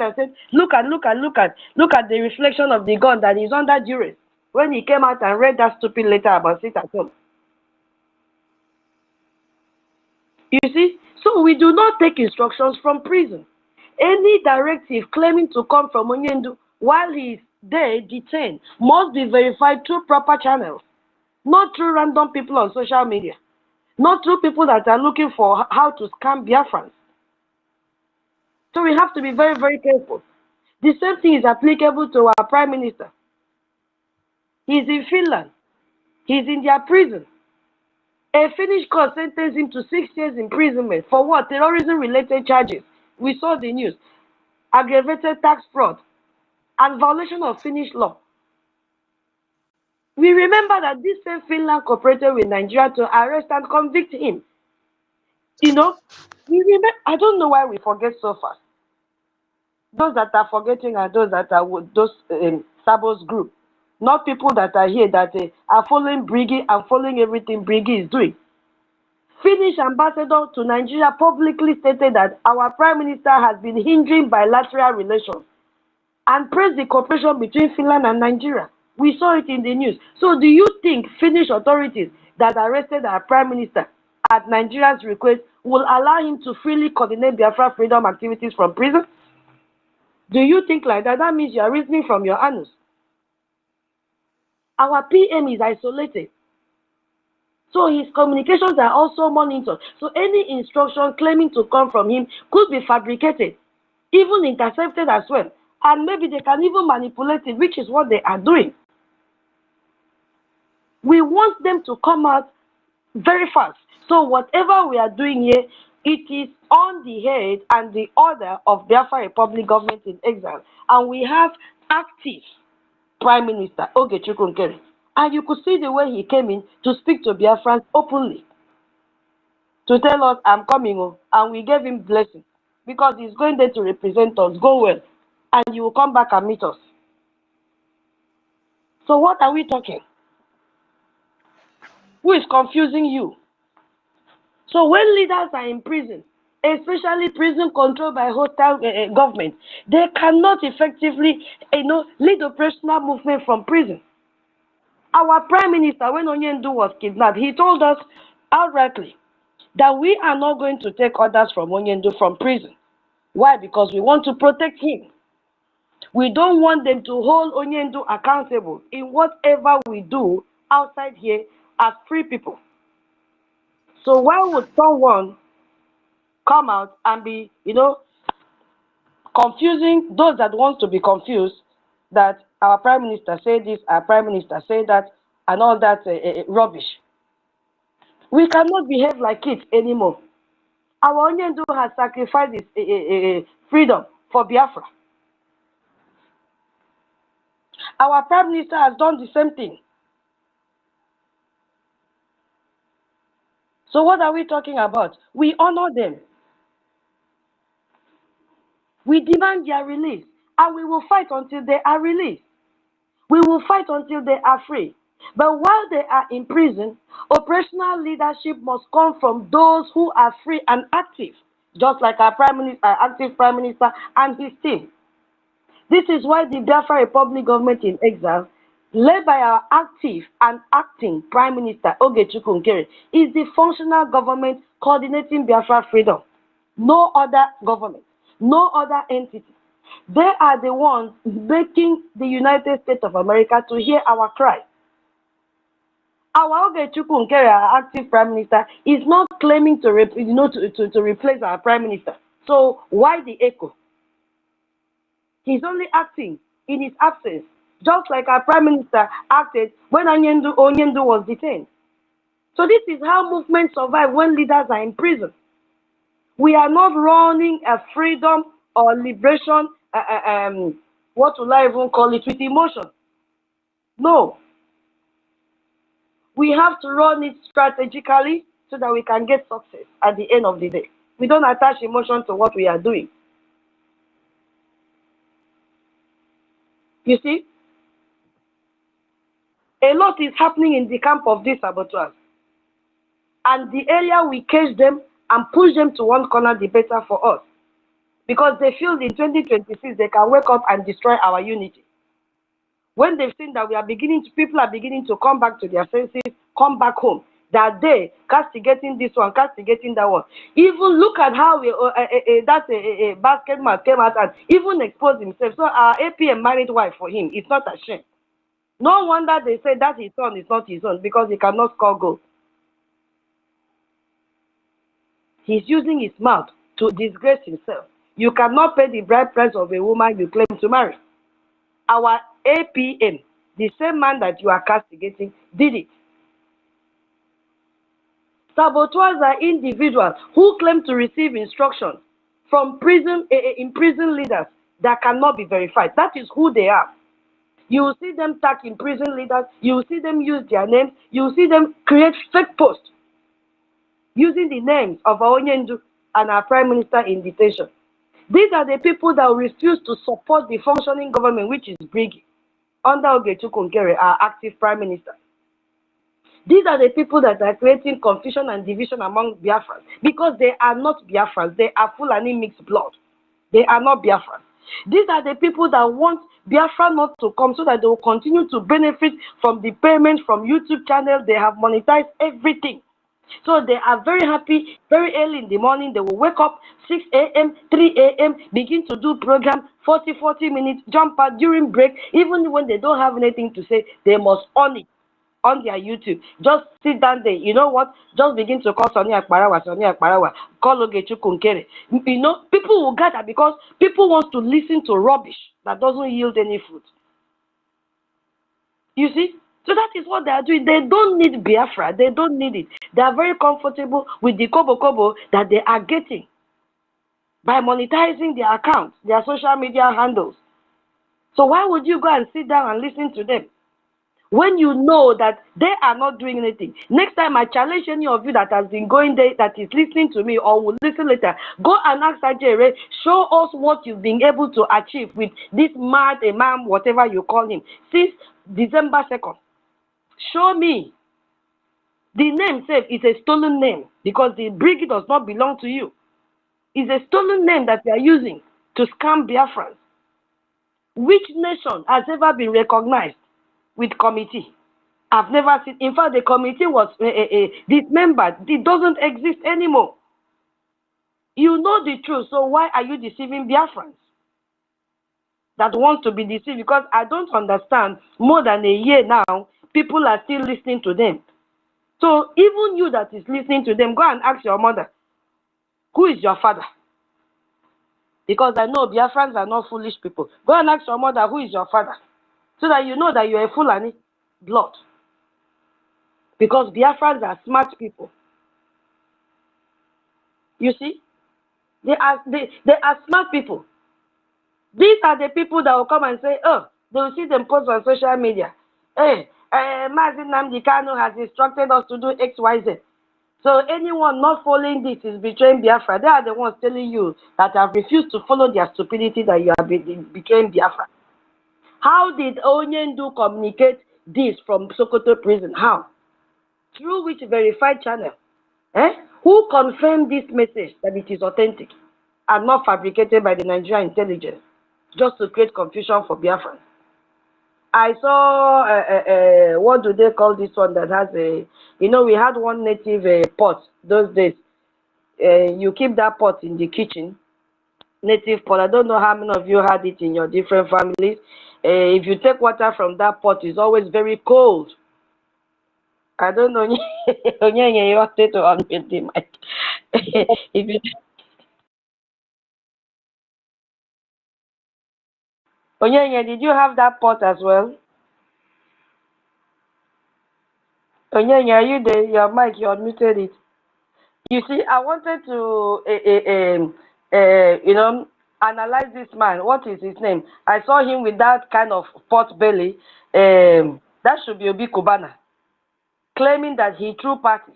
and said, look at the reflection of the gun that is under duress, when he came out and read that stupid letter about sit at home. You see, so we do not take instructions from prison. Any directive claiming to come from Onyendu while he is there detained must be verified through proper channels, not through random people on social media, not through people that are looking for how to scam Biafrans. So we have to be very, very careful. The same thing is applicable to our Prime Minister. He's in Finland. He's in their prison. A Finnish court sentenced him to 6 years imprisonment for what? Terrorism-related charges. We saw the news. Aggravated tax fraud and violation of Finnish law. We remember that this same Finland cooperated with Nigeria to arrest and convict him. You know, we remember. I don't know why we forget so fast. Those that are forgetting are those that are with those Sabo's group, not people that are here that are following Briggy and following everything Briggy is doing. Finnish ambassador to Nigeria publicly stated that our Prime Minister has been hindering bilateral relations and praised the cooperation between Finland and Nigeria. We saw it in the news. So do you think Finnish authorities that arrested our Prime Minister at Nigeria's request will allow him to freely coordinate Biafra freedom activities from prison? Do you think like that? That means you are reasoning from your anus. Our PM is isolated. So his communications are also monitored. So any instruction claiming to come from him could be fabricated, even intercepted as well. And maybe they can even manipulate it, which is what they are doing. We want them to come out very fast. So whatever we are doing here, it is on the head and the order of Biafra Republic government in exile. And we have active Prime Minister Ogechukwu Nkeri. And you could see the way he came in to speak to Biafrans openly, to tell us, I'm coming, and we gave him blessing, because he's going there to represent us. Go well, and you will come back and meet us. So what are we talking? Who is confusing you? So when leaders are in prison, especially prison controlled by hostile government, they cannot effectively, lead operational movement from prison. Our Prime Minister, when Onyendu was kidnapped, he told us outrightly that we are not going to take orders from Onyendu from prison. Why? Because we want to protect him. We don't want them to hold Onyendu accountable in whatever we do outside here as free people. So why would someone come out and be, confusing those that want to be confused, that our Prime Minister said this, our Prime Minister said that, and all that rubbish? We cannot behave like it anymore. Our Onyendu has sacrificed his freedom for Biafra. Our Prime Minister has done the same thing. So what are we talking about? We honor them. We demand their release, and we will fight until they are released. We will fight until they are free. But while they are in prison, operational leadership must come from those who are free and active, just like our Prime Minister, active Prime Minister and his team. This is why the Biafra Republic government in exile, led by our active and acting Prime Minister Ogechukwu Nkeri, is the functional government coordinating Biafra freedom. No other government, no other entity. They are the ones making the United States of America to hear our cry. Our Ogechukwu Nkeri, our active Prime Minister, is not claiming to replace our Prime Minister. So why the echo? He's only acting in his absence, just like our Prime Minister acted when Onyendu was detained. So this is how movements survive when leaders are in prison. We are not running a freedom or liberation, what will I even call it, with emotion. No. We have to run it strategically so that we can get success at the end of the day. We don't attach emotion to what we are doing. You see? A lot is happening in the camp of these saboteurs. And the earlier we catch them and push them to one corner, the better for us. because they feel in 2026 they can wake up and destroy our unity. When they've seen that people are beginning to come back to their senses, come back home, that they castigating this one, castigating that one. Even look at how that basketman came out and even exposed himself. So our APM married wife for him. It's not a shame. No wonder they say that his son is not his son because he cannot score goals. He's using his mouth to disgrace himself. You cannot pay the bride price of a woman you claim to marry. Our APM, the same man that you are castigating, did it. Saboteurs are individuals who claim to receive instructions from imprisoned leaders that cannot be verified. That is who they are. You will see them tag imprisoned leaders. You will see them use their names. You will see them create fake posts using the names of Onyendu and our Prime Minister in detention. These are the people that refuse to support the functioning government, which is Brigi, under Ogechukwu Nkere, our active Prime Minister. These are the people that are creating confusion and division among Biafrans because they are not Biafrans. They are Fulani mixed blood. They are not Biafrans. These are the people that want Biafra not to come so that they will continue to benefit from the payment from YouTube channels. They have monetized everything. So they are very happy. Very early in the morning, they will wake up 6 a.m., 3 a.m., begin to do program, 40 minutes, jump out during break. Even when they don't have anything to say, they must on it on their YouTube. Just sit down there. You know what? Just begin to call Sonia Akparawa, call Ogechukwu Nkere. You know, people will gather because people want to listen to rubbish that doesn't yield any fruit. You see? So that is what they are doing. They don't need Biafra. They don't need it. They are very comfortable with the kobo that they are getting by monetizing their accounts, their social media handles. So why would you go and sit down and listen to them when you know that they are not doing anything? Next time I challenge any of you that has been going there, that is listening to me or will listen later, go and ask Ajere, show us what you've been able to achieve with this mad imam, whatever you call him, since December 2nd. Show me. The name itself is a stolen name because the brigade does not belong to you. It's a stolen name that they are using to scam Biafrans. Which nation has ever been recognized with committee? I've never seen. In fact, the committee was dismembered. It doesn't exist anymore. You know the truth, so why are you deceiving Biafrans that want to be deceived? Because I don't understand. More than a year now, people are still listening to them. So even you that is listening to them, go and ask your mother, who is your father? Because I know Biafrans are not foolish people. Go and ask your mother, who is your father? So that you know that you're a Fulani blood. Because Biafrans are smart people. You see? They are smart people. These are the people that will come and say, oh, they will see them post on social media. Hey, NNAMDI KANU has instructed us to do X, Y, Z. So anyone not following this is betraying Biafra. They are the ones telling you that have refused to follow their stupidity that you are betraying Biafra. How did Onyendu communicate this from Sokoto prison? How? Through which verified channel? Who confirmed this message that it is authentic and not fabricated by the Nigerian intelligence just to create confusion for Biafra? I saw, what do they call this one that has a, you know, we had one native pot those days. You keep that pot in the kitchen, native pot. I don't know how many of you had it in your different families. If you take water from that pot, it's always very cold. I don't know. You wanted to unmute the mic. If you... Onyenya, did you have that pot as well? Onyenya, are you there? Your mic, you unmuted it. You see, I wanted to, you know, analyze this man. What is his name? I saw him with that kind of pot belly. That should be Obi Kubana, claiming that he threw party.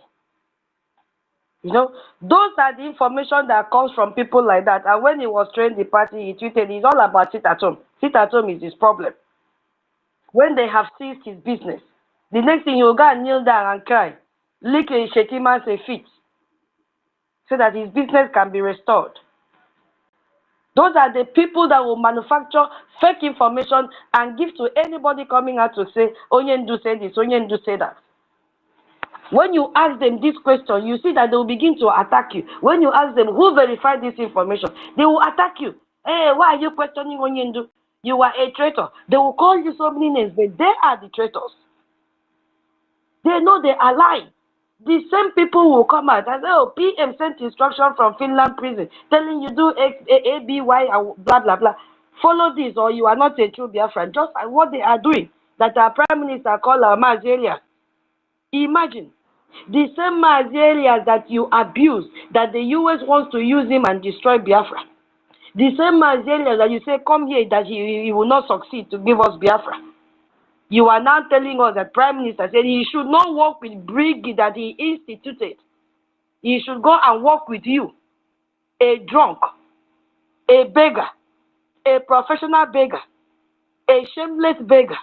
You know, those are the information that comes from people like that. And when he was throwing the party, he tweeted, it's all about sit at home. Sit at home is his problem. When they have seized his business, the next thing he'll go and kneel down and cry, lick a Shetiman's feet, so that his business can be restored. Those are the people that will manufacture fake information and give to anybody coming out to say, Onyendu say this, Onyendu say that. When you ask them this question, you see that they will begin to attack you. When you ask them who verified this information, they will attack you. Hey, why are you questioning Onyendu? You are a traitor. They will call you so many names, but they are the traitors. They know they are lying. The same people will come out and say, oh, PM sent instruction from Finland prison telling you do X, A, B, Y, and blah, blah, blah. Follow this or you are not a true Biafran. Just like what they are doing, that our Prime Minister called our Mazelia. Imagine, the same Mazelia that you abuse, that the US wants to use him and destroy Biafra. The same Mazelia that you say, come here, that he will not succeed to give us Biafra. You are now telling us that Prime Minister said he should not work with Brig that he instituted. He should go and work with you, a drunk, a beggar, a professional beggar, a shameless beggar.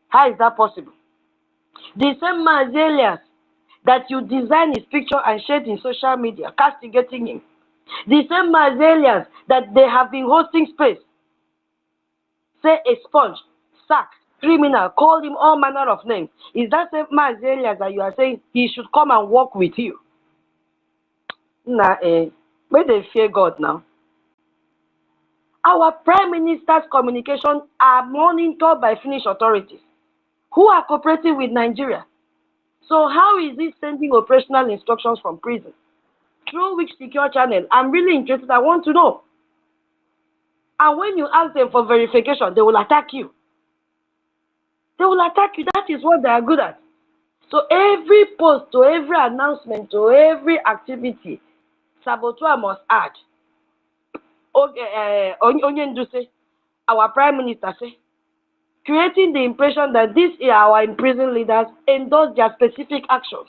How is that possible? The same Mazelias that you design his picture and shared in social media, castigating him. The same Mazelias that they have been hosting space. Say a sponge, sack, criminal, call him all manner of names. Is that same Mazelias that you are saying he should come and work with you? Nah, where they fear God now? Our Prime Minister's communications are monitored by Finnish authorities who are cooperating with Nigeria. So how is he sending operational instructions from prison? Through which secure channel? I'm really interested. I want to know. And when you ask them for verification, they will attack you. They will attack you. That is what they are good at. So every post, to every announcement, to every activity, Saboteur must add. Onyendu say, our Prime Minister say, creating the impression that these are our imprisoned leaders endorse their specific actions.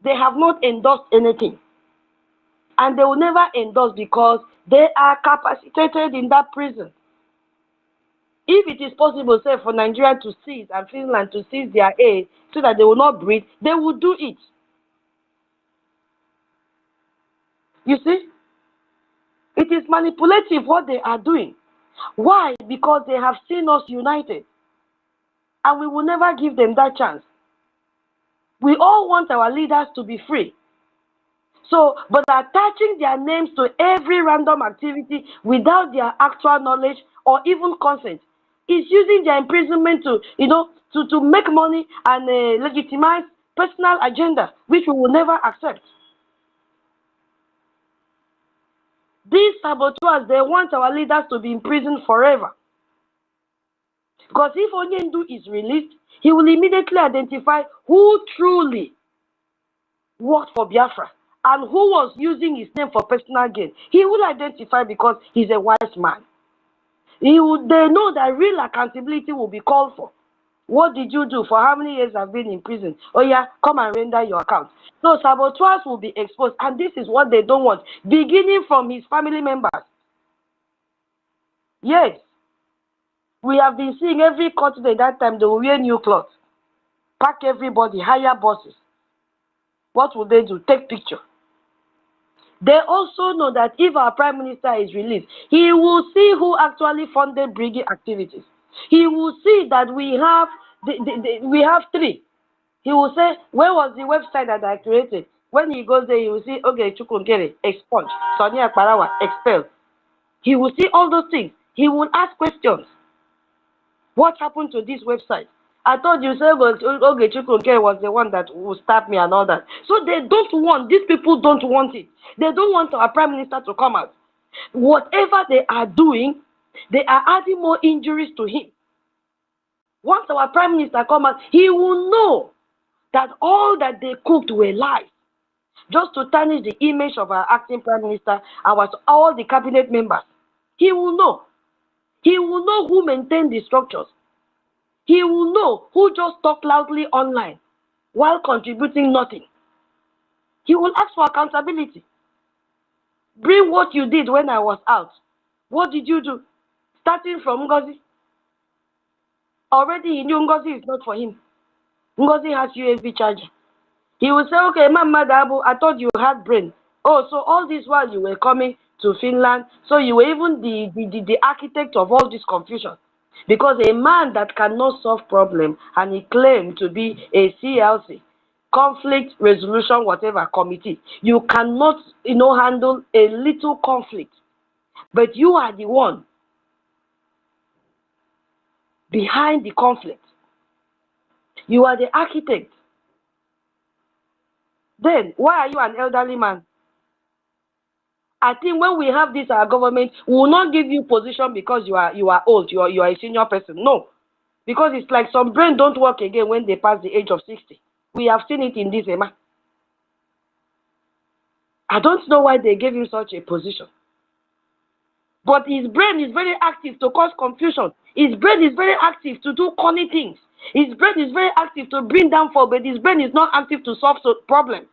They have not endorsed anything. And they will never endorse because they are capacitated in that prison. If it is possible, say, for Nigeria to seize and Finland to seize their aid so that they will not breathe, they will do it. You see? It is manipulative what they are doing. Why? Because they have seen us united. And we will never give them that chance. We all want our leaders to be free. So, but attaching their names to every random activity without their actual knowledge or even consent is using their imprisonment to, to make money and legitimize personal agenda, which we will never accept. These saboteurs, they want our leaders to be in prison forever. Because if Onyendu is released, he will immediately identify who truly worked for Biafra and who was using his name for personal gain. He will identify because he's a wise man. They know that real accountability will be called for. What did you do? For how many years I've been in prison? Oh yeah, come and render your account. So saboteurs will be exposed, and this is what they don't want, beginning from his family members. Yes. We have been seeing every court day that time they will wear new clothes, pack everybody, hire buses. What will they do? Take picture. They also know that if our Prime Minister is released, he will see who actually funded Brigade activities. He will see that we have three. He will say, where was the website that I created? When he goes there, he will see, okay, Chukwunkere, expunge, Sonia Parawa, expel. He will see all those things. He will ask questions. What happened to this website? I thought you said, okay, Chukwunkere was the one that will stab me and all that. So they don't want, these people don't want it. They don't want our Prime Minister to come out. Whatever they are doing, they are adding more injuries to him. Once our Prime Minister comes out, he will know that all that they cooked were lies. Just to tarnish the image of our acting Prime Minister, all the cabinet members. He will know. He will know who maintained the structures. He will know who just talk loudly online while contributing nothing. He will ask for accountability. Bring what you did when I was out. What did you do? Starting from Ngozi. Already he knew Ngozi is not for him. Ngozi has USB charger. He will say, okay, Mama Dabu, I thought you had brain. Oh, so all this while you were coming to Finland. So you were even the architect of all this confusion. Because a man that cannot solve problem and he claimed to be a CLC, conflict resolution whatever committee, you cannot handle a little conflict. But you are the one behind the conflict. You are the architect. Then why are you an elderly man? I think when we have this our government, we will not give you position because you are old, you are a senior person. No. Because it's like some brain don't work again when they pass the age of 60. We have seen it in this Emma. I don't know why they gave him such a position. But his brain is very active to cause confusion. His brain is very active to do corny things. His brain is very active to bring down fall, but his brain is not active to solve problems.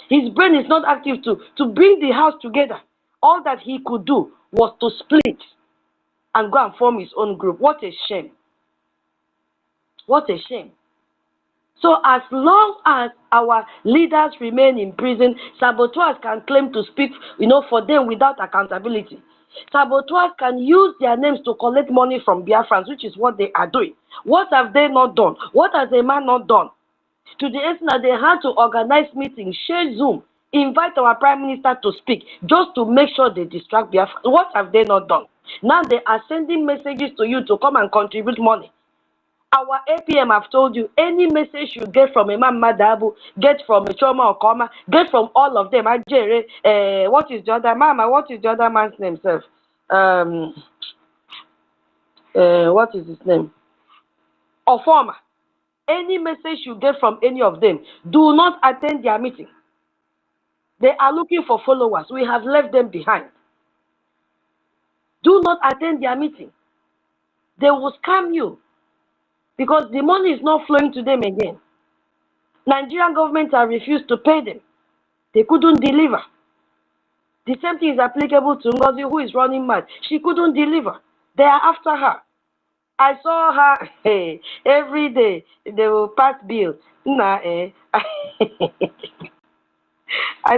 His brain is not active to bring the house together. All that he could do was to split and go and form his own group. What a shame. What a shame. So as long as our leaders remain in prison, saboteurs can claim to speak, for them without accountability. Saboteurs can use their names to collect money from Biafrans, which is what they are doing. What have they not done? What has a man not done? To the extent that they had to organize meetings, share Zoom, invite our Prime Minister to speak, just to make sure they distract Biafra. What have they not done? Now they are sending messages to you to come and contribute money. Our APM have told you, any message you get from Imam Madabu, get from Choma Okoma, get from all of them. What is the other Mama? What is the other man's name, sir? What is his name? Ofoma. Any message you get from any of them, do not attend their meeting. They are looking for followers. We have left them behind. Do not attend their meeting. They will scam you because the money is not flowing to them again. Nigerian government have refused to pay them. They couldn't deliver. The same thing is applicable to Ngozi, who is running mad. She couldn't deliver. They are after her. I saw her every day. They will pass bill. I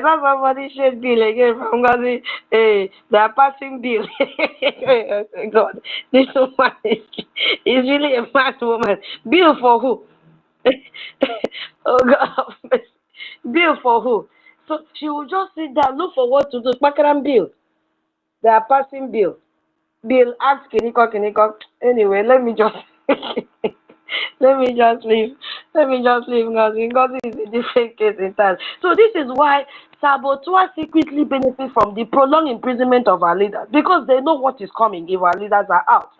saw somebody share bill again from Ngozi. They are passing bill. God, this woman is really a mad woman. Bill for who? Oh God, bill for who? So she will just sit down, look for what to do. Makaram bill. They are passing bill. Bill asks Kiniko. Anyway, let me just let me just leave. Ngozi is a different case in time. So this is why saboteurs secretly benefit from the prolonged imprisonment of our leaders, because they know what is coming if our leaders are out.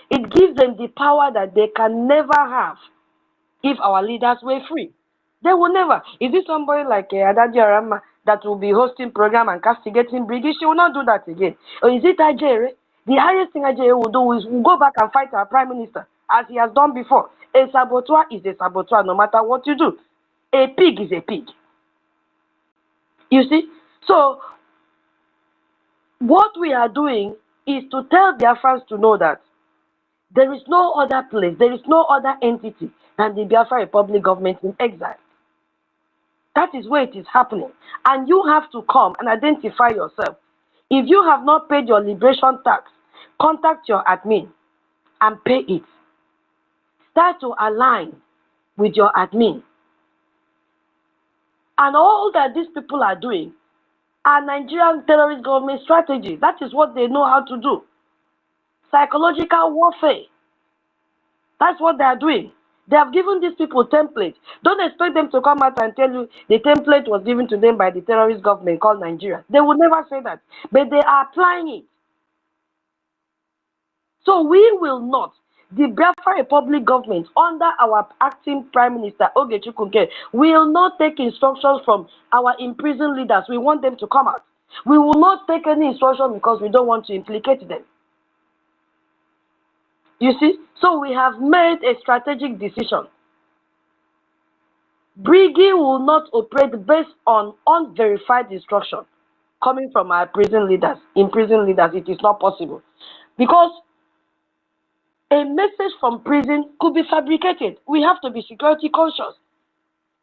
It gives them the power that they can never have if our leaders were free. They will never. Is it somebody like Adaji Arama that will be hosting program and castigating Brigade? She will not do that again. Or is it Ajere? The highest thing Ajere will do is go back and fight our Prime Minister, as he has done before. A saboteur is a saboteur no matter what you do. A pig is a pig. You see? So, what we are doing is to tell Biafrans to know that there is no other place, there is no other entity than the Biafra Republic government in exile. That is where it is happening. And you have to come and identify yourself. If you have not paid your liberation tax, contact your admin and pay it. Start to align with your admin. And all that these people are doing are Nigerian terrorist government strategy. That is what they know how to do. Psychological warfare. That's what they are doing. They have given these people templates. Don't expect them to come out and tell you the template was given to them by the terrorist government called Nigeria. They will never say that. But they are applying it. So we will not, the Biafra Republic government under our acting Prime Minister Ogechukwu Nke, will not take instructions from our imprisoned leaders. We want them to come out. We will not take any instruction because we don't want to implicate them. You see? So we have made a strategic decision. Brigade will not operate based on unverified instruction coming from our prison leaders, imprisoned leaders. It is not possible. Because a message from prison could be fabricated. We have to be security conscious.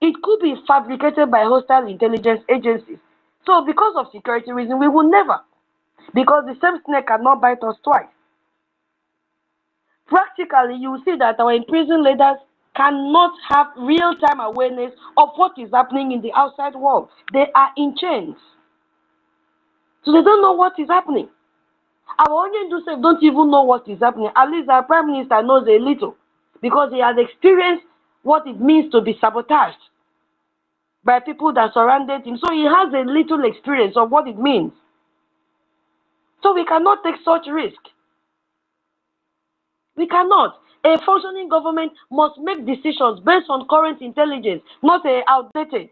It could be fabricated by hostile intelligence agencies. So because of security reasons, we will never because the same snake cannot bite us twice. Practically, you will see that our imprisoned leaders cannot have real-time awareness of what is happening in the outside world. They are in chains. So they don't know what is happening. Our Onyendu don't even know what is happening. At least our Prime Minister knows a little, because he has experienced what it means to be sabotaged by people that surrounded him. So he has a little experience of what it means. So we cannot take such risk. We cannot. A functioning government must make decisions based on current intelligence, not outdated,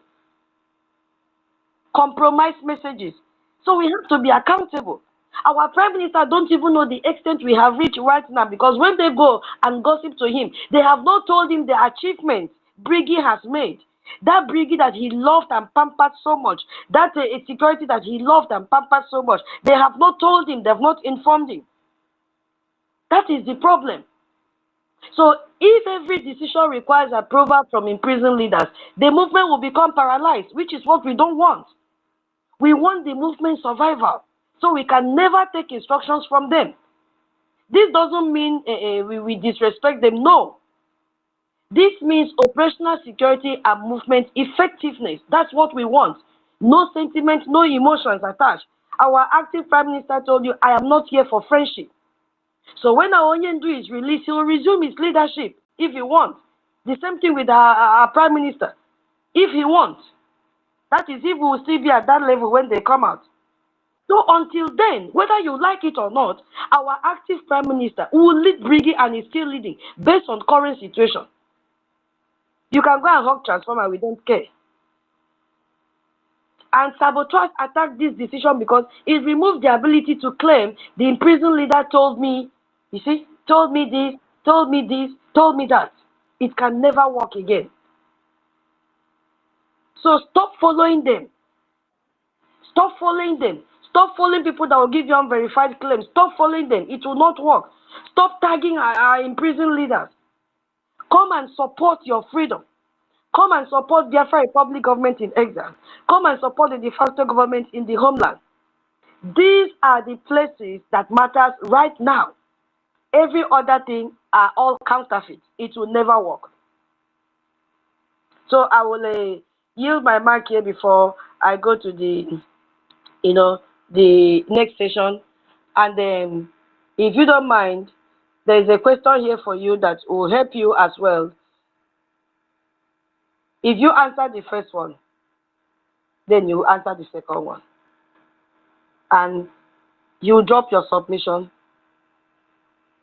compromised messages. So we have to be accountable. Our Prime Minister don't even know the extent we have reached right now, because when they go and gossip to him, they have not told him the achievements Briggy has made. That Briggy that he loved and pampered so much, that security that he loved and pampered so much, they have not told him, they have not informed him. That is the problem. So if every decision requires approval from imprisoned leaders, the movement will become paralyzed, which is what we don't want. We want the movement survival, so we can never take instructions from them. This doesn't mean we disrespect them, no. This means operational security and movement effectiveness. That's what we want. No sentiment, no emotions attached. Our active Prime Minister told you, I am not here for friendship. So when our Onyendu is released, he will resume his leadership if he wants. The same thing with our Prime Minister, if he wants. That is, if we will still be at that level when they come out. So until then, whether you like it or not, our active Prime Minister will lead Briggy and is still leading based on current situation. You can go and hug Transformer, we don't care. And sabotage attacked this decision because it removed the ability to claim the imprisoned leader told me, you see, told me this, told me this, told me that. It can never work again. So stop following them. Stop following them. Stop following people that will give you unverified claims. Stop following them. It will not work. Stop tagging our imprisoned leaders. Come and support your freedom. Come and support Biafra Republic government in exile. Come and support the de facto government in the homeland. These are the places that matters right now. Every other thing are all counterfeit. It will never work. So I will yield my mic here before I go to the next session. And then, if you don't mind, there is a question here for you that will help you as well. If you answer the first one, then you answer the second one. And you drop your submission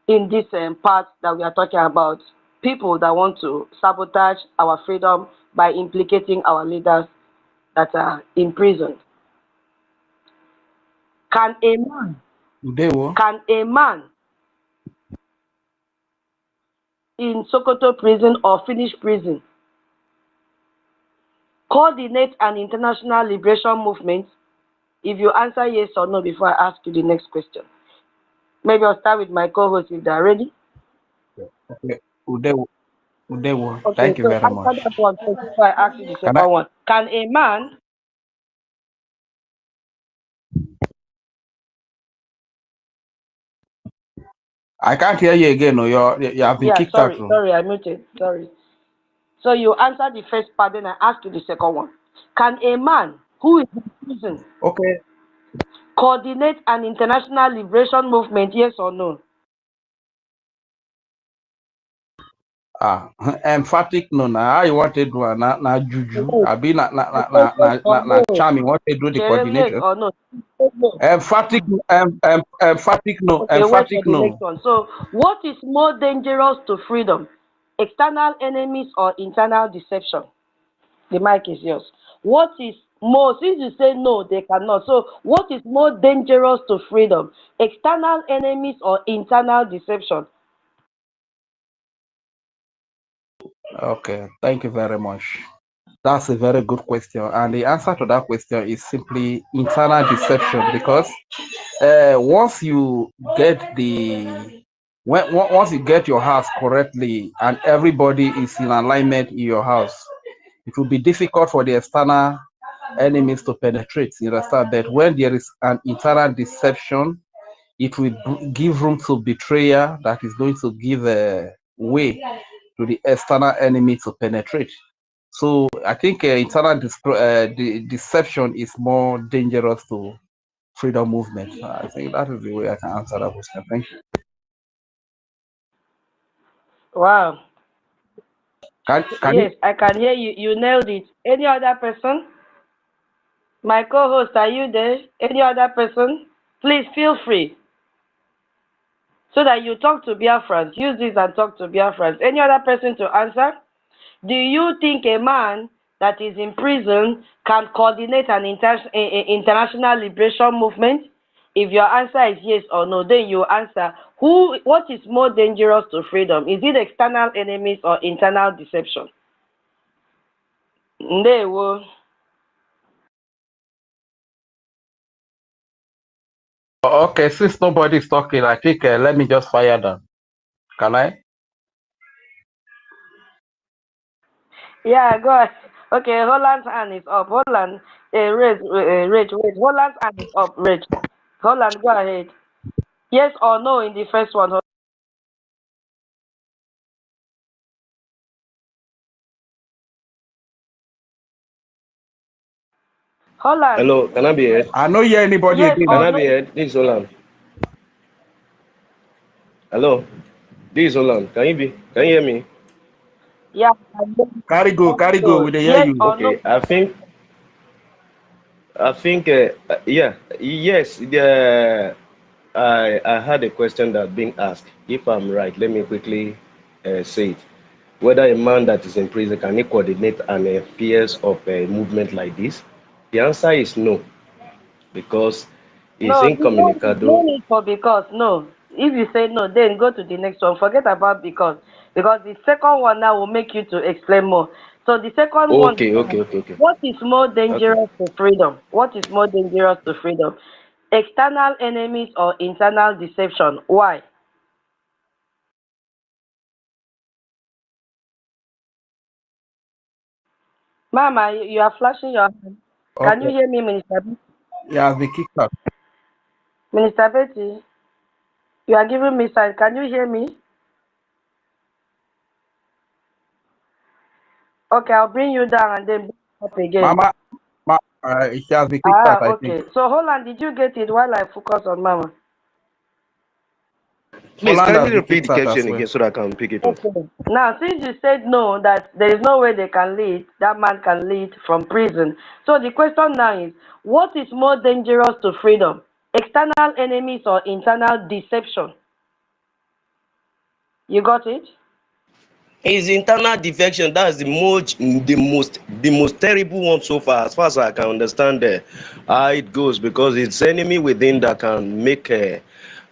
in this part that we are talking about. People that want to sabotage our freedom by implicating our leaders that are imprisoned. Can a man in Sokoto prison or Finnish prison coordinate an international liberation movement? If you answer yes or no before I ask you the next question. Maybe I'll start with my co-host if they're ready. Okay. Udewo. Okay, Thank you so very much. answer that one first before I ask you the second one. Can a man I can't hear you again. No, you have been kicked out. Sorry, I muted. Sorry. So you answer the first part, then I ask you the second one. Can a man who is in prison coordinate an international liberation movement, yes or no? Emphatic no. Now I wanted to na juju. I be na charming. What they do the coordinator? Yes or no? Emphatic no. Okay, Emphatic wait for the no. next one. So, what is more dangerous to freedom? External enemies or internal deception? The mic is yours. What is more, since you say no, they cannot. So, what is more dangerous to freedom? External enemies or internal deception? Okay, thank you very much. That's a very good question. And the answer to that question is simply internal deception, because once you get once you get your house correctly and everybody is in alignment in your house, it will be difficult for the external enemies to penetrate. You understand that when there is an internal deception, it will give room to betrayal that is going to give way to the external enemy to penetrate. So I think internal deception is more dangerous to freedom movement. I think that is the way I can answer that question. Thank you. Wow. Can you? Yes, I can hear you. You nailed it. Any other person? My co-host, are you there? Any other person? Please feel free so that you talk to Biafrans. Use this and talk to Biafrans. Any other person to answer? Do you think a man that is in prison can coordinate an international liberation movement? If your answer is yes or no, then you answer what is more dangerous to freedom? Is it external enemies or internal deception? Ndewo. Okay, since nobody is talking, I think let me just fire them. Can I? Yeah, go ahead. Okay, Holland's hand is up. Holland, wait. Holland's hand is up, Rich. Holland, go ahead. Yes or no in the first one. Holland, Hello, can I be heard? I don't hear anybody yes Can or again. I no? be heard? This is Olan. Hello, this is Olan. Can you hear me? Yeah, Carry go. We dey hear yes you. or no? Okay, I think, yeah, yes. I had a question that being asked. If I'm right, let me quickly say it. Whether a man that is in prison can he coordinate an affairs of a movement like this? The answer is no, because he's No, no incommunicado. need for because no. If you say no, then go to the next one. Forget about because the second one now will make you to explain more. So the second one, Okay, okay, okay, okay, what is more okay. dangerous to freedom? What is more dangerous to freedom? External enemies or internal deception? Why? Mama, you are flashing your hand. Can you Okay. hear me, Minister B? Yeah, the kicked out. Minister Betty, you are giving me sign. Can you hear me? Okay, I'll bring you down and then bring you up again. Mama, it has been kicked out, Ah, I think. okay. So hold on, did you get it while I focus on Mama? Please Holland has kindly been repeat kicked the out as question well. again so that I can pick it up. Okay. Now, since you said no, that there is no way they can lead, that man can lead from prison. So the question now is, what is more dangerous to freedom? External enemies or internal deception? You got it? His internal defection, that's the most terrible one so far as I can understand how it goes, because it's enemy within that can make the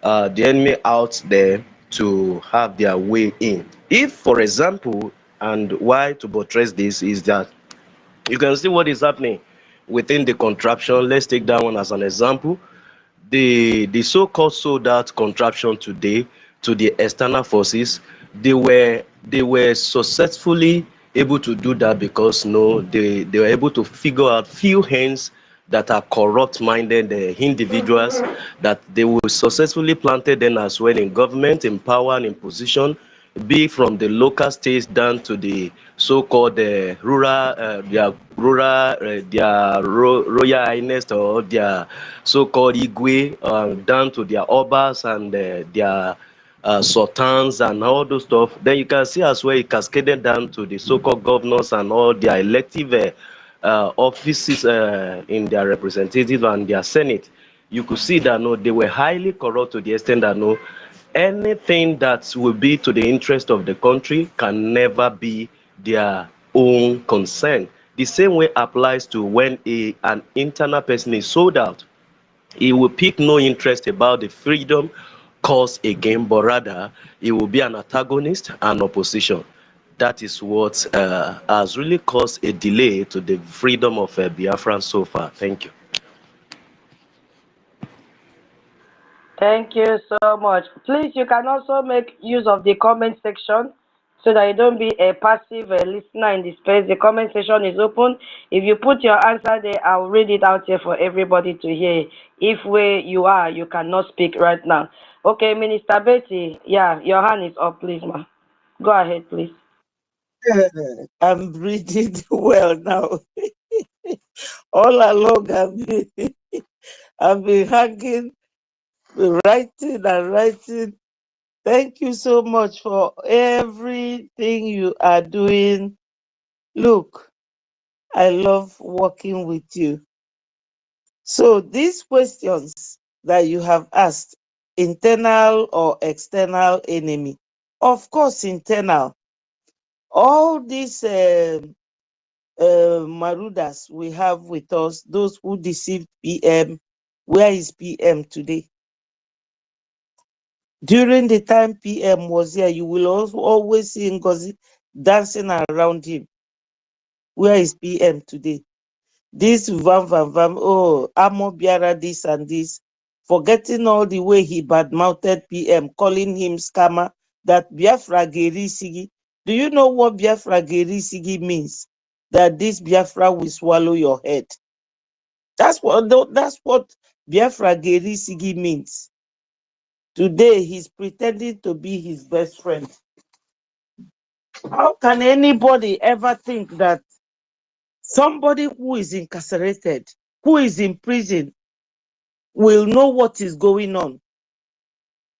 enemy out there to have their way in. If, for example, and why to buttress this is that you can see what is happening within the contraption. Let's take that one as an example. The so-called sold out contraption today to the external forces, they were successfully able to do that because no, they were able to figure out few hands that are corrupt minded individuals, that they will successfully planted them as well in government, in power and in position, be from the local states down to the so-called royal highness, or their so-called Igwe, down to their obas and their sultans and all those stuff. Then you can see as well it cascaded down to the so-called governors and all their elective offices in their representative and their senate. You could see that no, they were highly corrupt to the extent that no, anything that will be to the interest of the country can never be their own concern. The same way applies to when an internal person is sold out. He will pick no interest about the freedom cause again, but rather he will be an antagonist and opposition. That is what has really caused a delay to the freedom of Biafran so far. Thank you. Thank you so much. Please, you can also make use of the comment section so that you don't be a passive listener in the space. The comment section is open. If you put your answer there, I'll read it out here for everybody to hear. If where you are, you cannot speak right now. Okay, Minister Betty, yeah, your hand is up, please, ma. Go ahead, please. I'm breathing well now. All along, I've been hanging, writing and writing. Thank you so much for everything you are doing. Look, I love working with you. So these questions that you have asked, internal or external enemy, of course, internal. All these Marudas we have with us, those who deceived PM, where is PM today? During the time PM was here, you will also always see Ngozi dancing around him. Where is PM today? This vam, oh, Amo Biara this and this, forgetting all the way he badmouthed PM, calling him scammer, that Biafra Geri Sigi. Do you know what Biafra Geri Sigi means? That this Biafra will swallow your head. That's what Biafra Geri Sigi means. Today, he's pretending to be his best friend. How can anybody ever think that somebody who is incarcerated, who is in prison, will know what is going on?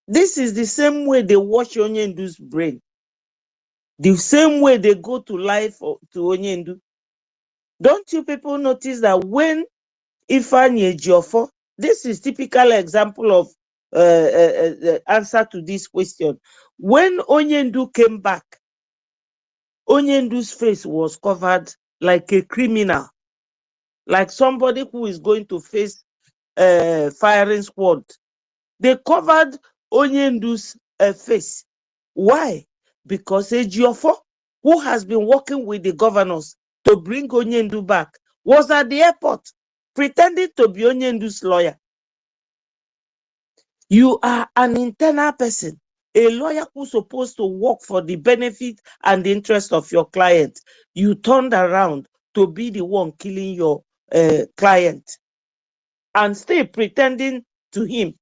This is the same way they wash Onyendu's brain. The same way they go to life to Onyendu. Don't you people notice that when Ifeanyi Ejiofor, this is typical example of answer to this question. When Onyendu came back, Onyendu's face was covered like a criminal, like somebody who is going to face firing squad. They covered Onyendu's face. Why? Because Ejiofor, who has been working with the governors to bring Onyendu back, was at the airport pretending to be Onyendu's lawyer. You are an internal person, a lawyer who's supposed to work for the benefit and the interest of your client. You turned around to be the one killing your client and still pretending to him.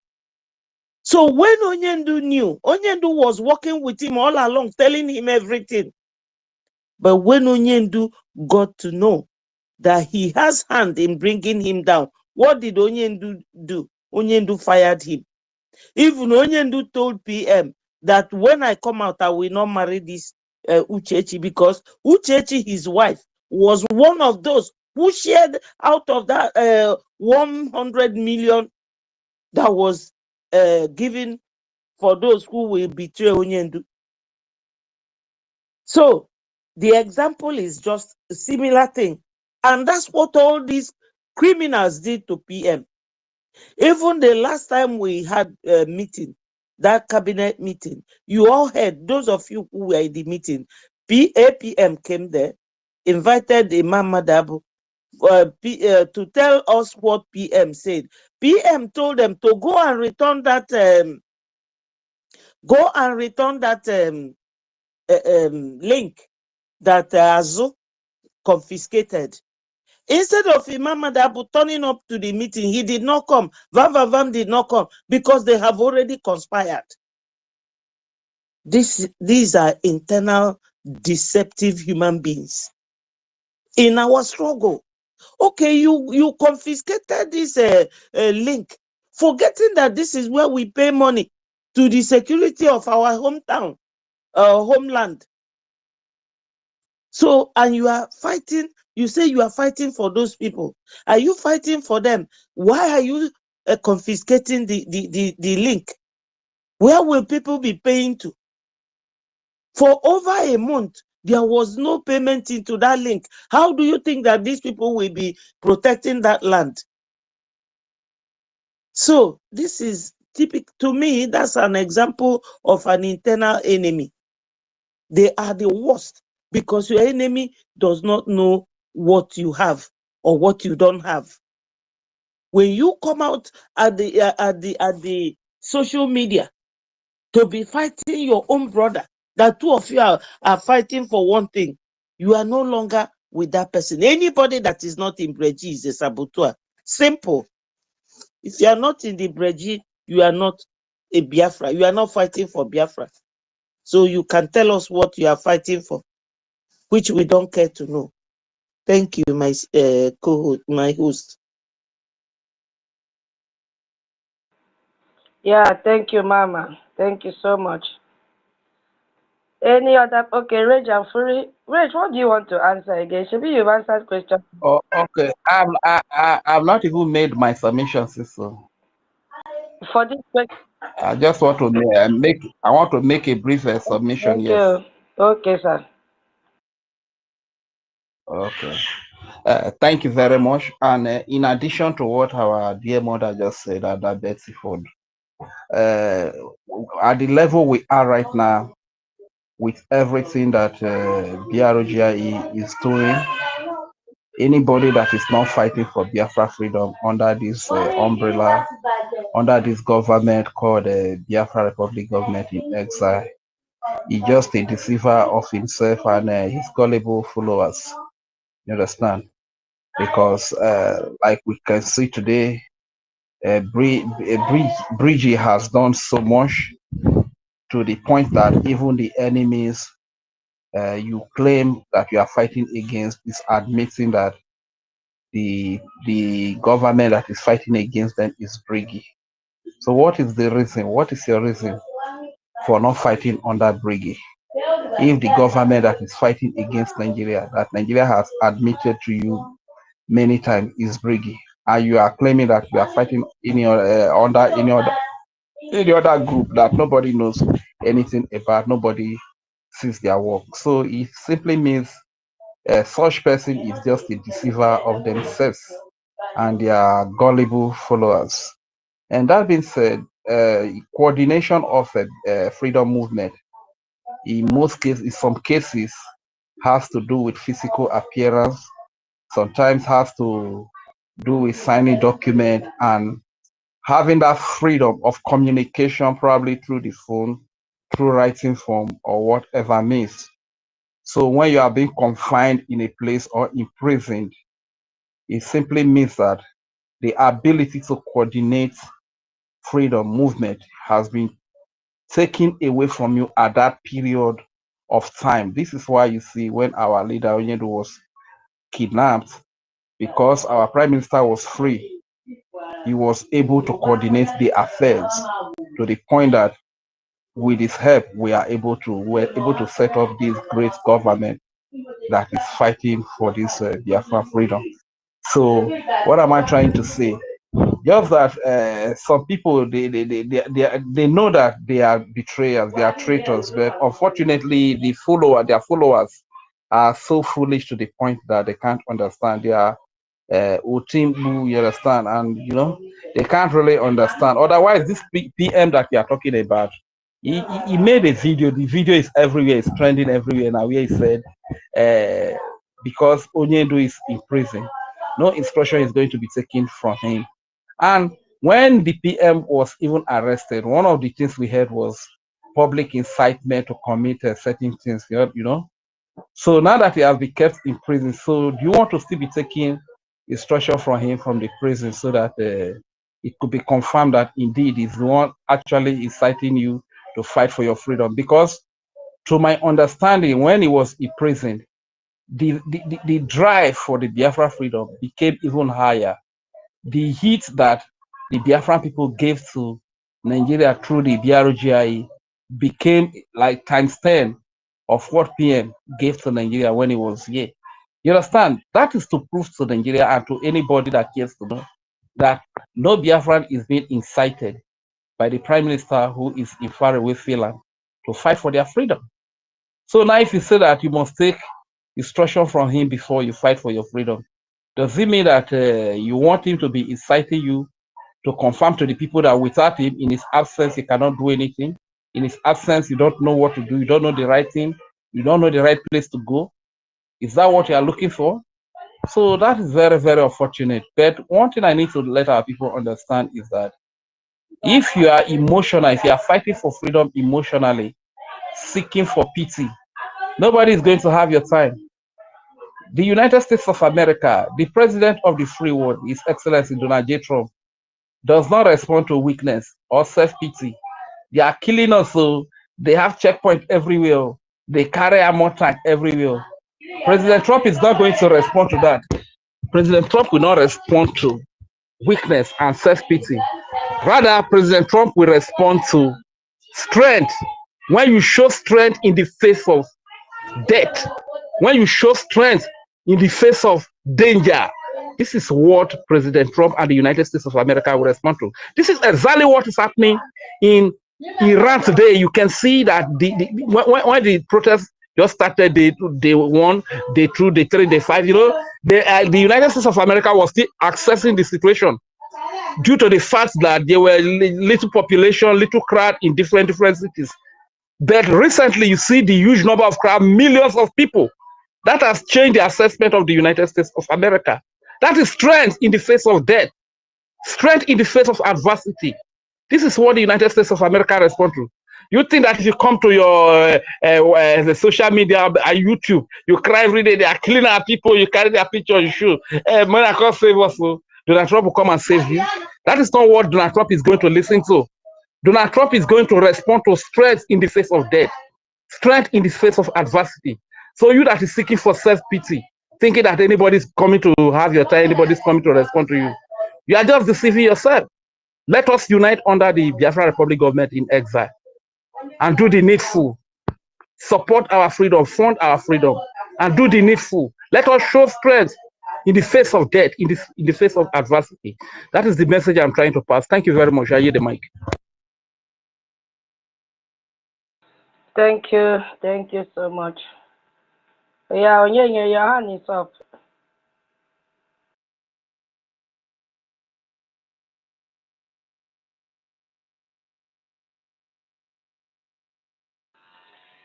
So when Onyendu knew, Onyendu was working with him all along, telling him everything. But when Onyendu got to know that he has hand in bringing him down, what did Onyendu do? Onyendu fired him. Even Onyendu told PM that when I come out, I will not marry this Uchechi, because Uchechi, his wife, was one of those who shared out of that 100 million that was given for those who will betray Onyendu. So the example is just a similar thing. And that's what all these criminals did to PM. Even the last time we had a meeting, that cabinet meeting, you all heard, those of you who were in the meeting, APM came there, invited Imam Madabu to tell us what PM said. PM told them to go and return that link that Azu confiscated. Instead of Imam Madabu turning up to the meeting, he did not come. Vam did not come because they have already conspired. These are internal deceptive human beings. In our struggle, okay, you confiscated this link, forgetting that this is where we pay money to the security of our hometown, homeland. So, and you are fighting, you say you are fighting for those people. Are you fighting for them? Why are you confiscating the link? Where will people be paying to? For over a month, there was no payment into that link. How do you think that these people will be protecting that land? So this is typical. To me, that's an example of an internal enemy. They are the worst, because your enemy does not know what you have or what you don't have. When you come out at the social media to be fighting your own brother, That two of you are fighting for one thing. You are no longer with that person. Anybody that is not in Breji is a saboteur. Simple. If you are not in the Breji, you are not a Biafra. You are not fighting for Biafra. So you can tell us what you are fighting for, which we don't care to know. Thank you, my co-host, my host. Yeah, thank you, Mama. Thank you so much. Any other? Okay, Rage and Fury. Rage, what do you want to answer again? Should be you've answered question. Oh, okay. I've not even made my submission, so For this question. I just want to make. I want to make a brief submission. Thank Yes. you. Okay, sir. Okay. Thank you very much. And in addition to what our dear mother just said, that Betsy Ford, at the level we are right now, with everything that BROGIE is doing, anybody that is not fighting for Biafra freedom under this umbrella, under this government called Biafra Republic Government in Exile, is just a deceiver of himself and his gullible followers. You understand? Because like we can see today, Bridgie has done so much to the point that even the enemies you claim that you are fighting against is admitting that the government that is fighting against them is Briggy. So what is the reason? What is your reason for not fighting under Briggy? If the government that is fighting against Nigeria, that Nigeria has admitted to you many times, is Briggy, and you are claiming that you are fighting under any other group that nobody knows anything about, nobody sees their work. So it simply means such person is just a deceiver of themselves and their gullible followers. And that being said, coordination of a freedom movement, in most cases, in some cases, has to do with physical appearance. Sometimes has to do with signing document and having that freedom of communication, probably through the phone, through writing form, or whatever means. So when you are being confined in a place or imprisoned, it simply means that the ability to coordinate freedom movement has been taken away from you at that period of time. This is why you see when our leader Onyedo was kidnapped, because our prime minister was free, he was able to coordinate the affairs to the point that with his help we're able to set up this great government that is fighting for this Biafra freedom. So what am I trying to say? Just that some people they know that they are betrayers, they are traitors, but unfortunately their followers are so foolish to the point that they can't understand. They are Utimbu, you understand, and they can't really understand. Otherwise, this PM that we are talking about, he made a video. The video is everywhere, it's trending everywhere now, where he said because Onyedo is in prison, no instruction is going to be taken from him. And when the PM was even arrested, one of the things we heard was public incitement to commit certain things, So now that he has been kept in prison, so do you want to still be taking instruction from him from the prison so that it could be confirmed that indeed he's the one actually inciting you to fight for your freedom? Because to my understanding, when he was imprisoned, the drive for the Biafra freedom became even higher. The heat that the Biafran people gave to Nigeria through the BROGIE became like times 10 of what PM gave to Nigeria when he was here. You understand? That is to prove to Nigeria and to anybody that cares to know that no Biafran is being incited by the Prime Minister who is in faraway Finland to fight for their freedom. So now if you say that you must take instruction from him before you fight for your freedom, does it mean that you want him to be inciting you to confirm to the people that without him, in his absence, he cannot do anything? In his absence, you don't know what to do, you don't know the right thing, you don't know the right place to go? Is that what you are looking for? So that is very, very unfortunate. But one thing I need to let our people understand is that if you are emotional, if you are fighting for freedom emotionally, seeking for pity. Nobody is going to have your time. The United States of America, the president of the free world, His Excellency Donald J. Trump, does not respond to weakness or self-pity. They are killing us, so they have checkpoint everywhere. They carry armor tank everywhere. President Trump is not going to respond to that. President Trump will not respond to weakness and self-pity. Rather, President Trump will respond to strength. When you show strength in the face of death, when you show strength in the face of danger, this is what President Trump and the United States of America will respond to. This is exactly what is happening in Iran today. You can see that when the protests just started, day 1, day 2, day 3, day 5, the United States of America was still accessing the situation due to the fact that there were little population, little crowd in different cities. But recently, you see the huge number of crowd, millions of people. That has changed the assessment of the United States of America. That is strength in the face of death, strength in the face of adversity. This is what the United States of America respond to. You think that if you come to your the social media, YouTube, you cry every day, they are killing our people, you carry their picture, you show, man, I can't save us. So Donald Trump will come and save you. That is not what Donald Trump is going to listen to. Donald Trump is going to respond to strength in the face of death, strength in the face of adversity. So you that is seeking for self-pity, thinking that anybody's coming to have your time, anybody's coming to respond to you, you are just deceiving yourself. Let us unite under the Biafra Republic government in exile and do the needful. Support our freedom, fund our freedom, and do the needful. Let us show strength in the face of death, in the face of adversity. That is the message I'm trying to pass. Thank you very much. I yield the mic. Thank you so much. Yeah, your hand is up.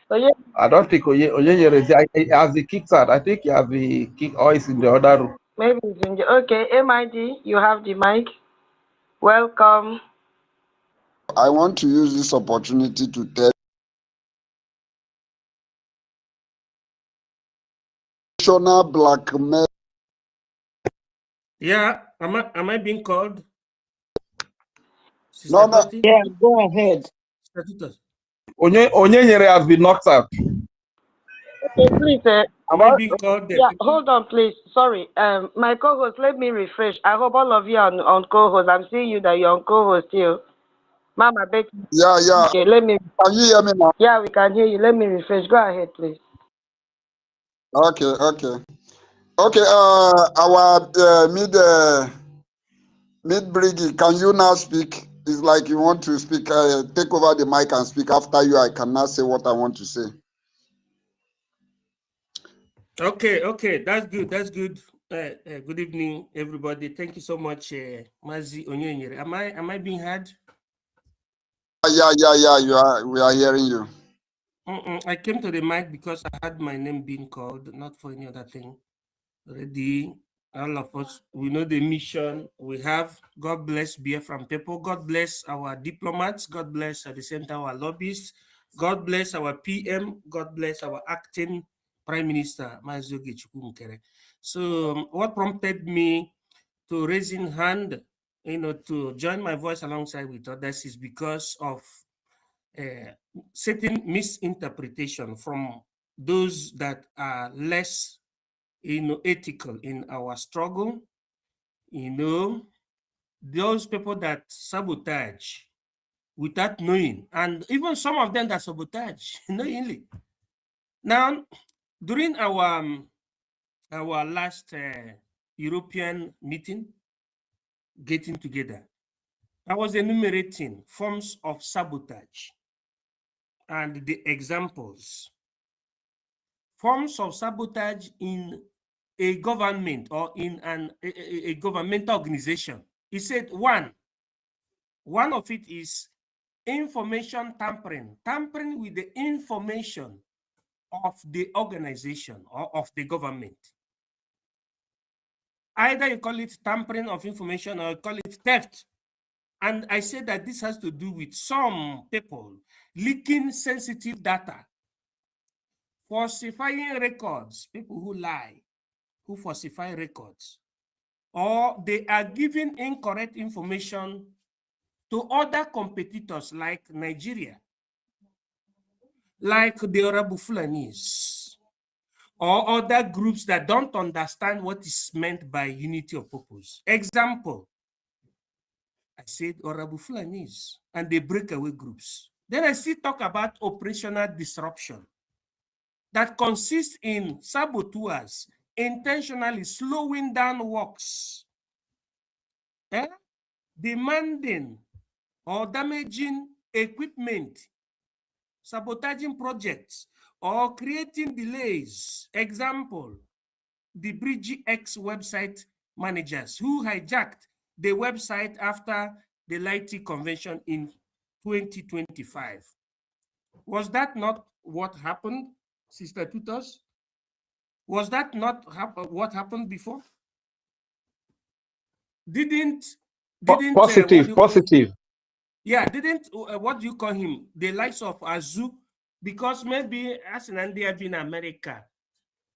I don't think Oye has been kicked out. I think he has been kicked or is in the other room. Maybe it's in the okay. MID, you have the mic. Welcome. I want to use this opportunity to tell national blackmail. Yeah, am I being called? No. Yeah, go ahead. Onyenyere has been knocked out. Okay, please. Am I being called? Yeah, hold on, please. Sorry. My co-host, let me refresh. I hope all of you are on co-host. I'm seeing you that you're on co-host too. Mama, Betty. Yeah. Okay, let me. Can you hear me now? Yeah, we can hear you. Let me refresh. Go ahead, please. Okay. Our mid Briggy, can you now speak? It's like you want to speak. Take over the mic and speak. After you, I cannot say what I want to say. Okay, that's good. Good evening, everybody. Thank you so much, Mazi Onyenyere. Am I being heard? Yeah. We are hearing you. I came to the mic because I had my name being called, not for any other thing. Already, all of us, we know the mission we have. God bless Biafran people. God bless our diplomats. God bless at the same time our lobbyists. God bless our PM. God bless our acting Prime Minister, Mazogi Chukwumkere. So what prompted me to raising hand, to join my voice alongside with others is because of certain misinterpretation from those that are less ethical in our struggle. Those people that sabotage without knowing, and even some of them that sabotage knowingly. Now, during our last European meeting, getting together, I was enumerating forms of sabotage and the examples. Forms of sabotage in a government or in a governmental organization. He said one of it is information tampering with the information of the organization or of the government. Either you call it tampering of information or you call it theft. And I said that this has to do with some people leaking sensitive data, falsifying records, people who lie, who falsify records, or they are giving incorrect information to other competitors like Nigeria, like the Yoruba Fulanis, or other groups that don't understand what is meant by unity of purpose. Example, I said Yoruba Fulanis and the breakaway groups. Then I still talk about operational disruption that consists in saboteurs intentionally slowing down works, demanding or damaging equipment, sabotaging projects, or creating delays. Example, the BridgeX website managers who hijacked the website after the Lighty Convention in 2025. Was that not what happened, Sister Tutos? Was that not what happened before? Didn't positive. Yeah, didn't what do you call him? The likes of Azu, because maybe as an India in America,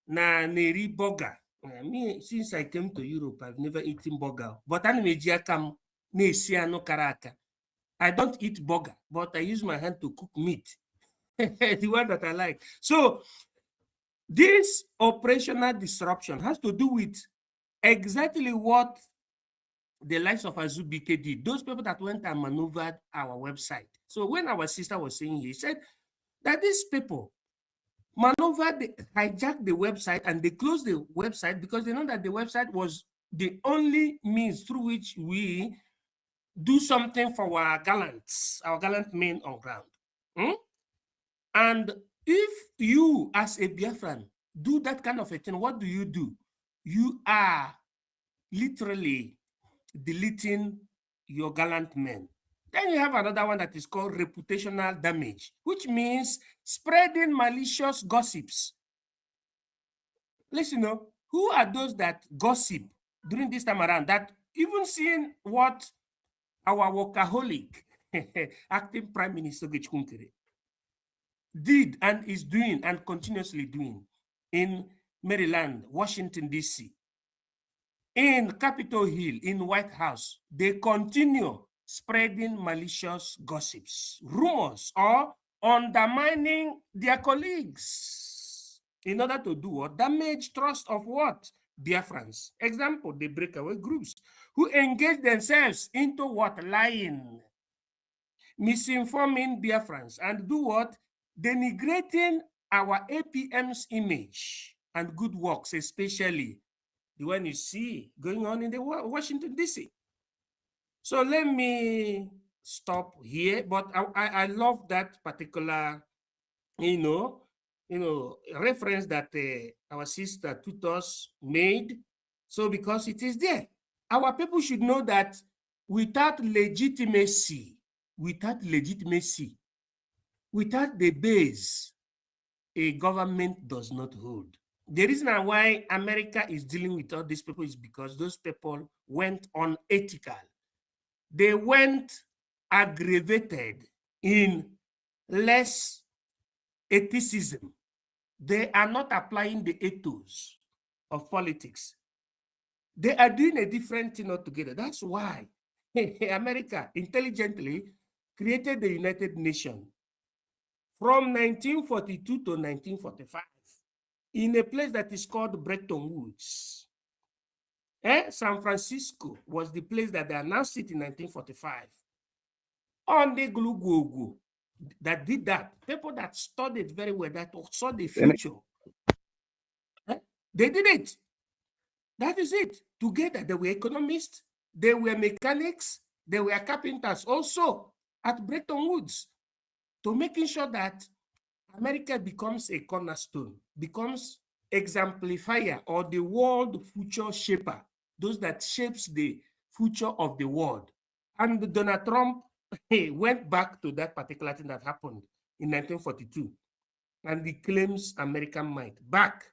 na neri burger. Me, since I came to Europe, I've never eaten burger. But I don't eat burger, but I use my hand to cook meat. The one that I like. So this operational disruption has to do with exactly what the likes of Azubike did. Those people that went and maneuvered our website. So when our sister was saying, he said that these people maneuvered, hijacked the website, and they closed the website because they know that the website was the only means through which we do something for our gallant men on ground. And if you, as a Biafran, do that kind of a thing, what do? You are literally deleting your gallant men. Then you have another one that is called reputational damage, which means spreading malicious gossips. Listen, who are those that gossip during this time around, that even seeing what our workaholic acting Prime Minister did and is doing and continuously doing in Maryland, Washington, D.C., in Capitol Hill, in White House, they continue spreading malicious gossips, rumors, or undermining their colleagues in order to do what? Damage trust of what? Biafrans. Example, the breakaway groups who engage themselves into what? Lying, misinforming Biafrans, and do what? Denigrating our APM's image and good works, especially the one you see going on in the Washington, D.C. So let me stop here, but I love that particular, reference that our sister Tutos made. So because it is there, our people should know that without legitimacy, without the base, a government does not hold. The reason why America is dealing with all these people is because those people went unethical. They went aggravated in less ethicism. They are not applying the ethos of politics. They are doing a different thing altogether. That's why America intelligently created the United Nations from 1942 to 1945. In a place that is called Bretton Woods. San Francisco was the place that they announced it in 1945. On the Glugugu that did that, people that studied very well, that saw the future, they did it. That is it. Together, they were economists, they were mechanics, they were carpenters also at Bretton Woods, to making sure that America becomes a cornerstone, becomes exemplifier or the world future shaper, those that shapes the future of the world. And Donald Trump went back to that particular thing that happened in 1942, and he claims American might back.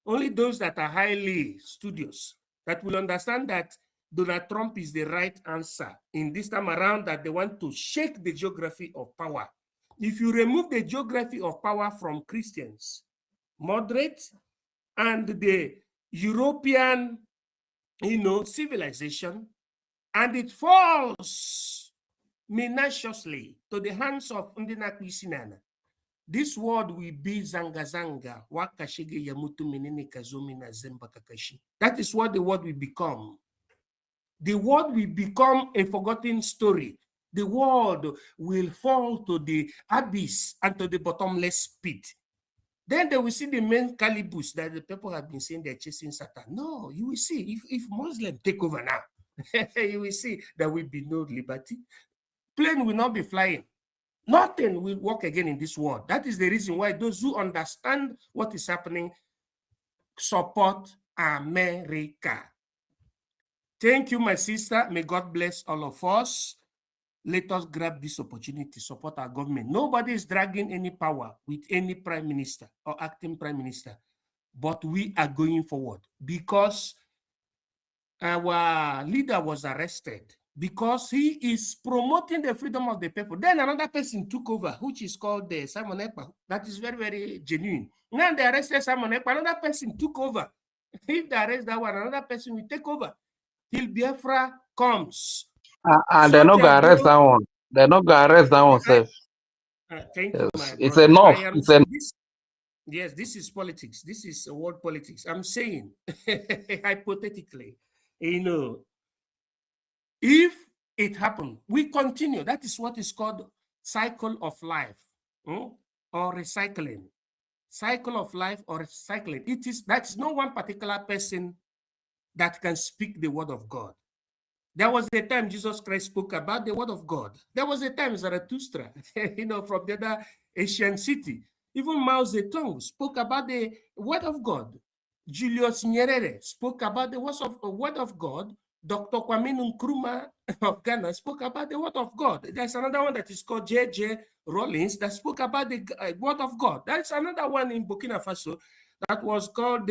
Only those that are highly studious that will understand that Donald Trump is the right answer in this time around, that they want to shake the geography of power. if you remove the geography of power from Christians, moderate, and the European, civilization, and it falls minutiously to the hands of Ndinakwi Sinana, this world will be zanga zanga, wakashige yamutu menene kazumi na zemba kakashi. That is what the world will become. The world will become a forgotten story. The world will fall to the abyss and to the bottomless pit. Then they will see the main calibus that the people have been saying they're chasing Satan. No, you will see, if Muslims take over now, you will see there will be no liberty. Plane will not be flying. Nothing will work again in this world. That is the reason why those who understand what is happening support America. Thank you, my sister. May God bless all of us. Let us grab this opportunity to support our government. Nobody is dragging any power with any prime minister or acting prime minister, but we are going forward because our leader was arrested because he is promoting the freedom of the people. Then another person took over, which is called Simon Ekpa. That is very, very genuine. Now they arrested Simon Ekpa, another person took over. If they arrest that one, another person will take over till Biafra comes. And they're not going to arrest that one. They're not going to arrest that one, sir. Thank you, my brother. It's enough. Yes, this is politics. This is world politics. I'm saying, hypothetically, if it happened, we continue. That is what is called cycle of life, or recycling. Cycle of life or recycling. That's no one particular person that can speak the word of God. There was a time Jesus Christ spoke about the word of God. There was a time Zarathustra, from the other Asian city. Even Mao Zedong spoke about the word of God. Julius Nyerere spoke about the word of God. Dr. Kwame Nkrumah of Ghana spoke about the word of God. There's another one that is called J.J. Rollins that spoke about the word of God. There's another one in Burkina Faso that was called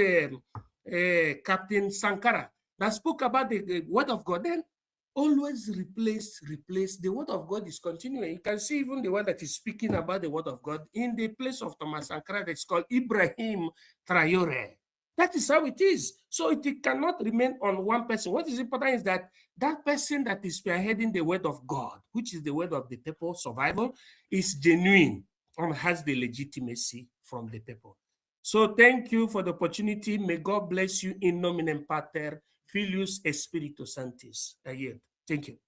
Captain Sankara that spoke about the word of God. Then always replace. The word of God is continuing. You can see even the one that is speaking about the word of God in the place of Thomas Sankara that's called Ibrahim Traore. That is how it is. So it cannot remain on one person. What is important is that person that is spearheading the word of God, which is the word of the people, survival, is genuine and has the legitimacy from the people. So thank you for the opportunity. May God bless you in nomine Pater, Filius, et Spiritus Sanctis. Thank you.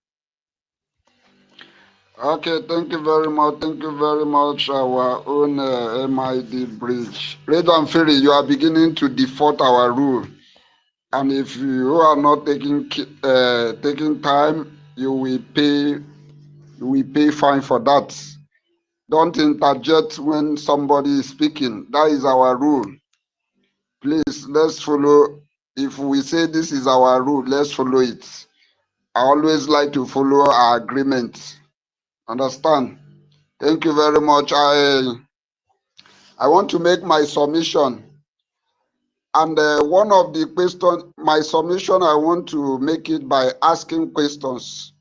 Okay, thank you very much. Thank you very much, our own MID bridge. L1FE, you are beginning to default our rule. And if you are not taking time, you will pay fine for that. Don't interject when somebody is speaking. That is our rule. Please, let's follow. If we say this is our rule, let's follow it. I always like to follow our agreement. Understand? Thank you very much. I want to make my submission. And one of the questions, my submission, I want to make it by asking questions.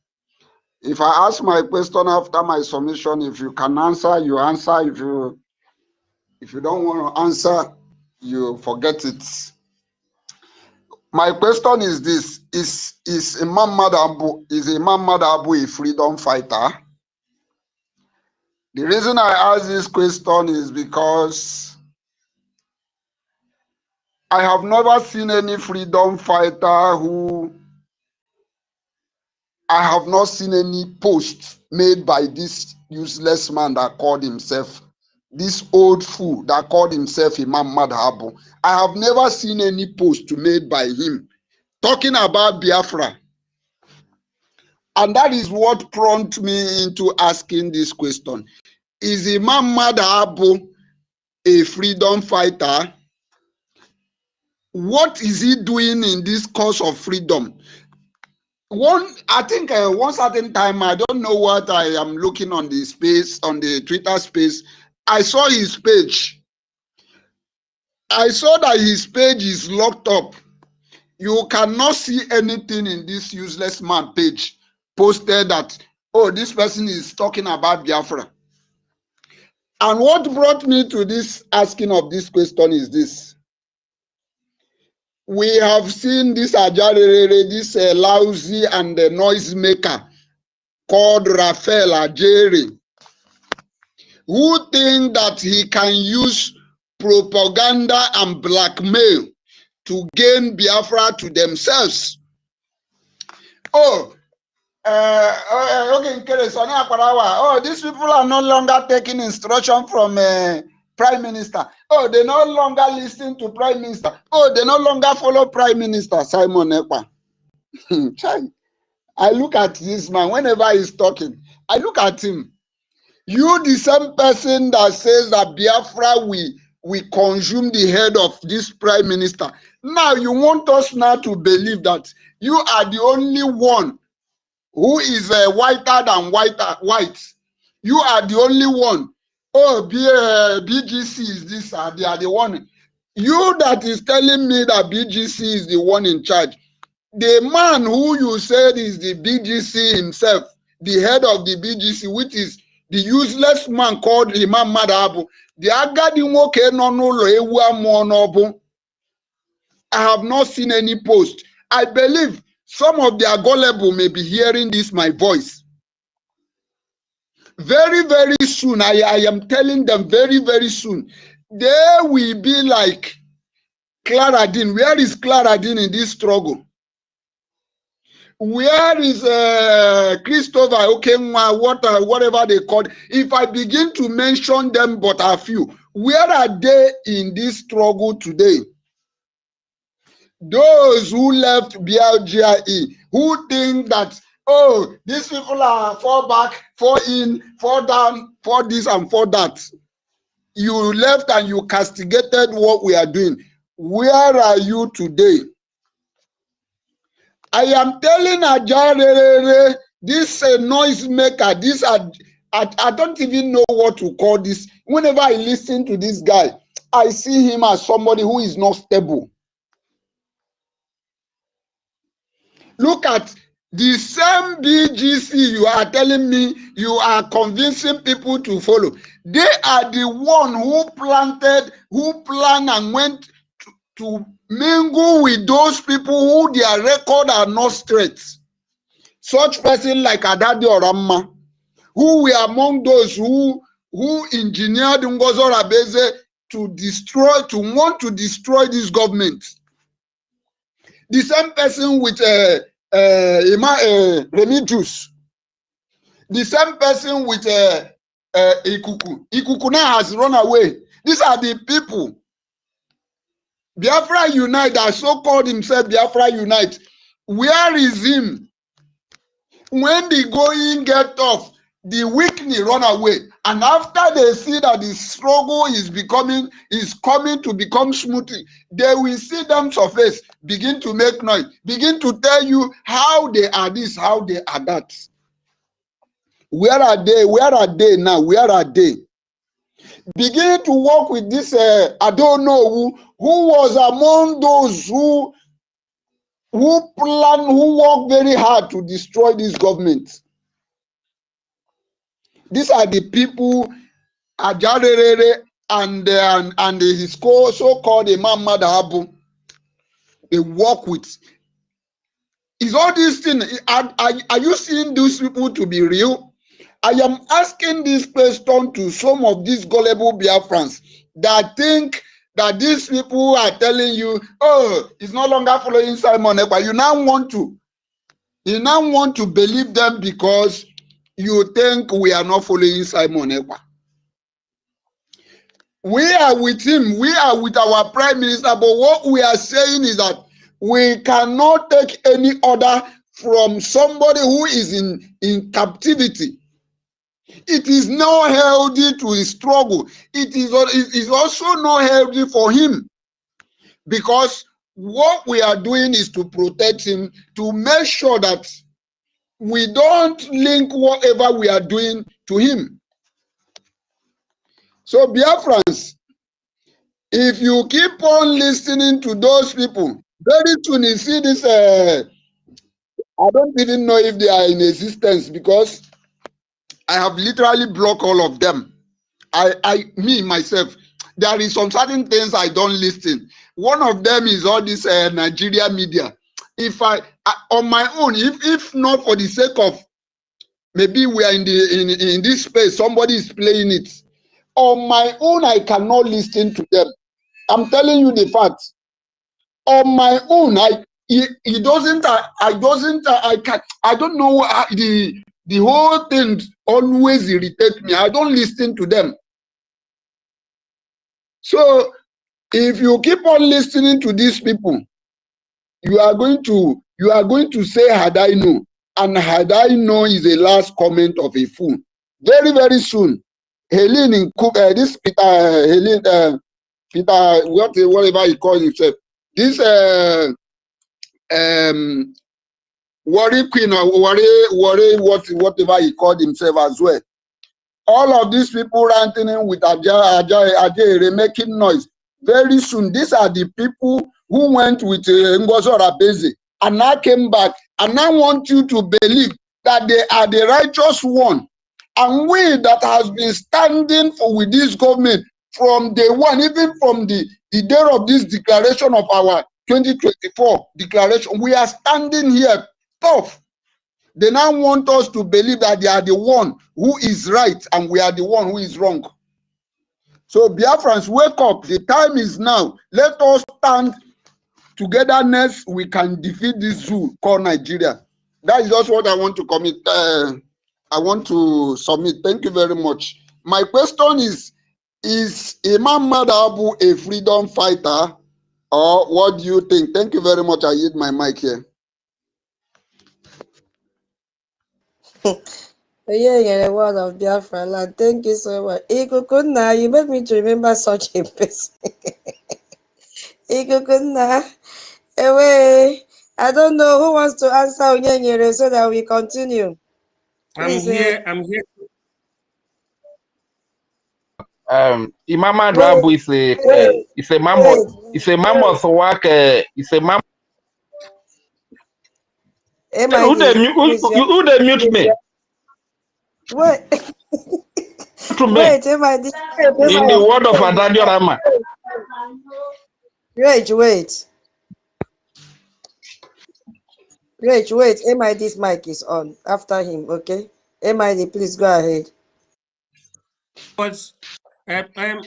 If I ask my question after my submission, if you can answer, you answer. If you don't want to answer, you forget it. My question is this: Is Imam Madabu a freedom fighter? The reason I ask this question is because I have never seen any freedom fighter who I have not seen any post made by this useless man that called himself, this old fool that called himself Imam Madhabu. I have never seen any post made by him talking about Biafra. And that is what prompted me into asking this question. Is Imam Madhabu a freedom fighter? What is he doing in this cause of freedom? I think one certain time, I don't know what I am looking on the space, on the Twitter space, I saw his page. I saw that his page is locked up. You cannot see anything in this useless man page posted that, oh, this person is talking about Biafra. And what brought me to this asking of this question is this. We have seen this Ajarere, this lousy and noisemaker called Raphael Ajere, who think that he can use propaganda and blackmail to gain Biafra to themselves. Oh, okay, oh, these people are no longer taking instruction from Prime Minister. Oh, they no longer listen to Prime Minister. Oh, they no longer follow Prime Minister Simon Ekpa. I look at this man whenever he's talking. I look at him. You, the same person that says that Biafra we consume the head of this Prime Minister. Now you want us now to believe that you are the only one who is whiter than white. You are the only one. Oh, BGC is this, they are the one. You that is telling me that BGC is the one in charge. The man who you said is the BGC himself, the head of the BGC, which is the useless man called Imam Madabu, the Agadi Nwoke no n'ụlọ ewu amụọ n'ọbụ. I have not seen any post. I believe some of the gullible may be hearing this, my voice. Very, very soon, I am telling them very, very soon, they will be like Claradine. Where is Claradine in this struggle? Where is Christopher Okenwa, whatever they call it? If I begin to mention them, but a few, where are they in this struggle today? Those who left BLGIE, who think that, oh, these people are fall back, fall in, fall down, fall this and fall that. You left and you castigated what we are doing. Where are you today? I am telling Ajarere, this noisemaker, this I don't even know what to call this. Whenever I listen to this guy, I see him as somebody who is not stable. Look at the same BGC you are telling me you are convincing people to follow. They are the one who planned and went to mingle with those people who their record are not straight. Such person like Adadi Oramma, who were among those who engineered Ngozo Rabeze to want to destroy this government. The same person with Remigius, the same person with Ikuku. Ikuku now has run away. These are the people. Biafra Unite, that so-called himself Biafra Unite. Where is him? When the going get tough, the weakness run away. And after they see that the struggle is coming to become smooth, they will see them surface, begin to make noise, begin to tell you how they are this, how they are that. Where are they? Where are they now? Where are they? Begin to work with this, I don't know who was among those who plan, who work very hard to destroy this government. These are the people Ajarere and his so-called Imam Madabu, they work with. Is all these things, are you seeing these people to be real? I am asking this question to some of these gullible Biafrans that think that these people are telling you, oh, it's no longer following Simon Ekpa. You now want to believe them because you think we are not following Simon Ekpa. We are with him, we are with our Prime Minister, but what we are saying is that we cannot take any order from somebody who is in captivity. It is not healthy to struggle. It is also not healthy for him, because what we are doing is to protect him, to make sure that we don't link whatever we are doing to him. So Biafrans, if you keep on listening to those people, very soon you see this, I don't even know if they are in existence, because I have literally blocked all of them. me myself, there is some certain things I don't listen. One of them is all this Nigeria media. If I on my own, if not for the sake of maybe we are in this space, somebody is playing it. On my own, I cannot listen to them. I'm telling you the facts. On my own, I don't know the whole thing always irritates me. I don't listen to them. So if you keep on listening to these people, you are going to say had I known, and had I known is the last comment of a fool. Very, very soon, Helen in Cook, this Peter, Peter, whatever he calls himself, this worry queen or worry whatever he called himself as well. All of these people ranting with Ajay making noise. Very soon, these are the people who went with Ngozo Rabeze and now came back and now want you to believe that they are the righteous one. And we that has been standing with this government from day one, even from the day of this declaration of our 2024 declaration, we are standing here tough. They now want us to believe that they are the one who is right and we are the one who is wrong. So Biafrans, wake up. The time is now. Let us stand togetherness. We can defeat this zoo called Nigeria. That is just what I want to commit. I want to submit. Thank you very much. My question is Imam Madabu a freedom fighter, or what do you think? Thank you very much. I yield my mic here. Yeah, the word of Biafra land. Thank you so much. Ikukuna, you made me to remember such a person. Ikukuna, away. I don't know who wants to answer Onyenyere so that we continue. Please, I'm here. Imama Drabu is a mammoth. It's a mammoth work. It's a mammoth. Who they mute me? Wait. To me. Wait, in the word of Adadio Rama. Wait. MID's mic is on after him, okay? MID, please go ahead. Was Mazi,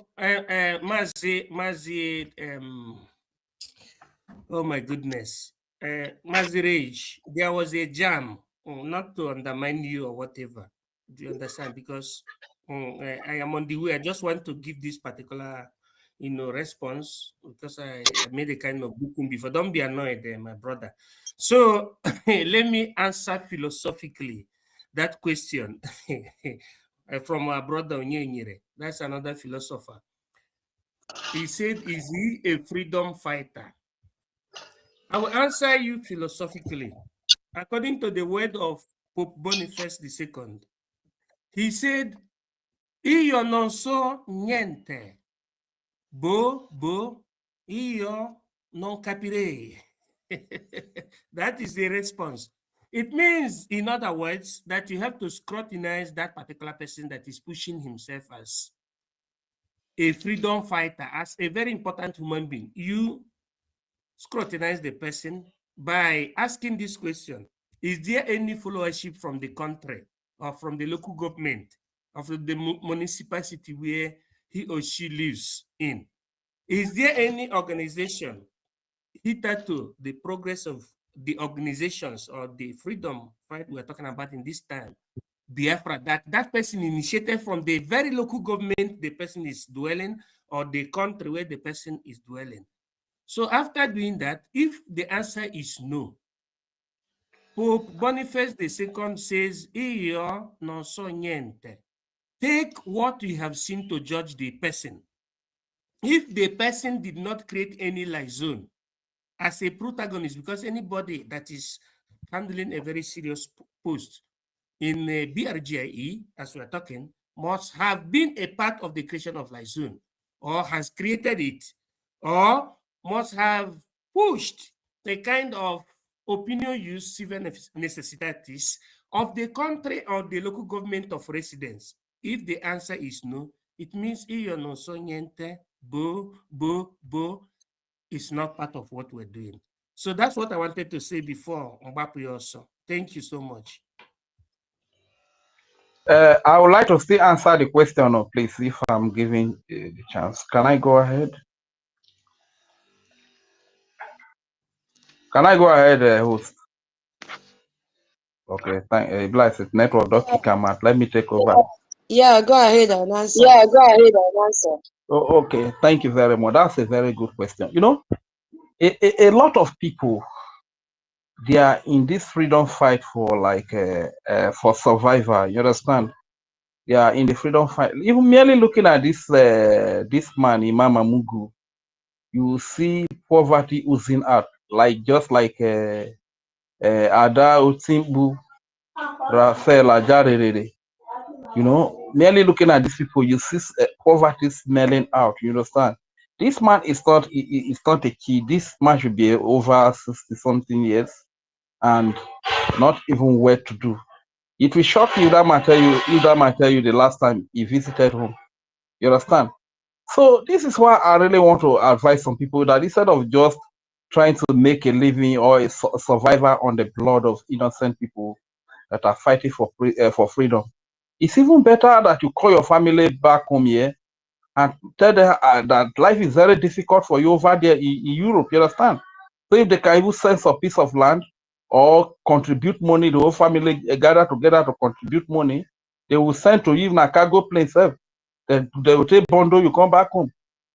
oh my goodness, Mazi Rage, there was a jam, not to undermine you or whatever. Do you understand? Because I am on the way. I just want to give this particular, response because I made a kind of booking before. Don't be annoyed, my brother. So let me answer philosophically that question from our brother Onyenyere. That's another philosopher. He said, is he a freedom fighter? I will answer you philosophically. According to the word of Pope Boniface II, he said, io non so niente, io non capirei. That is the response. It means, in other words, that you have to scrutinize that particular person that is pushing himself as a freedom fighter, as a very important human being. You scrutinize the person by asking this question: is there any followership from the country or from the local government of the municipality where he or she lives in? Is there any organization hitherto the progress of the organizations or the freedom fight we're talking about in this time, Biafra, that person initiated from the very local government the person is dwelling or the country where the person is dwelling? So after doing that, if the answer is no, Pope Boniface II says, io non so niente. Take what you have seen to judge the person. If the person did not create any liaison as a protagonist, because anybody that is handling a very serious post in BRGIE, as we're talking, must have been a part of the creation of liaison, or has created it, or must have pushed a kind of opinion use civil necessities of the country or the local government of residence. If the answer is no, it means no sonyente, bo is not part of what we're doing. So that's what I wanted to say before Mbapu also. Thank you so much. I would like to still answer the question, please, if I'm given the chance. Can I go ahead? Can I go ahead, host? Okay, thank Bless it. Network don't kick him out. Let me take over. Yeah, go ahead and answer. Yeah, go ahead and answer. Oh, okay, thank you very much. That's a very good question. You know, a lot of people, they are in this freedom fight for for survival. You understand? They are in the freedom fight. Even merely looking at this man Imam Amugu, you see poverty oozing out, just like Ada Otimbu, Raphael Ajarere. You know, merely looking at these people, you see poverty smelling out. You understand? This man is not a kid. This man should be over 60 something years and not even well to do. It will shock you that might tell you the last time he visited home. You understand? So this is why I really want to advise some people that instead of just trying to make a living or a survivor on the blood of innocent people that are fighting for freedom, it's even better that you call your family back home here and tell them that life is very difficult for you over there in Europe. You understand? So if they can even send a piece of land or contribute money, the whole family gather together to contribute money, they will send to you in a cargo plane. They will take bundle, you come back home.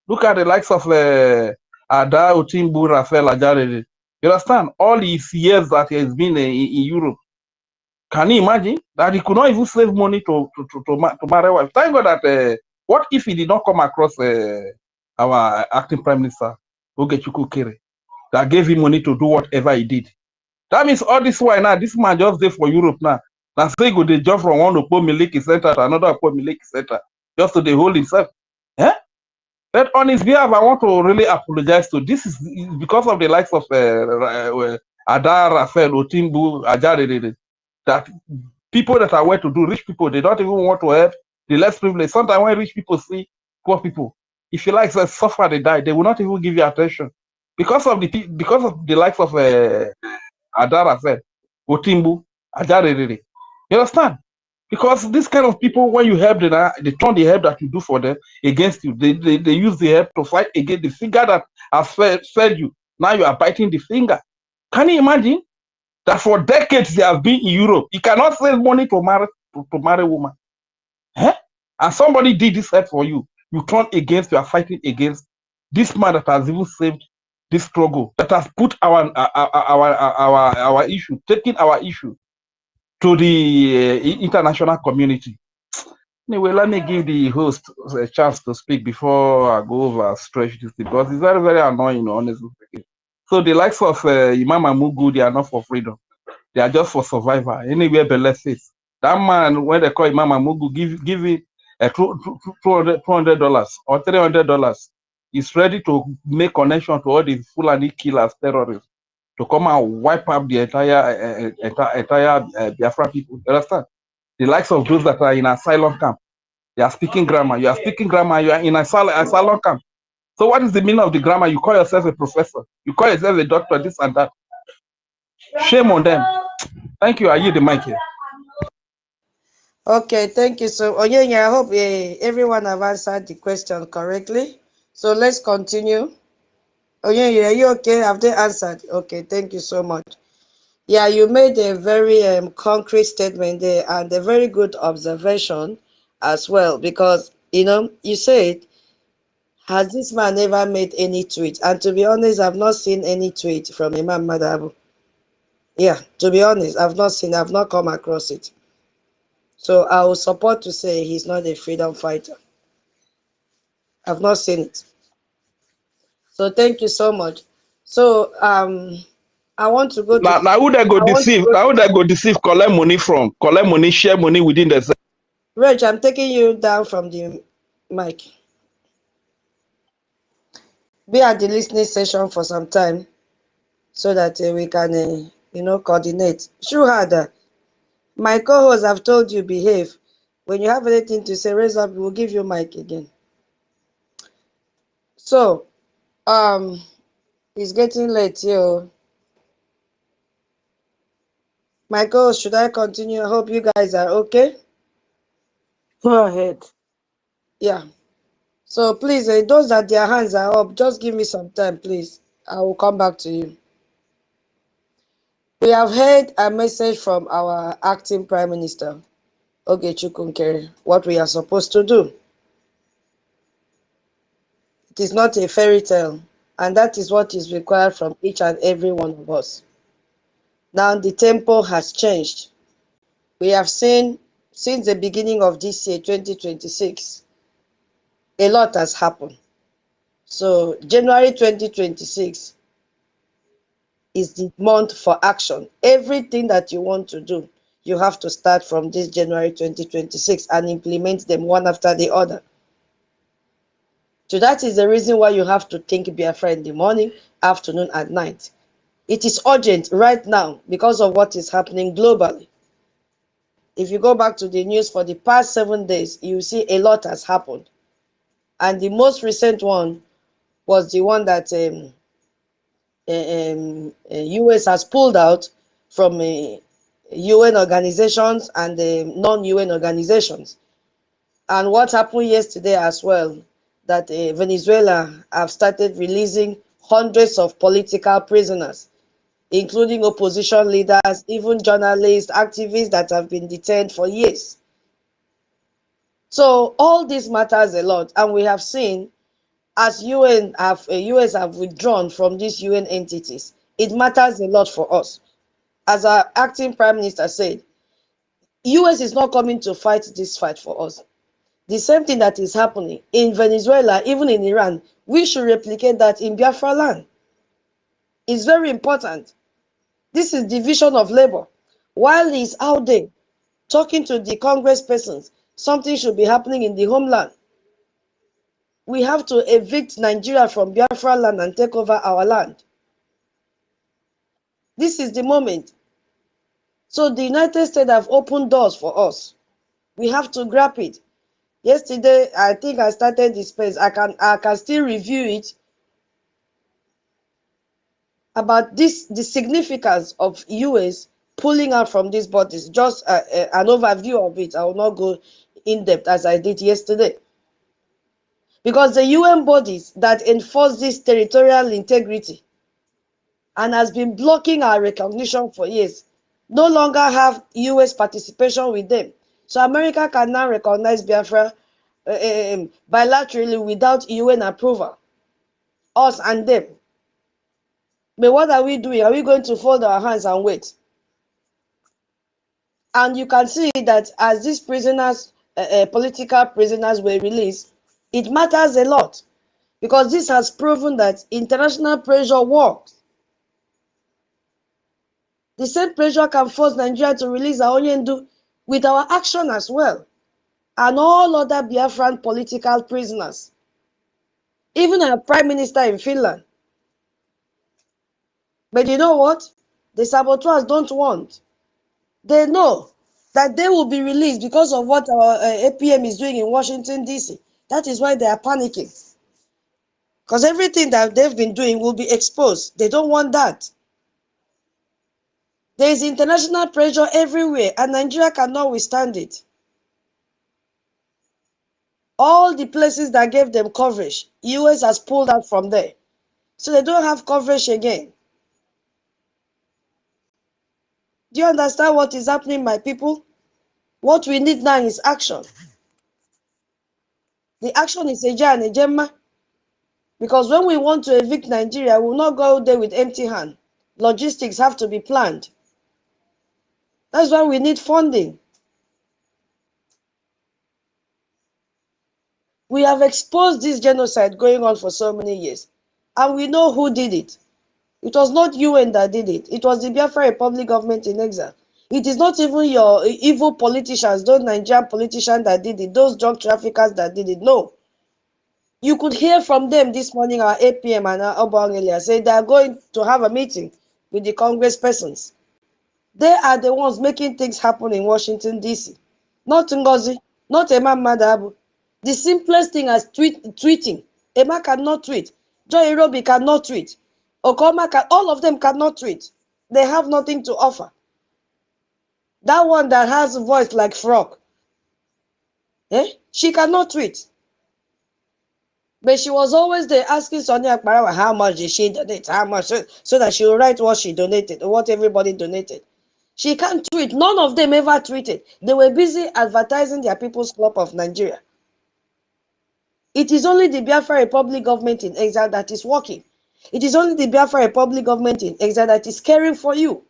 Look at the likes of Ada Otimbu, Raphael Ajarere. You understand? All these years that he has been in Europe. Can you imagine that he could not even save money to marry a wife? Thank God that what if he did not come across our acting prime minister, Ogechukwu Kere, that gave him money to do whatever he did? That means all this while now, this man just there for Europe now. Now say go the job from one Opo Miliki center to another Opo Miliki center, just to the hold himself. Yeah? But on his behalf, I want to really apologize to this is because of the likes of Ada, Raphael, Otimbu, Ajarere, that people that are well to do, rich people, they don't even want to help the less privileged. Sometimes when rich people see poor people, if you like to suffer, they die, they will not even give you attention because of the likes of Ada, Raphael, Otimbu, Ajarere. You understand? Because this kind of people, when you help them, they turn the help that you do for them against you. They use the help to fight against the finger that has fed you. Now you are biting the finger. Can you imagine that for decades they have been in Europe? You cannot save money to marry a woman. Eh? And somebody did this help for you. You turn against, you are fighting against this man that has even saved this struggle, that has put our issue, taking our issue to the international community. Anyway, let me give the host a chance to speak before I go over stretch this because it's very, very annoying, honestly speaking. So the likes of Imam Amugu, they are not for freedom. They are just for survival. Anywhere Bele says. That man, when they call Imam Amugu, give him $200 or $300. He's ready to make connection to all the Fulani killers, terrorists, to come and wipe up the entire Biafra people. You understand? The likes of those that are in asylum camp. They are speaking grammar. You are speaking grammar. You are in asylum camp. So what is the meaning of the grammar? You call yourself a professor. You call yourself a doctor, this and that. Shame on them. Thank you. I yield the mic here. Okay, thank you. So, Onyenya, I hope everyone have answered the question correctly. So let's continue. Onyenya, are you okay? Have they answered? Okay, thank you so much. Yeah, you made a very concrete statement there and a very good observation as well because, you said, has this man ever made any tweet? And to be honest, I've not seen any tweet from Imam Madabu. Yeah, to be honest, I've not come across it. So I will support to say he's not a freedom fighter. I've not seen it. So thank you so much. So I want to go to now who they go deceive? Now who they go deceive? Collect money from, collect money, share money within the. Reg, I'm taking you down from the mic. Be at the listening session for some time so that we can, coordinate. Shuhada, my co-hosts have told you behave. When you have anything to say, raise up, we'll give you mic again. So, it's getting late here. Michael, should I continue? I hope you guys are okay. Go ahead. Yeah. So please, those that their hands are up, just give me some time, please. I will come back to you. We have heard a message from our acting Prime Minister, Ogechukwu Nkeri, what we are supposed to do. It is not a fairy tale, and that is what is required from each and every one of us. Now the tempo has changed. We have seen since the beginning of this year, 2026, a lot has happened. So January 2026 is the month for action. Everything that you want to do, you have to start from this January 2026 and implement them one after the other. So that is the reason why you have to think Biafra in the morning, afternoon, and night. It is urgent right now because of what is happening globally. If you go back to the news for the past 7 days, you see a lot has happened. And the most recent one was the one that US has pulled out from UN organizations and non-UN organizations. And what happened yesterday as well, that Venezuela have started releasing hundreds of political prisoners, including opposition leaders, even journalists, activists that have been detained for years. So all this matters a lot, and we have seen as US have withdrawn from these UN entities, it matters a lot for us. As our acting Prime Minister said, US is not coming to fight this fight for us. The same thing that is happening in Venezuela, even in Iran, we should replicate that in Biafra land. It's very important. This is division of labor. While he's out there talking to the Congress persons, something should be happening in the homeland. We have to evict Nigeria from Biafra land and take over our land. This is the moment. So the United States have opened doors for us. We have to grab it. Yesterday, I think I started the space. I can still review it about this, the significance of US pulling out from these bodies. Just an overview of it. I will not go in depth as I did yesterday. Because the UN bodies that enforce this territorial integrity and has been blocking our recognition for years no longer have US participation with them. So America can now recognize Biafra bilaterally without UN approval. Us and them. But what are we doing? Are we going to fold our hands and wait? And you can see that as these prisoners, political prisoners were released, it matters a lot because this has proven that international pressure works. The same pressure can force Nigeria to release our Onyendu with our action as well, and all other Biafran political prisoners. Even our Prime Minister in Finland. But you know what? The saboteurs don't want. They know that they will be released because of what our APM is doing in Washington, D.C. That is why they are panicking. Because everything that they've been doing will be exposed. They don't want that. There is international pressure everywhere, and Nigeria cannot withstand it. All the places that gave them coverage, US has pulled out from there. So they don't have coverage again. Do you understand what is happening, my people? What we need now is action. The action is Eja and Ejema. Because when we want to evict Nigeria, we will not go there with empty hand. Logistics have to be planned. That's why we need funding. We have exposed this genocide going on for so many years. And we know who did it. It was not UN that did it. It was the Biafra Republic government in exile. It is not even your evil politicians, those Nigerian politicians that did it, those drug traffickers that did it. No. You could hear from them this morning, our APM and our Obangelia say they are going to have a meeting with the Congress persons. They are the ones making things happen in Washington, D.C. Not Ngozi. not Emma Madabu. The simplest thing as tweeting. Emma cannot tweet. Joy Irobi cannot tweet. Okoma all of them cannot tweet. They have nothing to offer. That one that has a voice like frog, she cannot tweet. But she was always there asking Sonia Akbarawa how much did she donate, how much, so that she will write what she donated, what everybody donated. She can't tweet. None of them ever tweeted. They were busy advertising their People's Club of Nigeria. It is only the Biafra Republic government in exile that is working. It is only the Biafra Republic government in exile that is caring for you.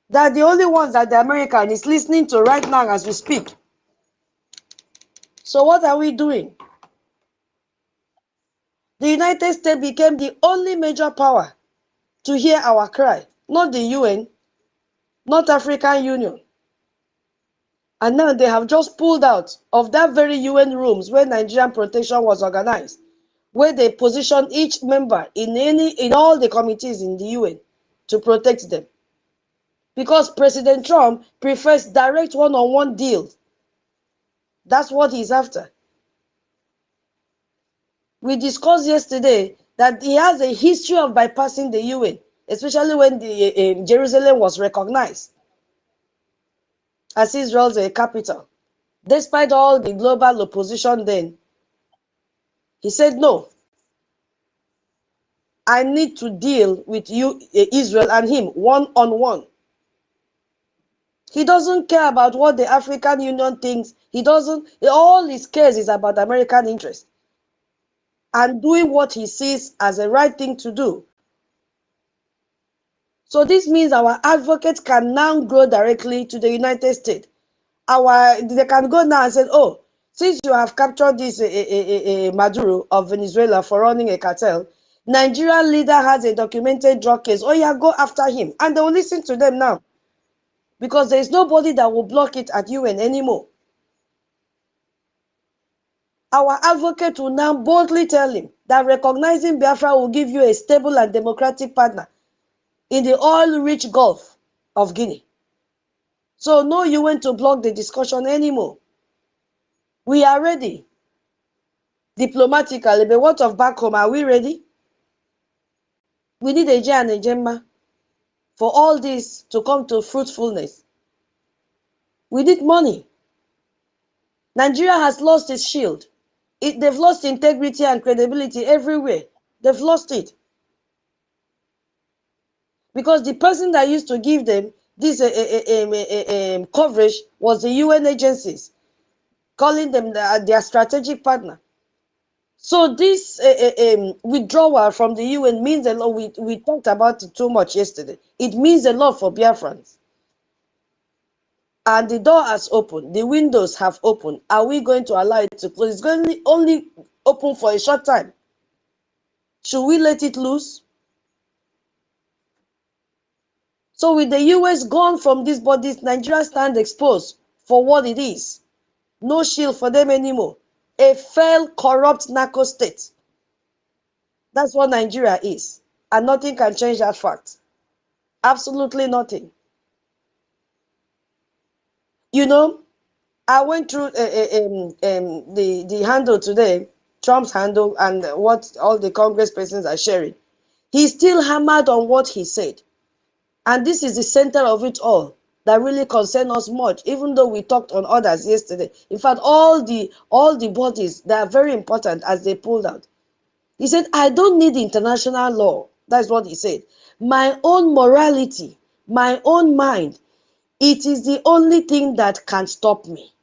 That the only ones that the American is listening to right now as we speak. So what are we doing? The United States became the only major power to hear our cry, not the UN, not African Union. And now they have just pulled out of that very UN rooms where Nigerian protection was organized, where they positioned each member in all the committees in the UN to protect them. Because President Trump prefers direct one-on-one deals. That's what he's after. We discussed yesterday that he has a history of bypassing the UN, especially when Jerusalem was recognized as Israel's capital. Despite all the global opposition then, he said, no, I need to deal with you, Israel and him, one-on-one. He doesn't care about what the African Union thinks. He doesn't, all his cares is about American interest and doing what he sees as the right thing to do. So this means our advocates can now go directly to the United States. They can go now and say, oh, since you have captured this Maduro of Venezuela for running a cartel, Nigerian leader has a documented drug case. Oh yeah, go after him. And they will listen to them now. Because there is nobody that will block it at UN anymore. Our advocate will now boldly tell him that recognizing Biafra will give you a stable and democratic partner in the oil-rich Gulf of Guinea. So no UN to block the discussion anymore. We are ready. Diplomatically, but what of back home? Are we ready? We need a J and a Gemma for all this to come to fruitfulness. We need money. Nigeria has lost its shield. They've lost integrity and credibility everywhere. They've lost it. Because the person that used to give them this coverage was the UN agencies, calling them their strategic partner. So this withdrawal from the UN means a lot. We talked about it too much yesterday. It means a lot for Biafrans. And the door has opened. The windows have opened. Are we going to allow it to close? It's going to only open for a short time. Should we let it loose? So with the US gone from these bodies, Nigeria stands exposed for what it is. No shield for them anymore. A failed, corrupt narco state. That's what Nigeria is. And nothing can change that fact. Absolutely nothing. You know, I went through the handle today, Trump's handle, and what all the Congress persons are sharing. He still hammered on what he said. And this is the center of it all that really concern us much, even though we talked on others yesterday. In fact, all the bodies that are very important as they pulled out. He said, I don't need international law. That's what he said. My own morality, my own mind, it is the only thing that can stop me.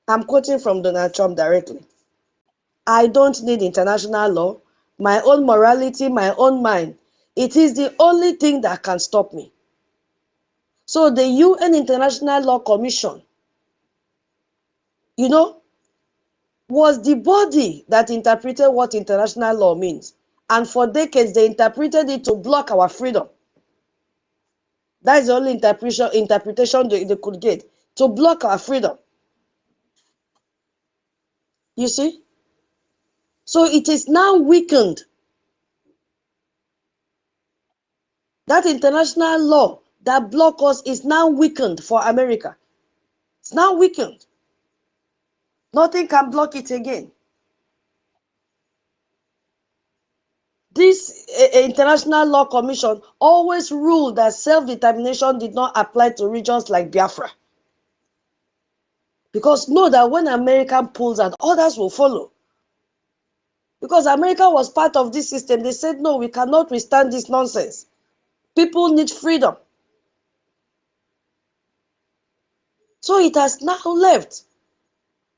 I'm quoting from Donald Trump directly. I don't need international law, my own morality, my own mind. It is the only thing that can stop me. So the UN International Law Commission, you know, was the body that interpreted what international law means. And for decades, they interpreted it to block our freedom. That is the only interpretation they could get, to block our freedom. You see? So it is now weakened. That international law that block us is now weakened for America. It's now weakened. Nothing can block it again. This International Law Commission always ruled that self-determination did not apply to regions like Biafra. Because know that when America pulls out, others will follow. Because America was part of this system, they said, no, we cannot withstand this nonsense. People need freedom. So it has now left.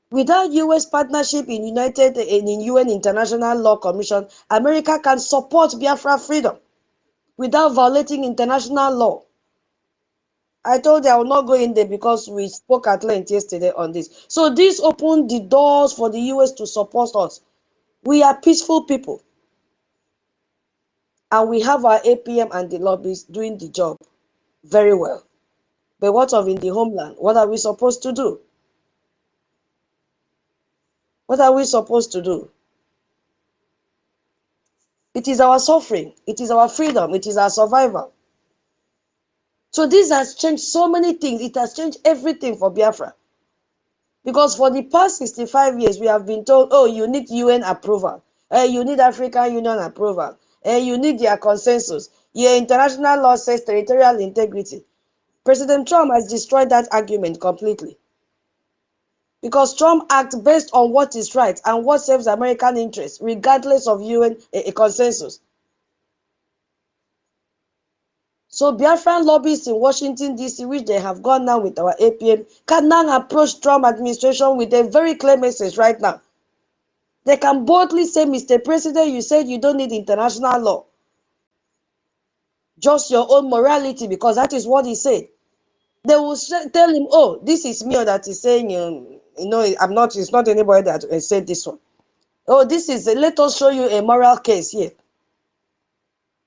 Without US partnership in UN International Law Commission, America can support Biafra freedom without violating international law. I told you I will not go in there because we spoke at length yesterday on this. So this opened the doors for the US to support us. We are peaceful people. And we have our APM and the lobbies doing the job very well. But what of in the homeland? What are we supposed to do? What are we supposed to do? It is our suffering. It is our freedom. It is our survival. So this has changed so many things. It has changed everything for Biafra. Because for the past 65 years, we have been told, oh, you need UN approval. You need African Union approval. You need their consensus. Your international law says territorial integrity. President Trump has destroyed that argument completely. Because Trump acts based on what is right and what serves American interests, regardless of UN consensus. So Biafran lobbyists in Washington, D.C., which they have gone now with our APM, can now approach Trump administration with a very clear message right now. They can boldly say, Mr. President, you said you don't need international law. Just your own morality, because that is what he said. They will tell him, oh, this is me that is saying, it's not anybody that said this one. Oh, let us show you a moral case here.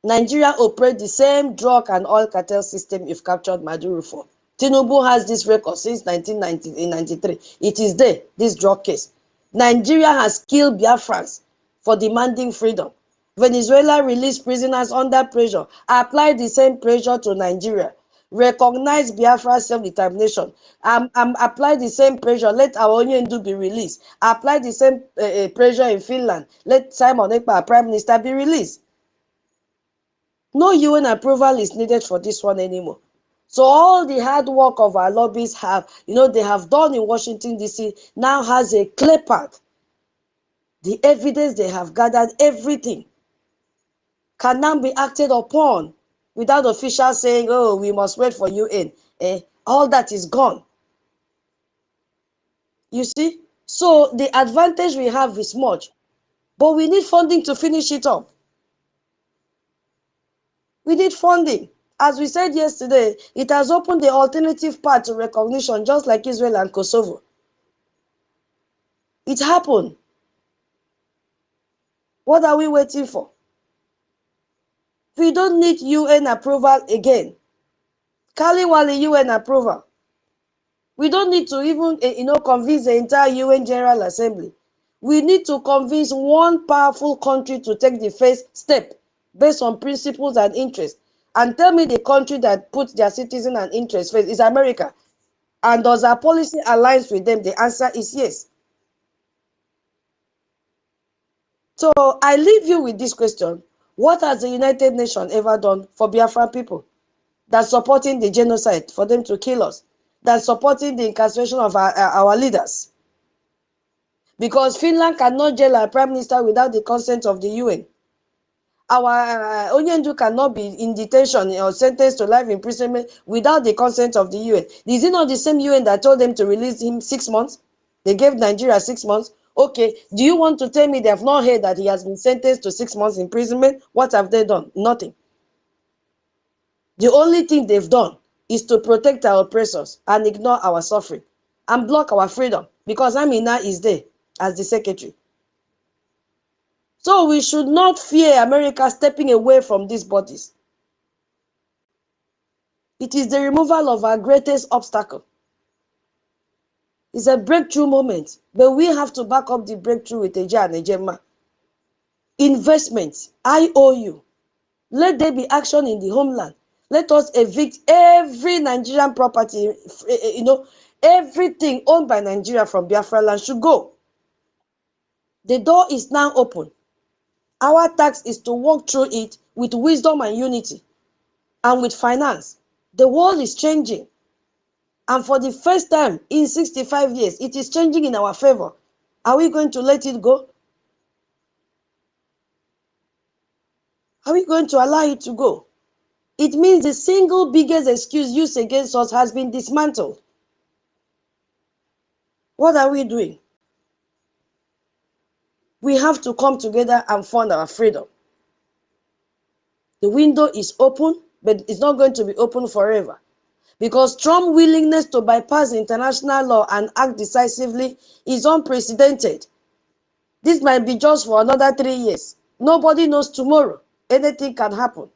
Nigeria operates the same drug and oil cartel system you've captured Maduro for. Tinubu has this record since 1993. It is there, this drug case. Nigeria has killed Biafrans for demanding freedom. Venezuela released prisoners under pressure. Apply the same pressure to Nigeria. Recognize Biafra's self-determination. Apply the same pressure. Let our Onyendu be released. Apply the same pressure in Finland. Let Simon Ekpa, Prime Minister, be released. No UN approval is needed for this one anymore. So all the hard work of our lobbyists they have done in Washington, D.C. now has a clear path. The evidence they have gathered, everything, can now be acted upon without officials saying, oh, we must wait for UN. All that is gone. You see? So the advantage we have is much. But we need funding to finish it up. We need funding. As we said yesterday, it has opened the alternative path to recognition, just like Israel and Kosovo. It happened. What are we waiting for? We don't need UN approval again. Kaliwali UN approval. We don't need to even, convince the entire UN General Assembly. We need to convince one powerful country to take the first step based on principles and interests. And tell me the country that puts their citizen and interests first is America. And does our policy align with them? The answer is yes. So I leave you with this question. What has the United Nations ever done for Biafran people? That's supporting the genocide, for them to kill us. That's supporting the incarceration of our leaders. Because Finland cannot jail our prime minister without the consent of the UN. Our Onyendu cannot be in detention or sentenced to life imprisonment without the consent of the UN. Is it not the same UN that told them to release him 6 months? They gave Nigeria 6 months. Okay, do you want to tell me they have not heard that he has been sentenced to 6 months imprisonment? What have they done? Nothing. The only thing they've done is to protect our oppressors and ignore our suffering and block our freedom, because Amina is there as the secretary. So we should not fear America stepping away from these bodies. It is the removal of our greatest obstacle. It's a breakthrough moment, but we have to back up the breakthrough with Eja and Ejema. Investment, IOU. Let there be action in the homeland. Let us evict every Nigerian property, everything owned by Nigeria from Biafra land should go. The door is now open. Our task is to walk through it with wisdom and unity and with finance. The world is changing. And for the first time in 65 years, it is changing in our favor. Are we going to let it go? Are we going to allow it to go? It means the single biggest excuse used against us has been dismantled. What are we doing? We have to come together and fund our freedom. The window is open, but it's not going to be open forever. Because Trump's willingness to bypass international law and act decisively is unprecedented. This might be just for another 3 years. Nobody knows tomorrow. Anything can happen.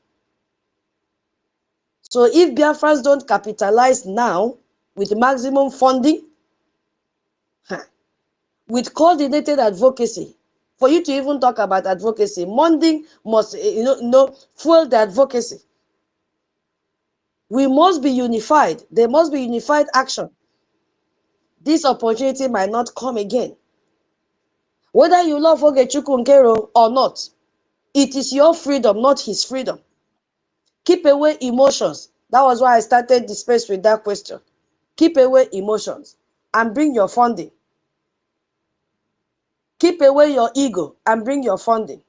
So if Biafrans don't capitalize now with maximum funding, with coordinated advocacy, for you to even talk about advocacy, funding must fuel the advocacy. We must be unified. There must be unified action. This opportunity might not come again. Whether you love Ogechukwu Nkero or not, it is your freedom, not his freedom. Keep away emotions. That was why I started the space with that question. Keep away emotions and bring your funding. Keep away your ego and bring your funding.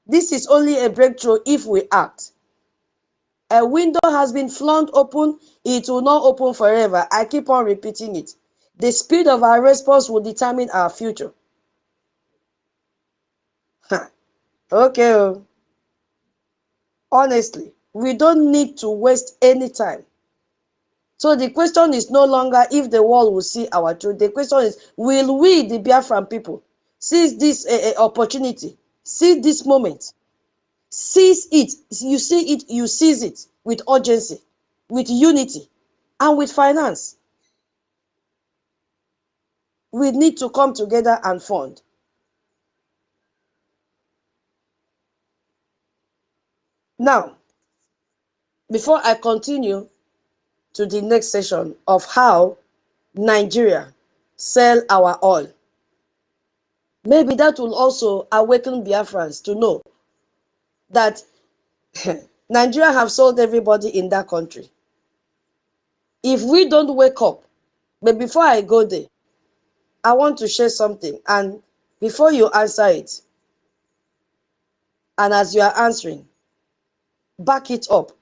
This is only a breakthrough if we act. A window has been flung open, it will not open forever. I keep on repeating it. The speed of our response will determine our future. Okay. Honestly, we don't need to waste any time. So the question is no longer if the world will see our truth. The question is, will we, the Biafran people, seize this opportunity, seize this moment, seize it. You see it, you seize it with urgency, with unity, and with finance. We need to come together and fund. Now, before I continue to the next session of how Nigeria sell our oil, maybe that will also awaken Biafrans to know that Nigeria have sold everybody in that country. If we don't wake up, but before I go there, I want to share something. And before you answer it, and as you are answering, back it up.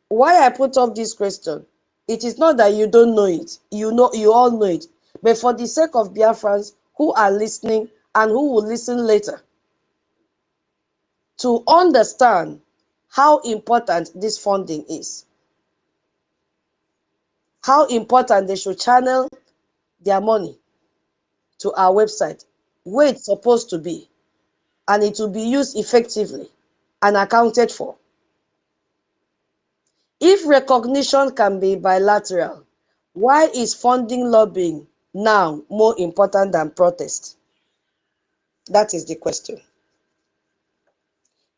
Why I put up this question, it is not that you don't know it. You know, you all know it. But for the sake of Biafrans who are listening and who will listen later, to understand how important this funding is, how important they should channel their money to our website, where it's supposed to be, and it will be used effectively and accounted for. If recognition can be bilateral, why is funding lobbying now more important than protest? That is the question.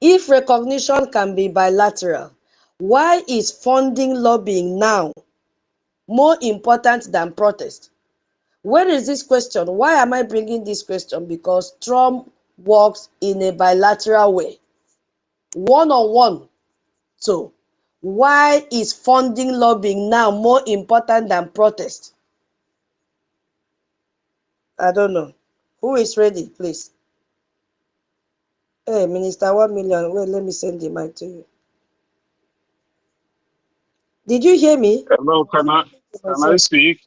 If recognition can be bilateral, why is funding lobbying now more important than protest? Where is this question? Why am I bringing this question? Because Trump works in a bilateral way, one-on-one. So why is funding lobbying now more important than protest? I don't know. Who is ready, please? Hey, Minister 1 million. Wait, let me send the mic to you. Did you hear me? Hello, can I speak?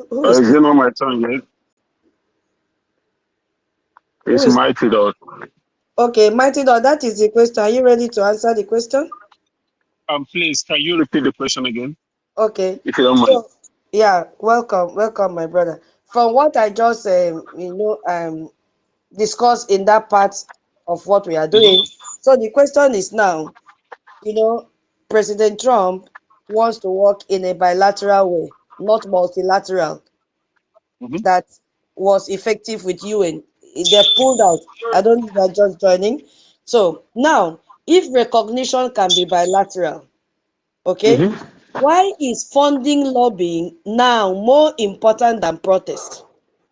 Who is Is it not my turn yet? It's Mighty Dog. Okay, Mighty Dog, that is the question. Are you ready to answer the question? Please, can you repeat the question again? Okay. If you don't mind. So, yeah, welcome, my brother. From what I just, discussed in that part of what we are doing. So the question is now, President Trump wants to work in a bilateral way, not multilateral, that was effective with UN. They've pulled out. I don't know if they're just joining. So now if recognition can be bilateral, okay, why is funding lobbying now more important than protest?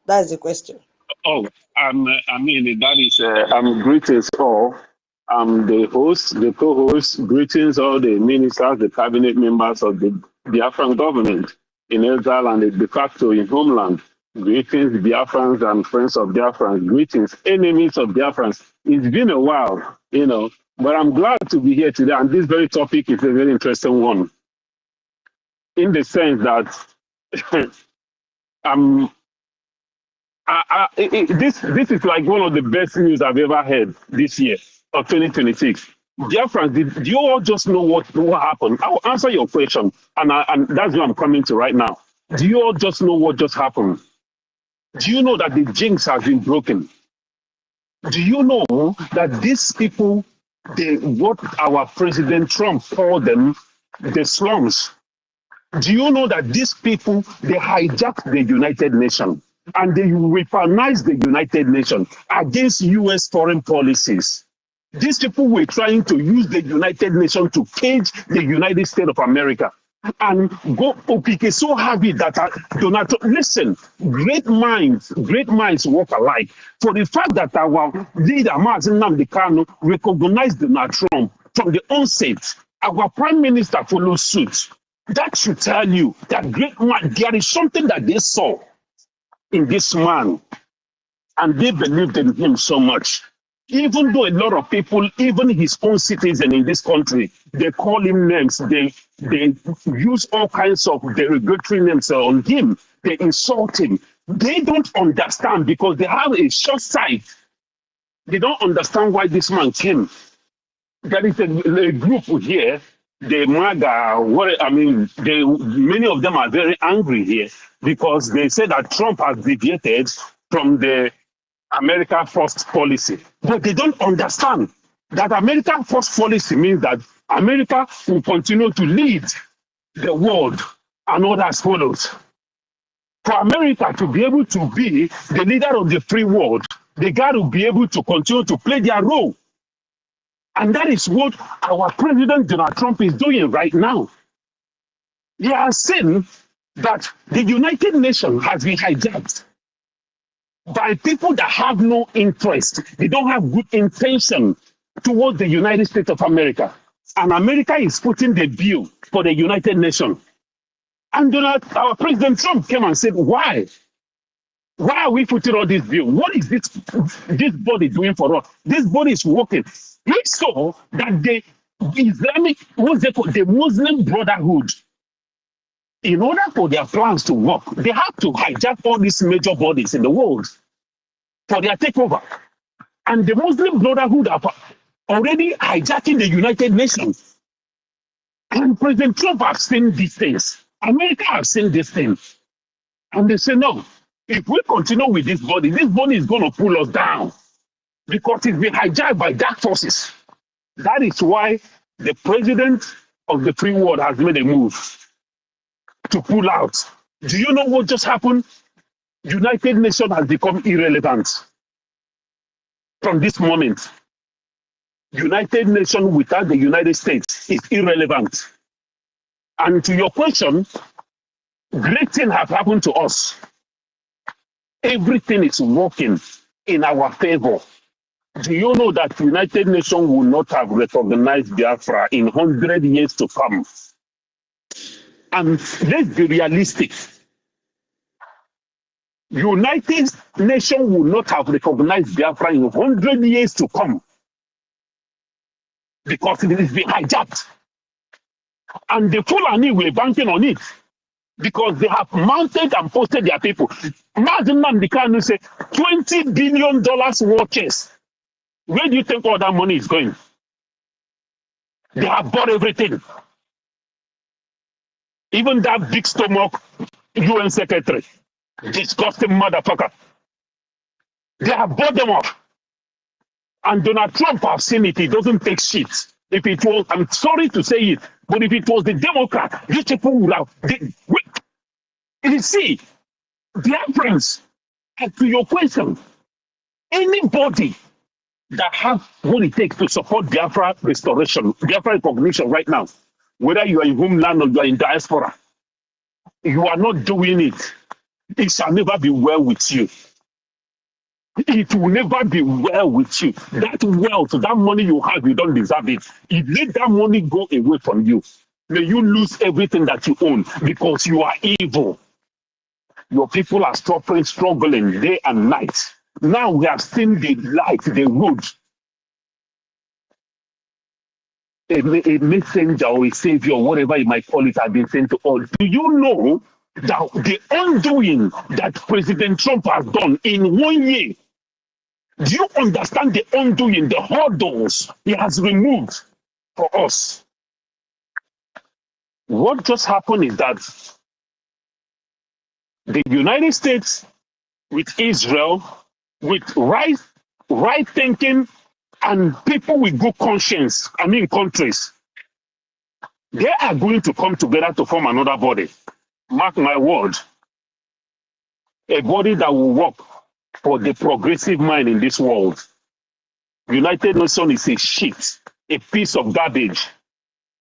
That's the question. Oh, I mean, that is, greetings all. I'm the host, the co-host. Greetings all the ministers, the cabinet members of the Biafran government in exile and the de facto in homeland. Greetings, Biafrans and friends of Biafrans. Greetings, enemies of Biafrans. It's been a while, but I'm glad to be here today. And this very topic is a very interesting one in the sense that I'm this is like one of the best news I've ever heard this year of 2026. Dear friends, do you all just know what happened? I'll answer your question, and that's what I'm coming to right now. Do you all just know what just happened? Do you know that the jinx has been broken? Do you know that these people, what our President Trump called them, the slums? Do you know that these people, they hijacked the United Nations and they weaponized the United Nations against US foreign policies? These people were trying to use the United Nations to cage the United States of America and go okay, so heavy that Donald Trump, listen, great minds work alike. For the fact that our leader, NNAMDI KANU, recognized Donald Trump from the onset, our prime minister follows suit. That should tell you that great man, there is something that they saw in this man, and they believed in him so much. Even though a lot of people, even his own citizens in this country, they call him names, they use all kinds of derogatory names on him, they insult him. They don't understand because they have a short sight. They don't understand why this man came. There is a group here, the MAGA, many of them are very angry here because they say that Trump has deviated from the America First policy. But they don't understand that America First policy means that America will continue to lead the world and others follows. For America to be able to be the leader of the free world, they got to be able to continue to play their role. And that is what our President Donald Trump is doing right now. They are saying that the United Nations has been hijacked by people that have no interest. They don't have good intention towards the United States of America. And America is putting the bill for the United Nations. And our President Trump came and said, why? Why are we putting all this bill? What is this body doing for us? This body is working. We saw that the Islamic, what's they called, the Muslim Brotherhood, in order for their plans to work, they have to hijack all these major bodies in the world for their takeover. And the Muslim Brotherhood are already hijacking the United Nations. And President Trump has seen these things. America has seen these things. And they say, no, if we continue with this body is going to pull us down because it's been hijacked by dark forces. That is why the president of the free world has made a move to pull out. Do you know what just happened? United Nations has become irrelevant from this moment. United Nations without the United States is irrelevant. And to your question, great things have happened to us. Everything is working in our favor. Do you know that the United Nations will not have recognized Biafra in 100 years to come? And let's be realistic. United Nations will not have recognized Biafra in 100 years to come because it is being hijacked. And the Fulani were banking on it because they have mounted and posted their people. Imagine NNAMDI KANU say $20 billion watches. Where do you think all that money is going? They have bought everything. Even that big stomach UN secretary, disgusting motherfucker. They have bought them off. And Donald Trump has seen it. He doesn't take shit. If it was, I'm sorry to say it, but if it was the Democrat, these people would have. You see, dear friends, and to your question, anybody that have what it takes to support Biafra restoration, Biafra recognition right now, whether you are in homeland or you are in diaspora, you are not doing it. It shall never be well with you. It will never be well with you. That wealth, that money you have, you don't deserve it. If let that money go away from you, may you lose everything that you own because you are evil. Your people are struggling day and night. Now we have seen the light, the road. A messenger or a savior, whatever you might call it, has been sent to all. Do you know that the undoing that President Trump has done in 1 year? Do you understand the undoing, the hurdles he has removed for us? What just happened is that the United States with Israel, with right thinking and people with good conscience, countries, they are going to come together to form another body. Mark my word, a body that will work for the progressive mind in this world. United Nations is a shit, a piece of garbage.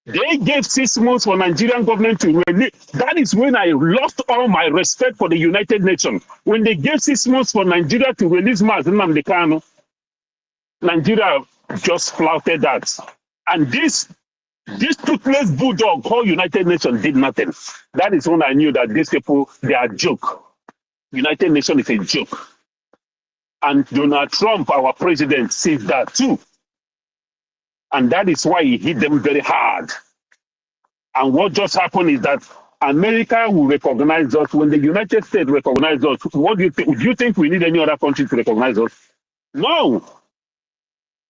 They gave 6 months for Nigerian government to release. That is when I lost all my respect for the United Nations. When they gave 6 months for Nigeria to release NNAMDI KANU, Nigeria just flouted that. And this toothless bulldog called United Nations did nothing. That is when I knew that these people, they are a joke. United Nations is a joke. And Donald Trump, our president, sees that too. And that is why he hit them very hard. And what just happened is that America will recognize us when the United States recognize us. What do you think? Do you think we need any other country to recognize us? No.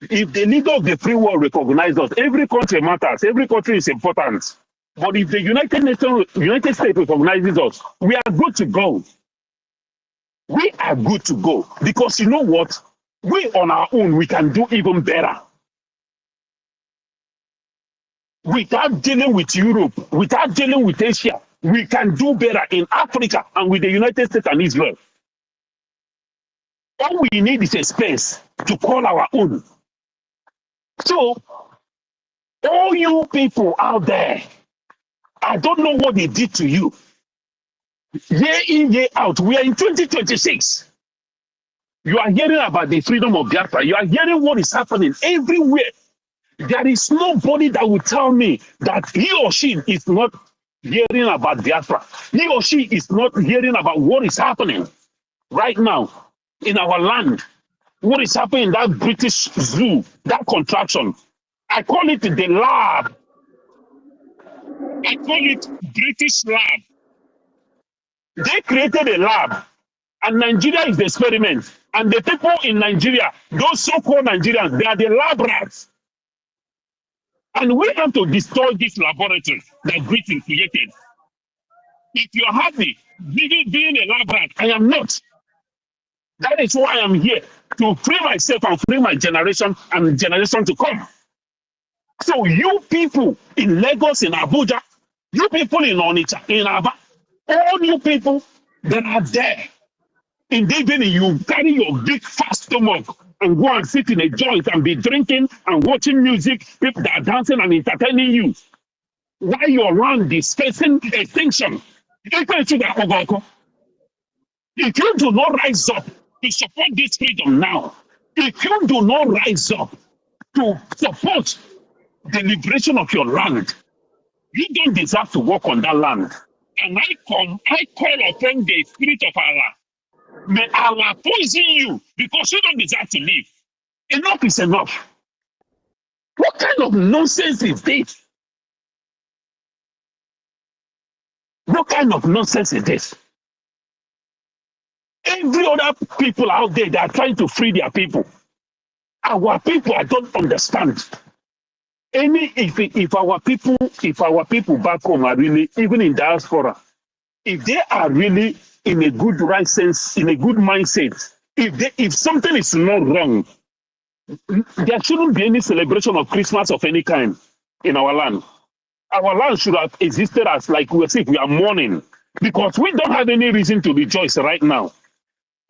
If the leader of the free world recognizes us, every country matters. Every country is important. But if the United States recognizes us, we are good to go. We are good to go. Because you know what? We on our own, we can do even better. Without dealing with Europe, without dealing with Asia, we can do better in Africa and with the United States and Israel. All we need is a space to call our own. So, all you people out there, I don't know what they did to you. Year in, year out, we are in 2026. You are hearing about the freedom of Biafra. You are hearing what is happening everywhere. There is nobody that will tell me that he or she is not hearing about Biafra. He or she is not hearing about what is happening right now in our land. What is happening in that British zoo, that contraction. I call it the lab. I call it British lab. They created a lab, and Nigeria is the experiment. And the people in Nigeria, those so-called Nigerians, they are the lab rats. And we have to destroy this laboratory that Britain created. If you're happy being a lab rat, I am not. That is why I am here, to free myself and free my generation and generation to come. So you people in Lagos, in Abuja, you people in Onitsha, in Aba, all you people that are there, in the evening, you carry your big fast stomach and go and sit in a joint and be drinking and watching music, people that are dancing and entertaining you. While your land is facing extinction. If you do not rise up to support this freedom now, if you do not rise up to support the liberation of your land, you don't deserve to walk on that land. And I call upon the spirit of Allah. May Allah poison you because you don't deserve to live. Enough is enough. What kind of nonsense is this? What kind of nonsense is this? Every other people out there, they are trying to free their people. Our people, I don't understand. If our people back home are really, even in diaspora, if they are really in a good right sense, in a good mindset, if something is not wrong, there shouldn't be any celebration of Christmas of any kind in our land. Our land should have existed as like we are mourning, because we don't have any reason to rejoice right now.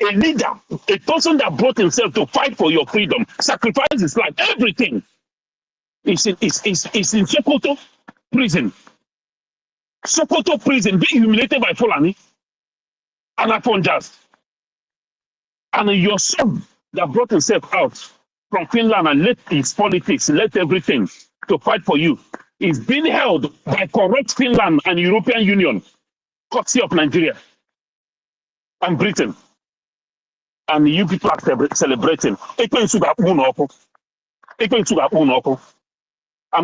A leader, a person that brought himself to fight for your freedom, sacrificed his life, everything, is in Sokoto prison. Sokoto prison, being humiliated by Fulani and Afonjas. And your son that brought himself out from Finland and left his politics, left everything to fight for you, is being held by corrupt Finland and European Union, courtesy of Nigeria and Britain. And you people are celebrating. I'm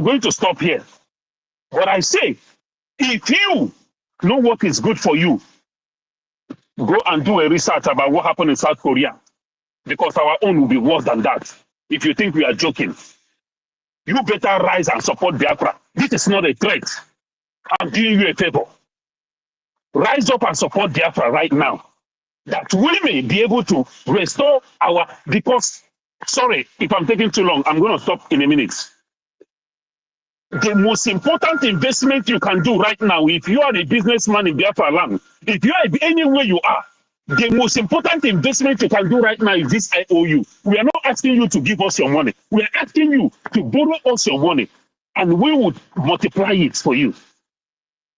going to stop here. But I say, if you know what is good for you, go and do a research about what happened in South Korea, because our own will be worse than that. If you think we are joking, you better rise and support Biafra. This is not a threat. I'm doing you a favor. Rise up and support Biafra right now, that we may be able to restore our, because, sorry, if I'm taking too long, I'm going to stop in a minute. The most important investment you can do right now, if you are a businessman in Biafra land, if you are anywhere you are, the most important investment you can do right now is this IOU. We are not asking you to give us your money. We are asking you to borrow us your money, and we would multiply it for you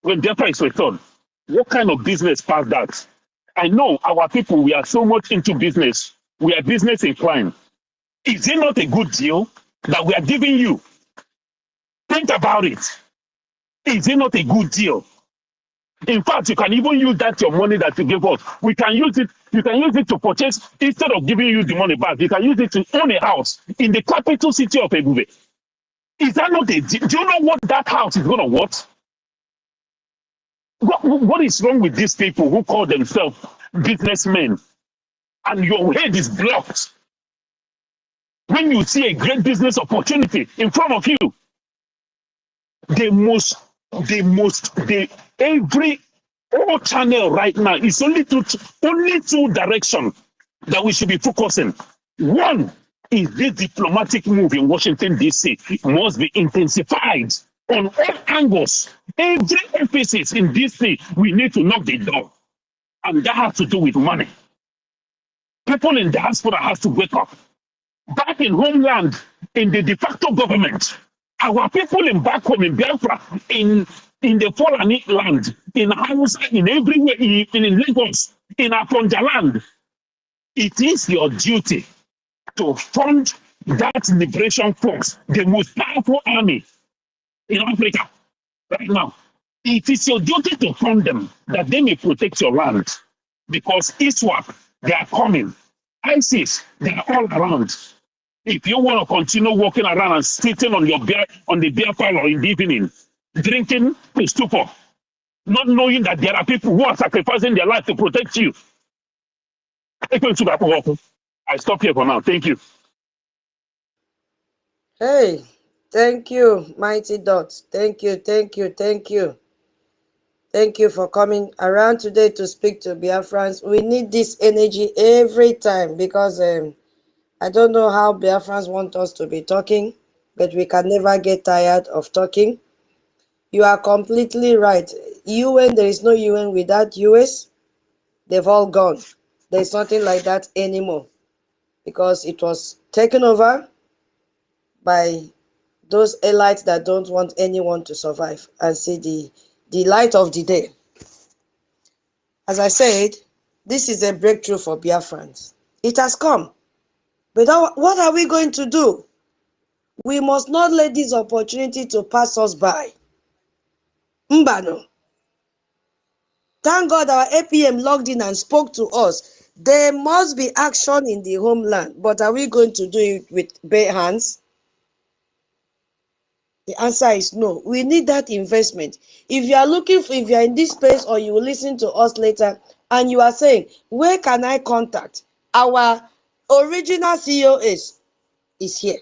when Biafra is returned. What kind of business past that? I know our people, we are so much into business. We are business inclined. Is it not a good deal that we are giving you? Think about it. Is it not a good deal? In fact, you can even use that your money that you give us. We can use it. You can use it to purchase, instead of giving you the money back. You can use it to own a house in the capital city of Ebube. Is that not a deal? Do you know what that house is going to worth? What is wrong with these people who call themselves businessmen and your head is blocked when you see a great business opportunity in front of you? Every all channel right now is only two directions that we should be focusing. One is this diplomatic move in Washington, D.C. It must be intensified on all angles. Every offices in D.C., we need to knock the door. And that has to do with money. People in diaspora have to wake up. Back in homeland, in the de facto government, our people in back home in Biafra, in the Fulani land, in Hausa, in everywhere, in Lagos, in Afonja land, it is your duty to fund that liberation force, the most powerful army in Africa right now. It is your duty to fund them, that they may protect your land. Because ISWAP, they are coming. ISIS, they are all around. If you want to continue walking around and sitting on the beer parlor in the evening, drinking to stupor, not knowing that there are people who are sacrificing their life to protect you, I stop here for now. Thank you. Hey, thank you, Mighty Dot. Thank you, thank you, thank you. Thank you for coming around today to speak to Biafrans. We need this energy every time, because I don't know how Biafrans want us to be talking, but we can never get tired of talking. You are completely right. UN, there is no UN without US. They've all gone. There's nothing like that anymore, because it was taken over by those elites that don't want anyone to survive and see the light of the day. As I said, this is a breakthrough for Biafrans. It has come. But what are we going to do? We must not let this opportunity to pass us by. Mbano. Thank God our APM logged in and spoke to us. There must be action in the homeland. But are we going to do it with bare hands? The answer is no. We need that investment. If you are in this space, or you will listen to us later, and you are saying, where can I contact? Our original CEO is here.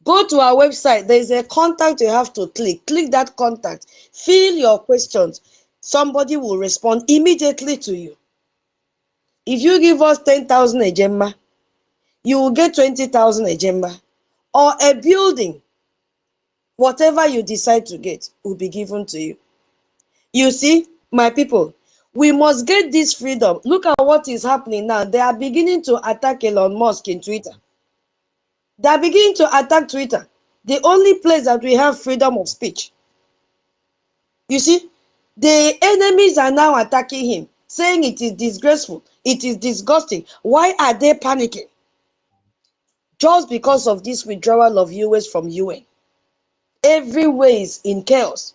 Go to our website. There is a contact you have to click. Click that contact. Fill your questions. Somebody will respond immediately to you. If you give us 10,000 ejemma, you will get 20,000 ejemma. Or a building, whatever you decide to get will be given to you. You see, my people, We must get this freedom. Look at what is happening now. They are beginning to attack Elon Musk in Twitter. They are beginning to attack Twitter, the only place that we have freedom of speech. You see, the enemies are now attacking him, saying it is disgraceful, it is disgusting. Why are they panicking? Just because of this withdrawal of US from UN. Everywhere is in chaos.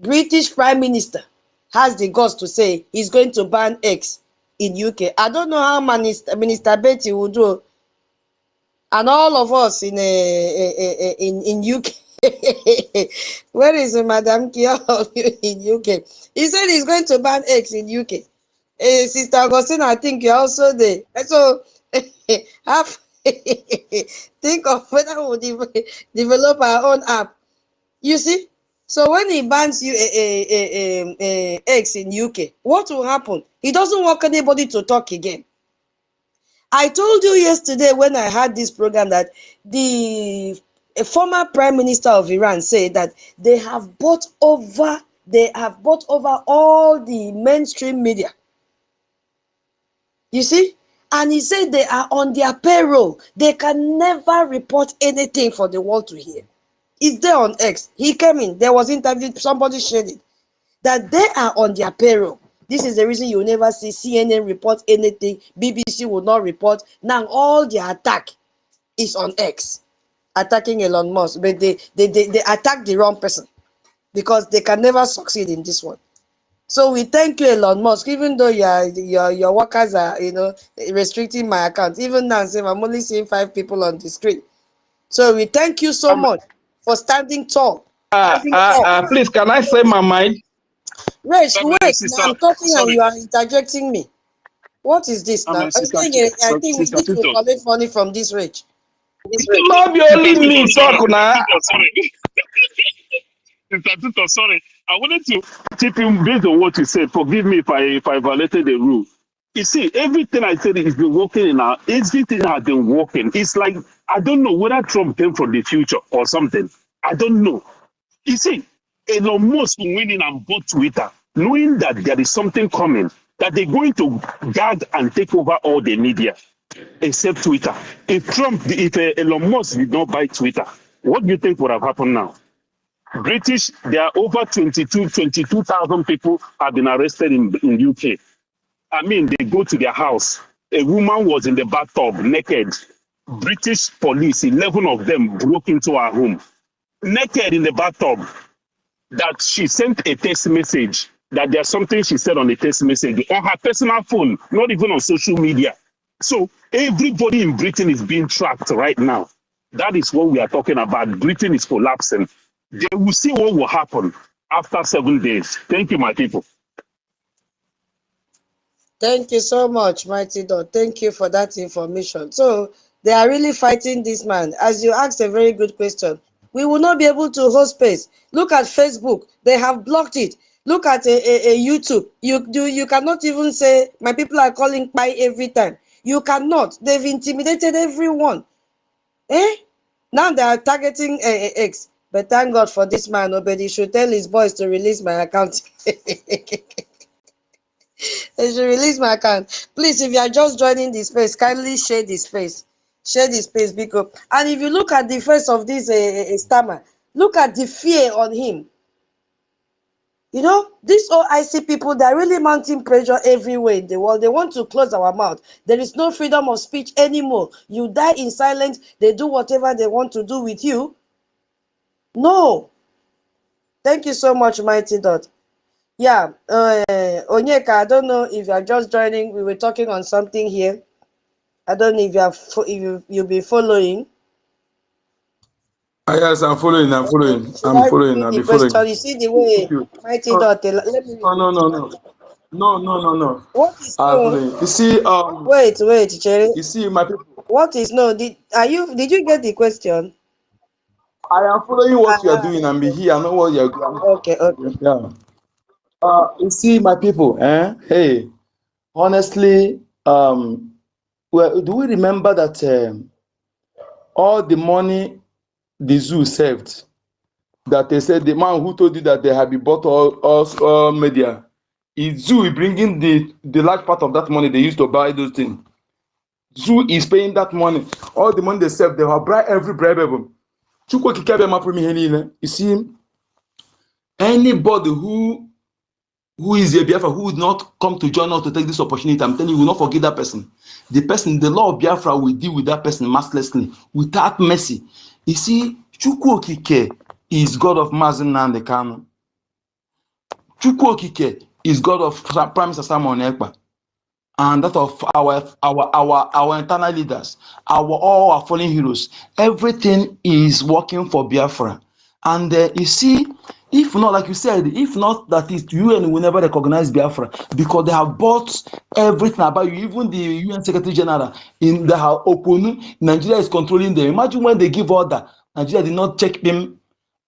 British Prime Minister has the guts to say he's going to ban X in UK. I don't know how Minister Betty will do, and all of us in UK. Where is Madam Kia in UK? He said he's going to ban X in UK. Sister Augustine, I think you're also there. So have think of whether we'll develop our own app. You see? So when he bans you X in UK, what will happen? He doesn't want anybody to talk again. I told you yesterday when I had this program that the former Prime Minister of Iran said that they have bought over all the mainstream media. You see? And he said they are on their payroll. They can never report anything for the world to hear. It's there on X. He came in. There was interview. Somebody shared it. That they are on their payroll. This is the reason you never see CNN report anything. BBC will not report. Now all their attack is on X. Attacking Elon Musk. But they attack the wrong person. Because they can never succeed in this one. So we thank you, Elon Musk, even though your workers are, restricting my account. Even now, I'm only seeing 5 people on the screen. So we thank you so much for standing tall. Please, can I say my mind? Wait, now I'm talking and you are interjecting me. What is this now? Again, I think we need to collect money from this rich. Not be only me talk now. Sorry, I wanted to chip in based on what you said. Forgive me if I violated the rule. You see, everything I said is been working in everything has been working. It's like I don't know whether Trump came from the future or something. I don't know. You see, Elon Musk winning and bought Twitter, knowing that there is something coming, that they're going to guard and take over all the media, except Twitter. If Elon Musk did not buy Twitter, what do you think would have happened now? British, there are over 22,000 people have been arrested in UK. I mean, they go to their house. A woman was in the bathtub naked. British police, 11 of them broke into her home. Naked in the bathtub. That she sent a text message. That there's something she said on the text message on her personal phone, not even on social media. So everybody in Britain is being tracked right now. That is what we are talking about. Britain is collapsing. They will see what will happen after 7 days. Thank you, my people. Thank you so much, Mighty Dot. Thank you for that information. So they are really fighting this man. As you asked a very good question, we will not be able to host space. Look at Facebook. They have blocked it. Look at YouTube. You cannot even say, my people are calling by every time. You cannot. They've intimidated everyone. Now they are targeting X. But thank God for this man. Nobody should tell his boys to release my account. They should release my account. Please, if you are just joining the space, kindly share the space. Share the space, because and if you look at the face of this stammer, look at the fear on him. You know, these OIC people, they're really mounting pressure everywhere in the world. They want to close our mouth. There is no freedom of speech anymore. You die in silence. They do whatever they want to do with you. No. Thank you so much, Mighty Dot. Yeah, Onyeka, I don't know if you are just joining. We were talking on something here. I don't know if you'll be following. Yes, I'm following. I'm following. Should I repeat I'll the be following. question? You see the way Mighty Dot. Let me repeat. No. What is I'm no? following. You see, Wait, Cherry. you see, my people. What is no? Did you get the question? I am following what you are doing. I'm here. I know what you are doing. Okay. Yeah. You see, my people. Hey, honestly, well, do we remember that all the money the zoo saved? That they said the man who told you that they had been bought all media is Zoo bringing the large part of that money they used to buy those things. Zoo is paying that money. All the money they save, they have bribe every bribeable. Chukwu Okike abịa mapụrụ m ihe niile. You see, anybody who is a Biafra who would not come to join us to take this opportunity, I'm telling you, will not forgive that person. The law of Biafra will deal with that person mercilessly, without mercy. You see, Chukwu Okike is God of Mazi Nnamdi Kanu. Chukwu Okike is God of Prime Minister Simon Ekpa, and that of our internal leaders, all our fallen heroes. Everything is working for Biafra. And you see, if not, like you said, if not that is UN will never recognize Biafra because they have bought everything about you. Even the UN Secretary General in the Oponu, Nigeria is controlling them. Imagine when they give order, Nigeria did not check them,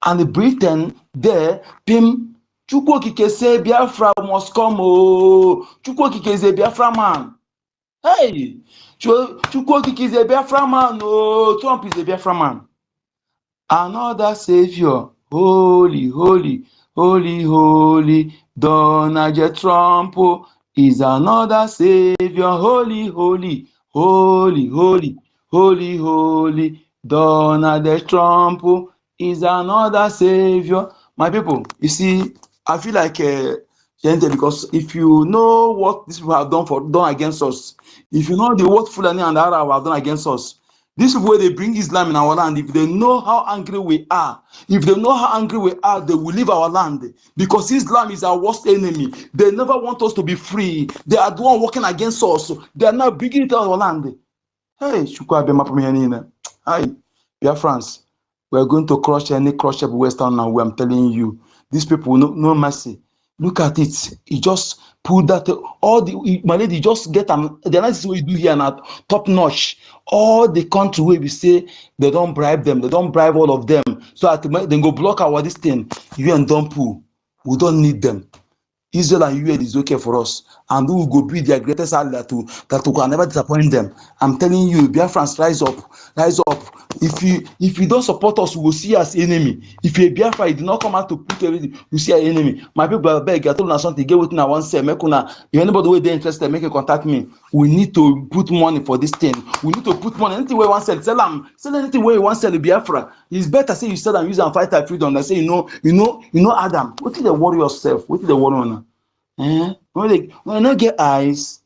and Britain there, PIM, Chukwu Okike say Biafra must come. Oh, Chukwu Okike is a Biafra man. Hey, Chukwu Okike is a Biafra man. Oh, Trump is a Biafra man. Another savior, holy, holy, holy, holy, Donald J. Trump is another savior, holy, holy, holy, holy, holy, holy, Donald J. Trump is another savior. My people, you see, I feel like because if you know what these people have done against us, if you know the what Fulani and Arab have done against us, these people, they bring Islam in our land. If they know how angry we are, they will leave our land because Islam is our worst enemy. They never want us to be free. They are the one working against us. They are now bringing it to our land. Hey, hi, Biafrans, we are going to crush any crushable Western now. I'm telling you, these people no mercy. Look at it. He just pulled that my lady just get the analysis we do here now top notch. All the country where we say they don't bribe them, they don't bribe all of them. So they go block our this thing. UN don't pull. We don't need them. Israel and UN is okay for us, and we will go be their greatest ally that we can never disappoint them. I'm telling you, Biafrans, rise up, rise up. If you don't support us, we will see as enemy. If you Biafra, you do not come out to put everything, you see an enemy. My people are beg, I told you something, get within I want to say, if anybody who is interested, make a contact me. We need to put money for this thing. We need to put money. Anything where you want to sell them. Sell anything where you want to sell Biafra. It's better say you sell and use and fight our freedom than say Adam. What did they worry yourself? What did they worry on? When no get eyes,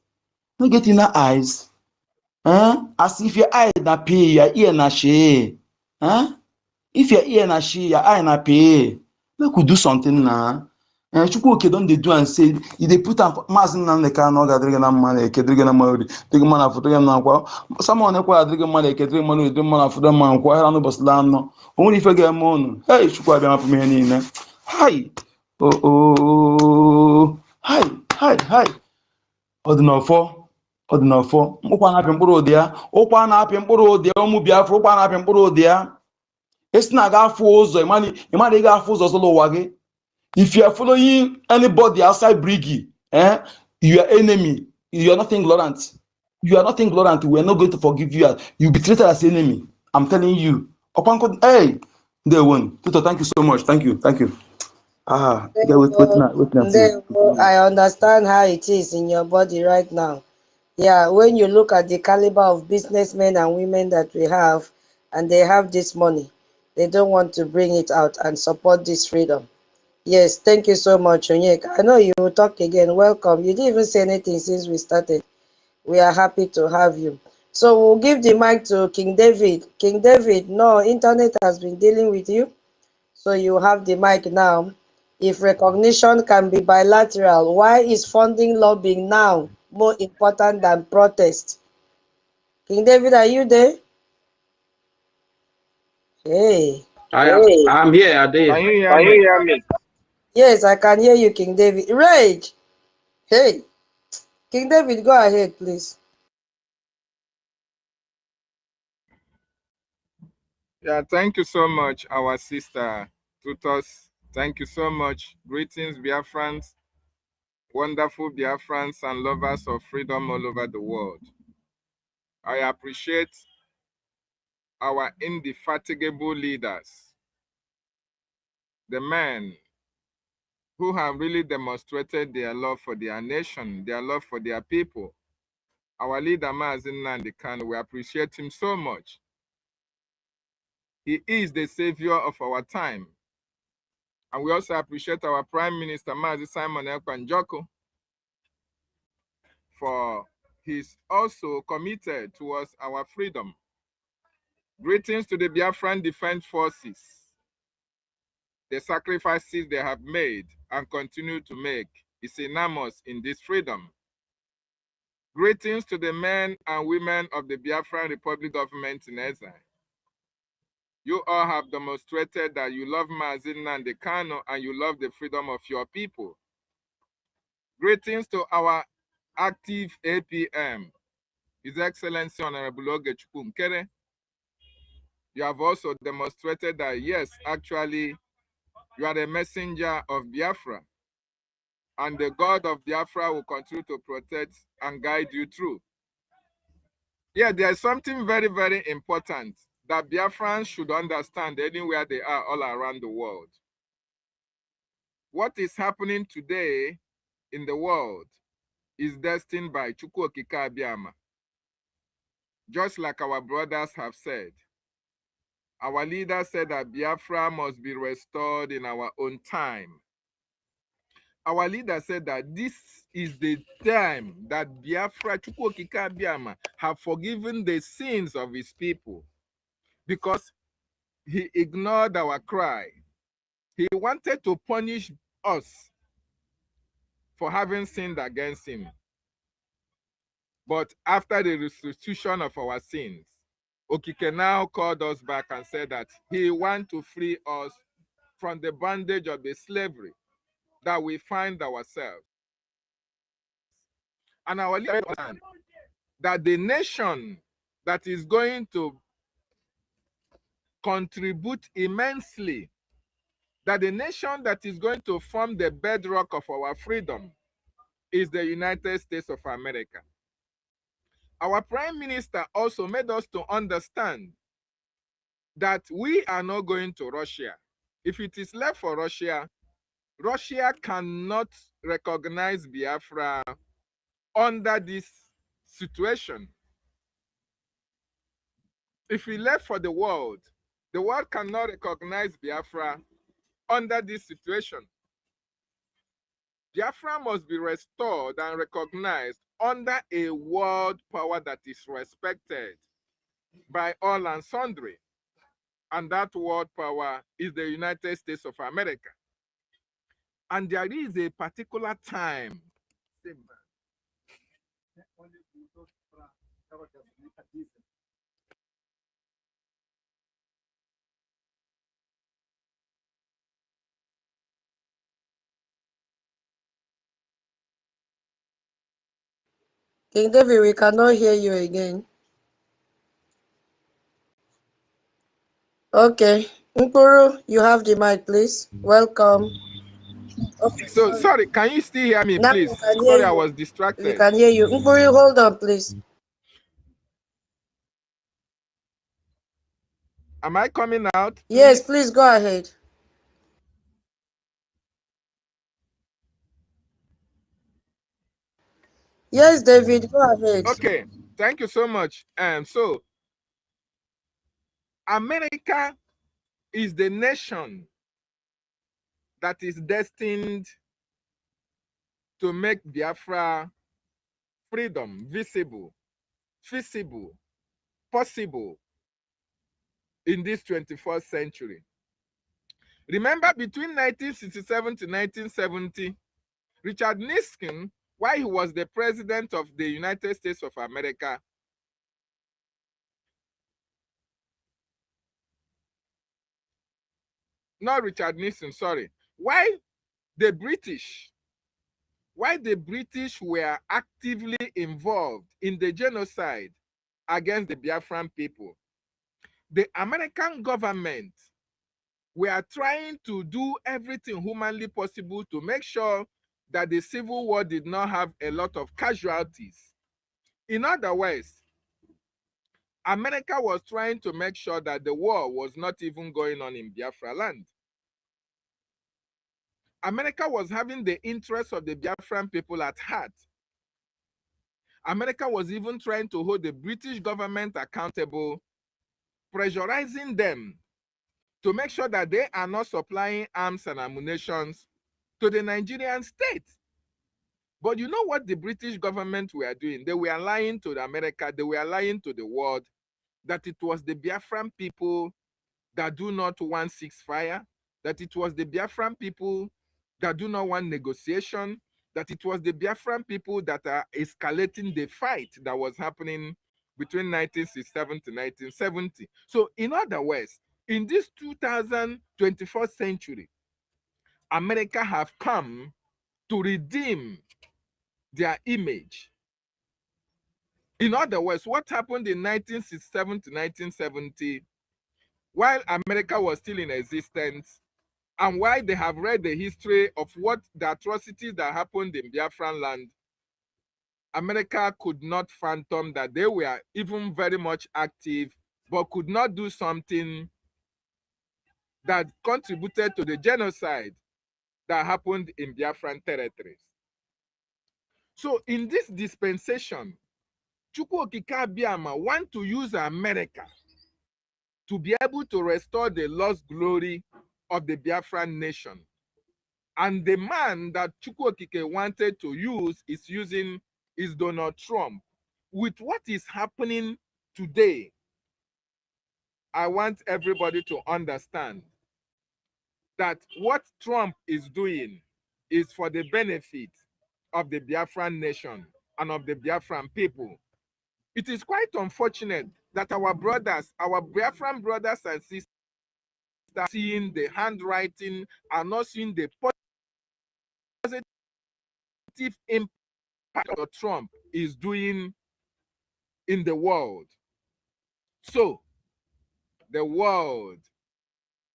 no get inner eyes. As if your eye na pay, your ear na share. If your ear na share, your eye na pay. Make we do something now. Chukwu Oke don dey do and say, if they put Mazi Nnamdi Kanu ga-adịrị na mma na-eke dịrị na mma ori dịrị mma na foto ya na nkwa Samuel ekwa adịrị mma na-eke dịrị mma na ori mma na foto mma nkwa ahịa n'ụbọchị la anọ o nwere ife ga-eme unu hey Chukwu abịa mapụ m ihe niile hai hai ọdịnọfọ ụkwa na-apị mkpụrụ ụdị ya ụkwa na-apị mkpụrụ ụdị ya ụmụ Biafra ụkwa na-apị mkpụrụ ụdị ya esi na ga-afụ ụzọ ịmana ị ga-afụ ụzọ ọzọ n'ụwa gị. If you are following anybody outside Brigi, you are enemy. You are not ignorant. You are not ignorant. We are not going to forgive you. You'll be treated as enemy. I'm telling you. Hey, they won. Tuto, thank you so much. Thank you. Thank you. I understand how it is in your body right now. Yeah, when you look at the caliber of businessmen and women that we have, and they have this money, they don't want to bring it out and support this freedom. Yes, thank you so much, Onyek. I know you will talk again. Welcome. You didn't even say anything since we started. We are happy to have you. So we'll give the mic to King David. King David, no, internet has been dealing with you. So you have the mic now. If recognition can be bilateral, why is funding lobbying now more important than protest? King David, are you there? Hey. I'm here, Ade. Can you hear me? Yes, I can hear you, King David. Rage. Hey. King David, go ahead, please. Yeah, thank you so much, our sister Tutos. Thank you so much. Greetings, Biafrans, wonderful Biafrans and lovers of freedom all over the world. I appreciate our indefatigable leaders, the men who have really demonstrated their love for their nation, their love for their people. Our leader, NNAMDI KANU, we appreciate him so much. He is the savior of our time. And we also appreciate our Prime Minister, Mazi Simon Ekpa-Njoko, for he's also committed towards our freedom. Greetings to the Biafran Defense Forces. The sacrifices they have made and continue to make is enormous in this freedom. Greetings to the men and women of the Biafran Republic government in exile. You all have demonstrated that you love Mazi Nnamdi Kanu and you love the freedom of your people. Greetings to our active APM, His Excellency Honorable Oge Chukwumkere. You have also demonstrated that, yes, actually, you are the messenger of Biafra, and the God of Biafra will continue to protect and guide you through. Yeah, there's something very, very important that Biafrans should understand anywhere they are all around the world. What is happening today in the world is destined by Chukwu Okike Abiama. Just like our brothers have said, our leader said that Biafra must be restored in our own time. Our leader said that this is the time that Biafra, Chukwu Okike Abiama, have forgiven the sins of his people because he ignored our cry. He wanted to punish us for having sinned against him. But after the restitution of our sins, Okike now called us back and said that he wants to free us from the bondage of the slavery that we find ourselves. And our leader understand that the nation that is going to contribute immensely, that the nation that is going to form the bedrock of our freedom is the United States of America. Our Prime Minister also made us to understand that we are not going to Russia. If it is left for Russia, Russia cannot recognize Biafra under this situation. If we left for the world cannot recognize Biafra under this situation. Biafra must be restored and recognized under a world power that is respected by all and sundry. And that world power is the United States of America. And there is a particular time. King David, we cannot hear you again. Okay. Nkuru, you have the mic, please. Welcome. Okay, So, sorry, can you still hear me, now please? we can hear Sorry, you. I was We distracted. can hear you. Nkuru, hold on, please. Am I coming out? Please? Yes, please go ahead. Yes, David, go ahead. Okay, thank you so much. So, America is the nation that is destined to make Biafra freedom visible, feasible, possible in this 21st century. Remember, between 1967 to 1970, Richard Nixon, while he was the president of the United States of America, not Richard Nixon, sorry, while the British were actively involved in the genocide against the Biafran people, the American government were trying to do everything humanly possible to make sure that the Civil War did not have a lot of casualties. In other words, America was trying to make sure that the war was not even going on in Biafra land. America was having the interests of the Biafran people at heart. America was even trying to hold the British government accountable, pressurizing them to make sure that they are not supplying arms and ammunition to the Nigerian state. But you know what the British government were doing? They were lying to America, they were lying to the world that it was the Biafran people that do not want ceasefire, that it was the Biafran people that do not want negotiation, that it was the Biafran people that are escalating the fight that was happening between 1967 to 1970. So in other words, in this 2024th century, America have come to redeem their image. In other words, what happened in 1967 to 1970, while America was still in existence, and why they have read the history of what the atrocities that happened in Biafran land, America could not fathom that they were even very much active, but could not do something that contributed to the genocide that happened in Biafran territories. So in this dispensation, Chukwu Okike Abiama want to use America to be able to restore the lost glory of the Biafran nation. And the man that Chukwu Okike wanted to use is Donald Trump. With what is happening today, I want everybody to understand that what Trump is doing is for the benefit of the Biafran nation and of the Biafran people. It is quite unfortunate that our brothers, our Biafran brothers and sisters, are seeing the handwriting, are not seeing the positive impact that Trump is doing in the world. So, the world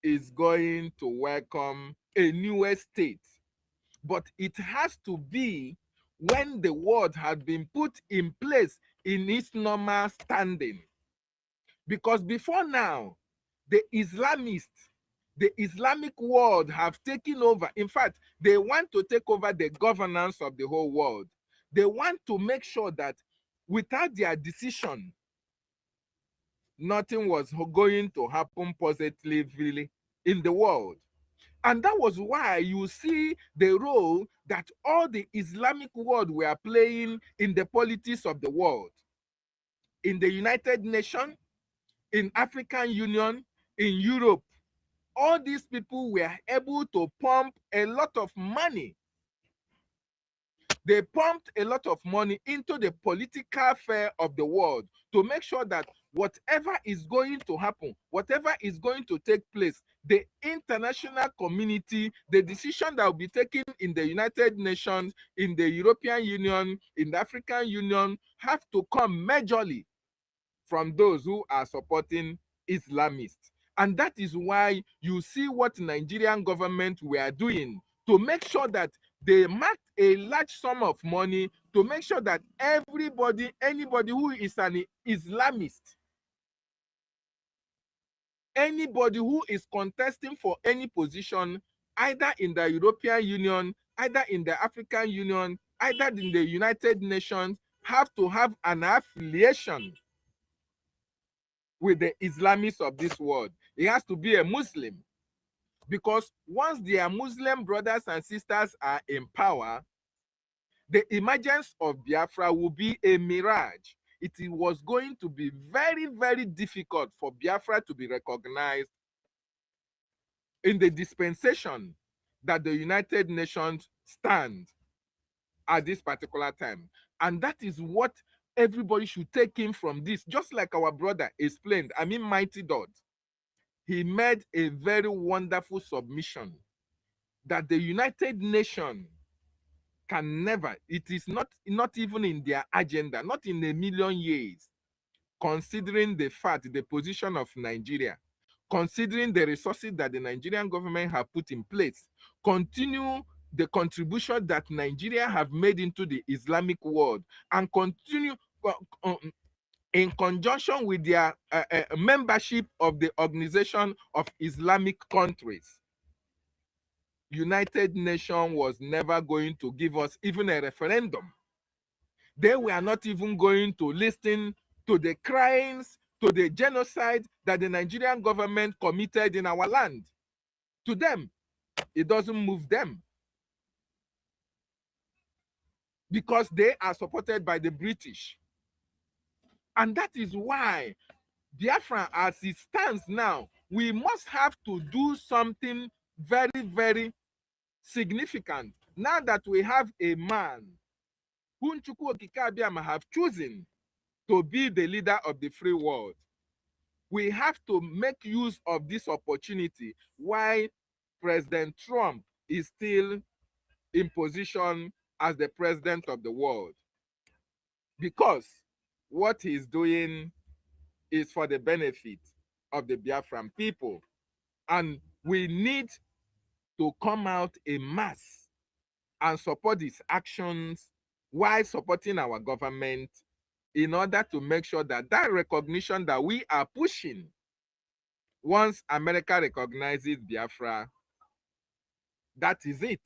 is going to welcome a newer state, but it has to be when the world has been put in place in its normal standing. Because before now, the Islamists, the Islamic world have taken over. In fact, they want to take over the governance of the whole world. They want to make sure that without their decision, nothing was going to happen positively in the world. And that was why you see the role that all the Islamic world were playing in the politics of the world. In the United Nations, in African Union, in Europe, all these people were able to pump a lot of money. They pumped a lot of money into the political affair of the world to make sure that whatever is going to happen, whatever is going to take place, the international community, the decision that will be taken in the United Nations, in the European Union, in the African Union, have to come majorly from those who are supporting Islamists. And that is why you see what Nigerian government were doing to make sure that they marked a large sum of money to make sure that anybody who is an Islamist, anybody who is contesting for any position, either in the European Union, either in the African Union, either in the United Nations, have to have an affiliation with the Islamists of this world. He has to be a Muslim, because once their Muslim brothers and sisters are in power, the emergence of Biafra will be a mirage. It was going to be very, very difficult for Biafra to be recognized in the dispensation that the United Nations stand at this particular time. And that is what everybody should take in from this. Just like our brother explained, Mighty Dot, he made a very wonderful submission that the United Nations can never, it is not even in their agenda, not in a million years, considering the fact, the position of Nigeria, considering the resources that the Nigerian government have put in place, continue the contribution that Nigeria have made into the Islamic world, and continue in conjunction with their membership of the Organization of Islamic Countries. United Nations was never going to give us even a referendum. They were not even going to listen to the crimes, to the genocide that the Nigerian government committed in our land. To them, it doesn't move them, because they are supported by the British. And that is why Biafra, as it stands now, we must have to do something very, very significant. Now that we have a man whom Chukwu Okike Abiama have chosen to be the leader of the free world, we have to make use of this opportunity while President Trump is still in position as the president of the world. Because what he's doing is for the benefit of the Biafran people. And we need to come out en masse and support his actions while supporting our government, in order to make sure that that recognition that we are pushing, once America recognizes Biafra, that is it.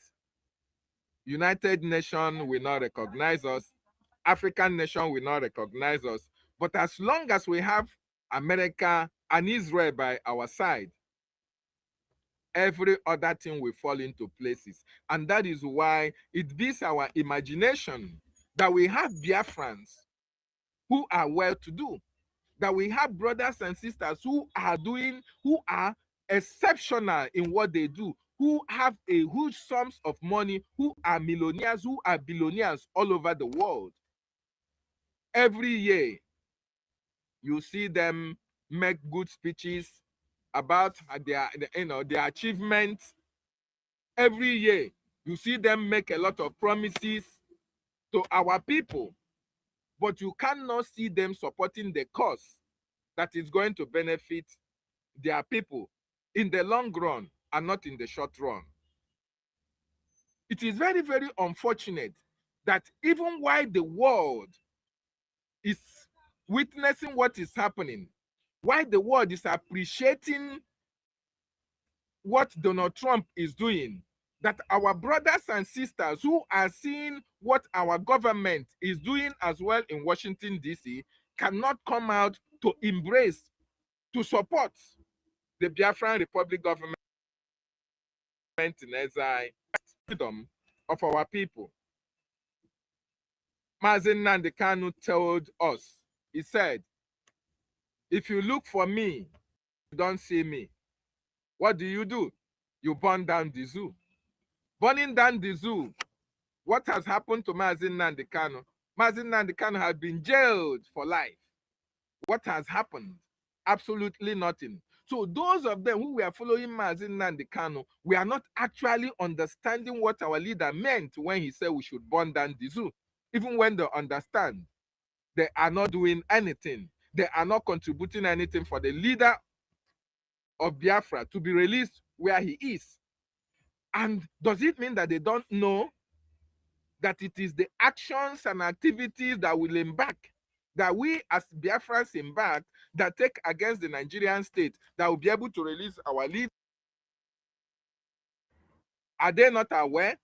United Nations will not recognize us. African nation will not recognize us. But as long as we have America and Israel by our side, every other thing will fall into places. And that is why it beats our imagination that we have Biafrans who are well-to-do, that we have brothers and sisters who are exceptional in what they do, who have a huge sums of money, who are millionaires, who are billionaires all over the world. Every year, you see them make good speeches about their achievements. Every year, you see them make a lot of promises to our people, but you cannot see them supporting the cause that is going to benefit their people in the long run and not in the short run. It is very, very unfortunate that even while the world is witnessing what is happening, while the world is appreciating what Donald Trump is doing, that our brothers and sisters who are seeing what our government is doing as well in Washington, D.C., cannot come out to embrace, to support the Biafran Republic government in exile, freedom of our people. NNAMDI Kanu told us, he said, if you look for me, you don't see me. What do? You burn down the zoo. Burning down the zoo, what has happened to NNAMDI Kanu? NNAMDI Kanu has been jailed for life. What has happened? Absolutely nothing. So those of them who were following NNAMDI Kanu, we are not actually understanding what our leader meant when he said we should burn down the zoo. Even when they understand, they are not doing anything. They are not contributing anything for the leader of Biafra to be released where he is. And does it mean that they don't know that it is the actions and activities that will embark, that we as Biafrans embark, that take against the Nigerian state, that will be able to release our leader? Are they not aware?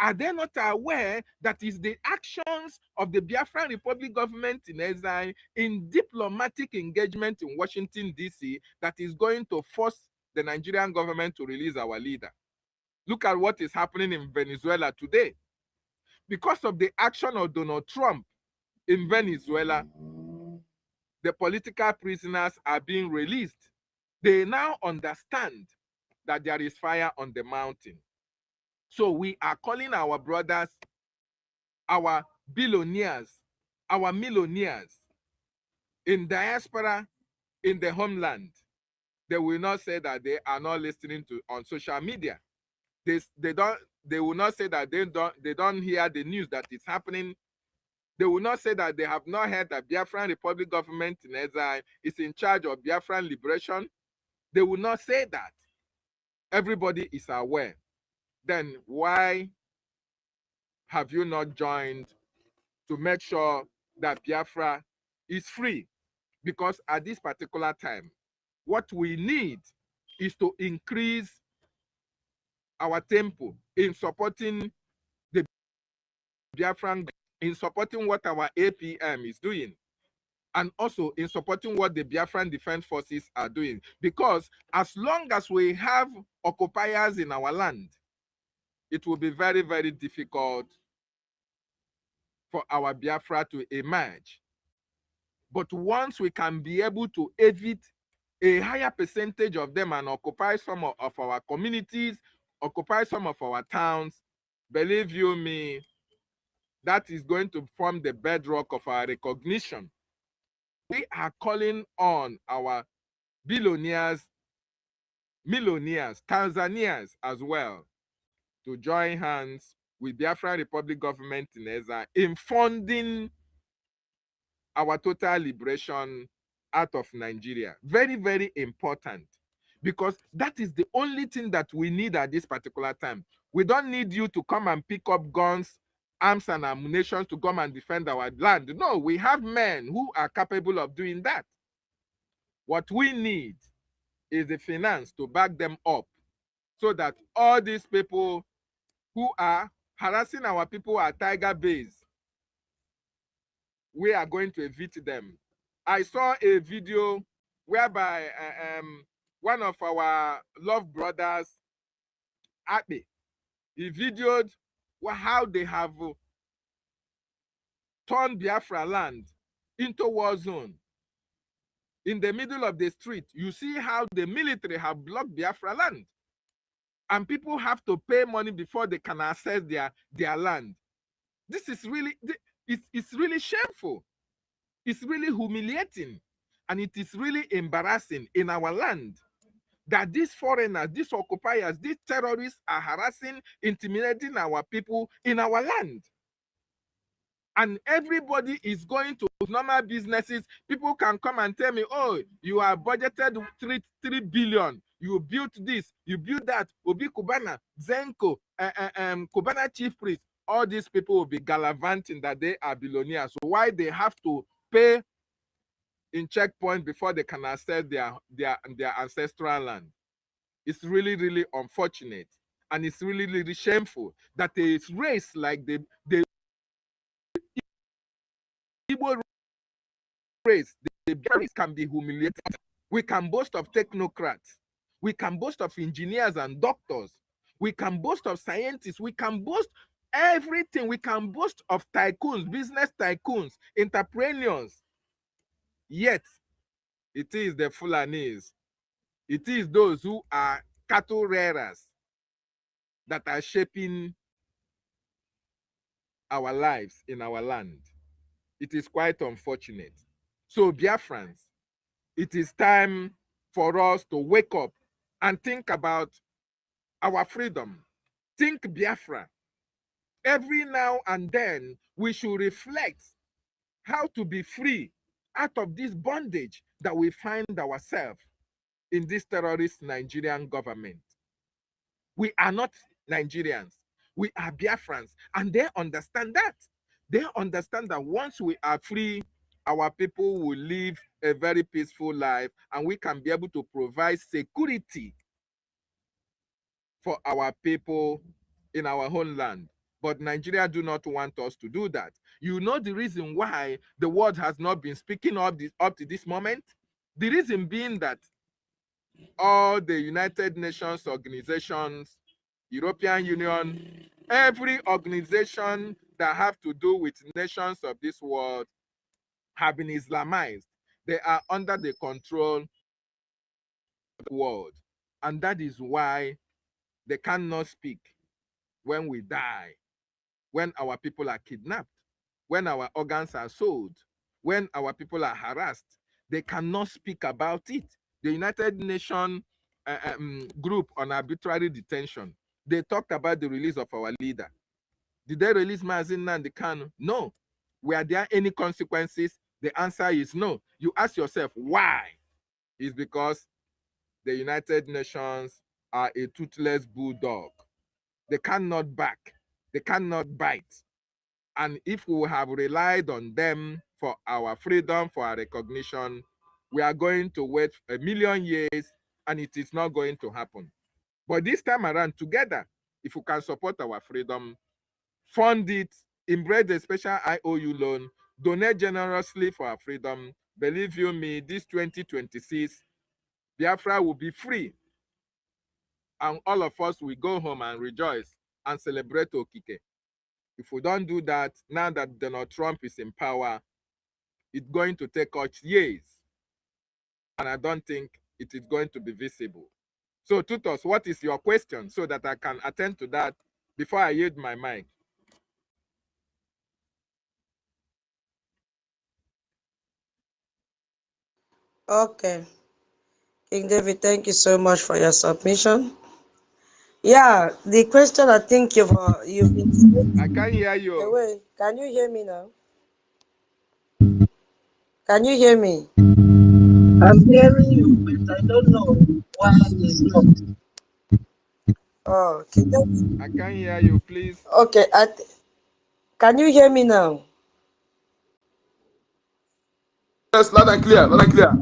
Are they not aware that it's the actions of the Biafran Republic government in exile, in diplomatic engagement in Washington, D.C., that is going to force the Nigerian government to release our leader? Look at what is happening in Venezuela today. Because of the action of Donald Trump in Venezuela, the political prisoners are being released. They now understand that there is fire on the mountain. So we are calling our brothers, our billionaires, our millionaires in diaspora, in the homeland. They will not say that they are not listening to on social media. They will not say that they don't hear the news that is happening. They will not say that they have not heard that Biafran Republic government in exile is in charge of Biafran liberation. They will not say that. Everybody is aware. Then why have you not joined to make sure that Biafra is free? Because at this particular time, what we need is to increase our tempo in supporting the Biafran, in supporting what our APM is doing, and also in supporting what the Biafran Defense Forces are doing. Because as long as we have occupiers in our land, it will be very, very difficult for our Biafra to emerge. But once we can be able to evict a higher percentage of them and occupy some of our communities, occupy some of our towns, believe you me, that is going to form the bedrock of our recognition. We are calling on our billionaires, millionaires, Tanzanians as well, to join hands with Biafran Republic government in Eza in funding our total liberation out of Nigeria. Very, very important, because that is the only thing that we need at this particular time. We don't need you to come and pick up guns, arms and ammunition to come and defend our land. No, we have men who are capable of doing that. What we need is the finance to back them up, so that all these people who are harassing our people at Tiger Base, we are going to evict them. I saw a video whereby one of our love brothers, Abe, he videoed how they have turned Biafra land into war zone. In the middle of the street, you see how the military have blocked Biafra land. And people have to pay money before they can access their land. This is really, it's really shameful. It's really humiliating. And it is really embarrassing in our land that these foreigners, these occupiers, these terrorists are harassing, intimidating our people in our land. And everybody is going to normal businesses. People can come and tell me, oh, you are budgeted 3 billion. You built this, you built that. Obi Kubana, Zenko, Kubana chief priest. All these people will be gallivanting that they are billionaires. So why they have to pay in checkpoint before they can access their ancestral land? It's really, really unfortunate. And it's really, really shameful that a race like the Igbo race, the race can be humiliated. We can boast of technocrats. We can boast of engineers and doctors. We can boast of scientists. We can boast everything. We can boast of tycoons, business tycoons, entrepreneurs. Yet, it is the Fulanis. It is those who are cattle rearers that are shaping our lives in our land. It is quite unfortunate. So, Biafrans, it is time for us to wake up and think about our freedom. Think Biafra. Every now and then, we should reflect how to be free out of this bondage that we find ourselves in this terrorist Nigerian government. We are not Nigerians. We are Biafrans. And they understand that. They understand that once we are free, our people will live a very peaceful life, and we can be able to provide security for our people in our homeland. But Nigeria do not want us to do that. You know the reason why the world has not been speaking up to this moment? The reason being that all the United Nations organizations, European Union, every organization that have to do with nations of this world have been Islamized. They are under the control of the world. And that is why they cannot speak when we die, when our people are kidnapped, when our organs are sold, when our people are harassed. They cannot speak about it. The United Nations group on arbitrary detention, they talked about the release of our leader. Did they release NNAMDI KANU? No. Were there any consequences? The answer is no. You ask yourself, why? It's because the United Nations are a toothless bulldog. They cannot back. They cannot bite. And if we have relied on them for our freedom, for our recognition, we are going to wait 1,000,000 years, and it is not going to happen. But this time around, together, if you can support our freedom, fund it, embrace the special IOU loan, donate generously for our freedom. Believe you me, this 2026, Biafra will be free. And all of us will go home and rejoice and celebrate Okike. If we don't do that, now that Donald Trump is in power, it's going to take us years. And I don't think it is going to be visible. So, Tutos, what is your question so that I can attend to that before I yield my mic? Okay. King David, thank you so much for your submission. Yeah, the question I think you've been I can't hear you. away. Can you hear me now? Can you hear me? I'm hearing you, but I don't know why it's not. Oh, King David. I can't hear you, please. Okay, can you hear me now? Yes, loud and clear, loud and clear.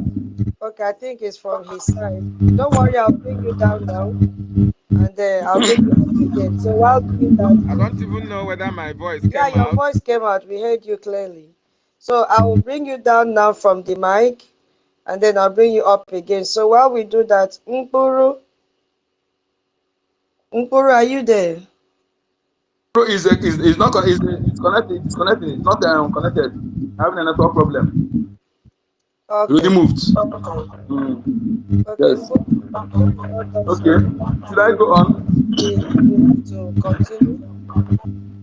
Okay, I think it's from his side. Don't worry, I'll bring you down now, and then I'll bring you up again. So while doing I that, don't even know whether my voice yeah, came your out. voice came out. We heard you clearly. So I will bring you down now from the mic, and then I'll bring you up again. So while we do that, Nkuru, are you there? Bro, is not it's connected. It's connected. It's not connected. Having a network problem. Already Okay. moved. Okay. Yes. Okay. Should I go on? We have to continue.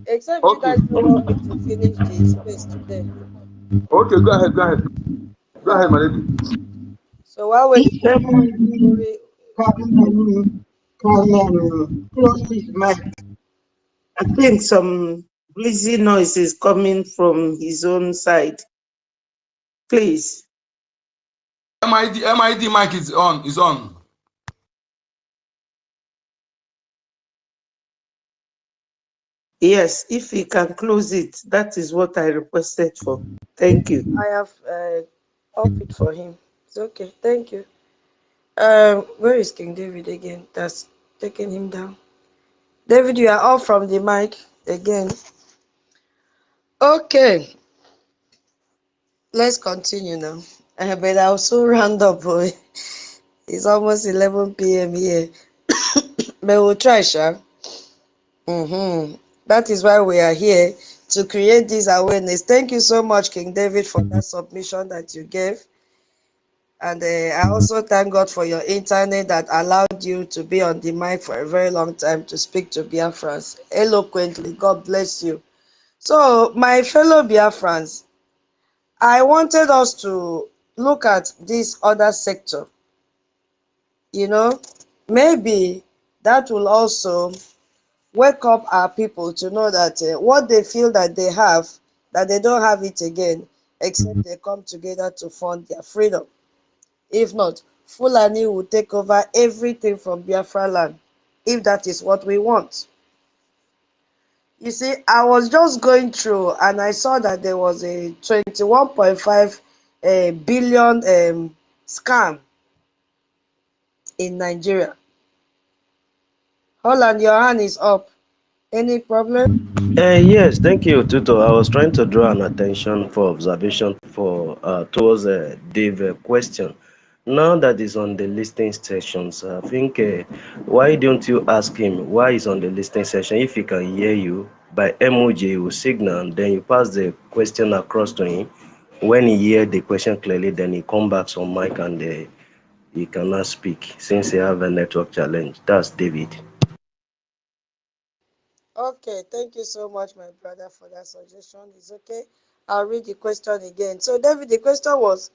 Except you Okay. guys don't want me to finish the space today. Okay. Go ahead. Go ahead. Go ahead, my lady. So while we're Close his mic. I think some busy noise is coming from his own side. Please. MID mic is on. Is on. Yes, if he can close it, that is what I requested for. Thank you. I have up it for him. It's okay. Thank you. Where is King David again? That's taking him down. David, you are off from the mic again. Okay, let's continue now. But I'll soon round up, boy. It's almost 11 p.m. here. But we'll try, Sha. That is why we are here, to create this awareness. Thank you so much, King David, for that submission that you gave. And I also thank God for your internet that allowed you to be on the mic for a very long time to speak to Biafrans eloquently. God bless you. So, my fellow Biafrans, I wanted us to look at this other sector. Maybe that will also wake up our people to know that what they feel that they have, that they don't have it again, except they come together to fund their freedom. If not, Fulani will take over everything from Biafra land, if that is what we want. You see, I was just going through and I saw that there was a 21.5 billion scam in Nigeria. Holland, your hand is up. Any problem? Yes, thank you, Tuto. I was trying to draw an attention for observation for towards Dave's question. Now that he's on the listening sessions, I think why don't you ask him why he's on the listening session? If he can hear you by emoji, he will signal, and then you pass the question across to him. When he hear the question clearly, then he come back on mic and he cannot speak since he have a network challenge. That's David. Okay, thank you so much, my brother, for that suggestion. It's okay. I'll read the question again. So, David, the question was,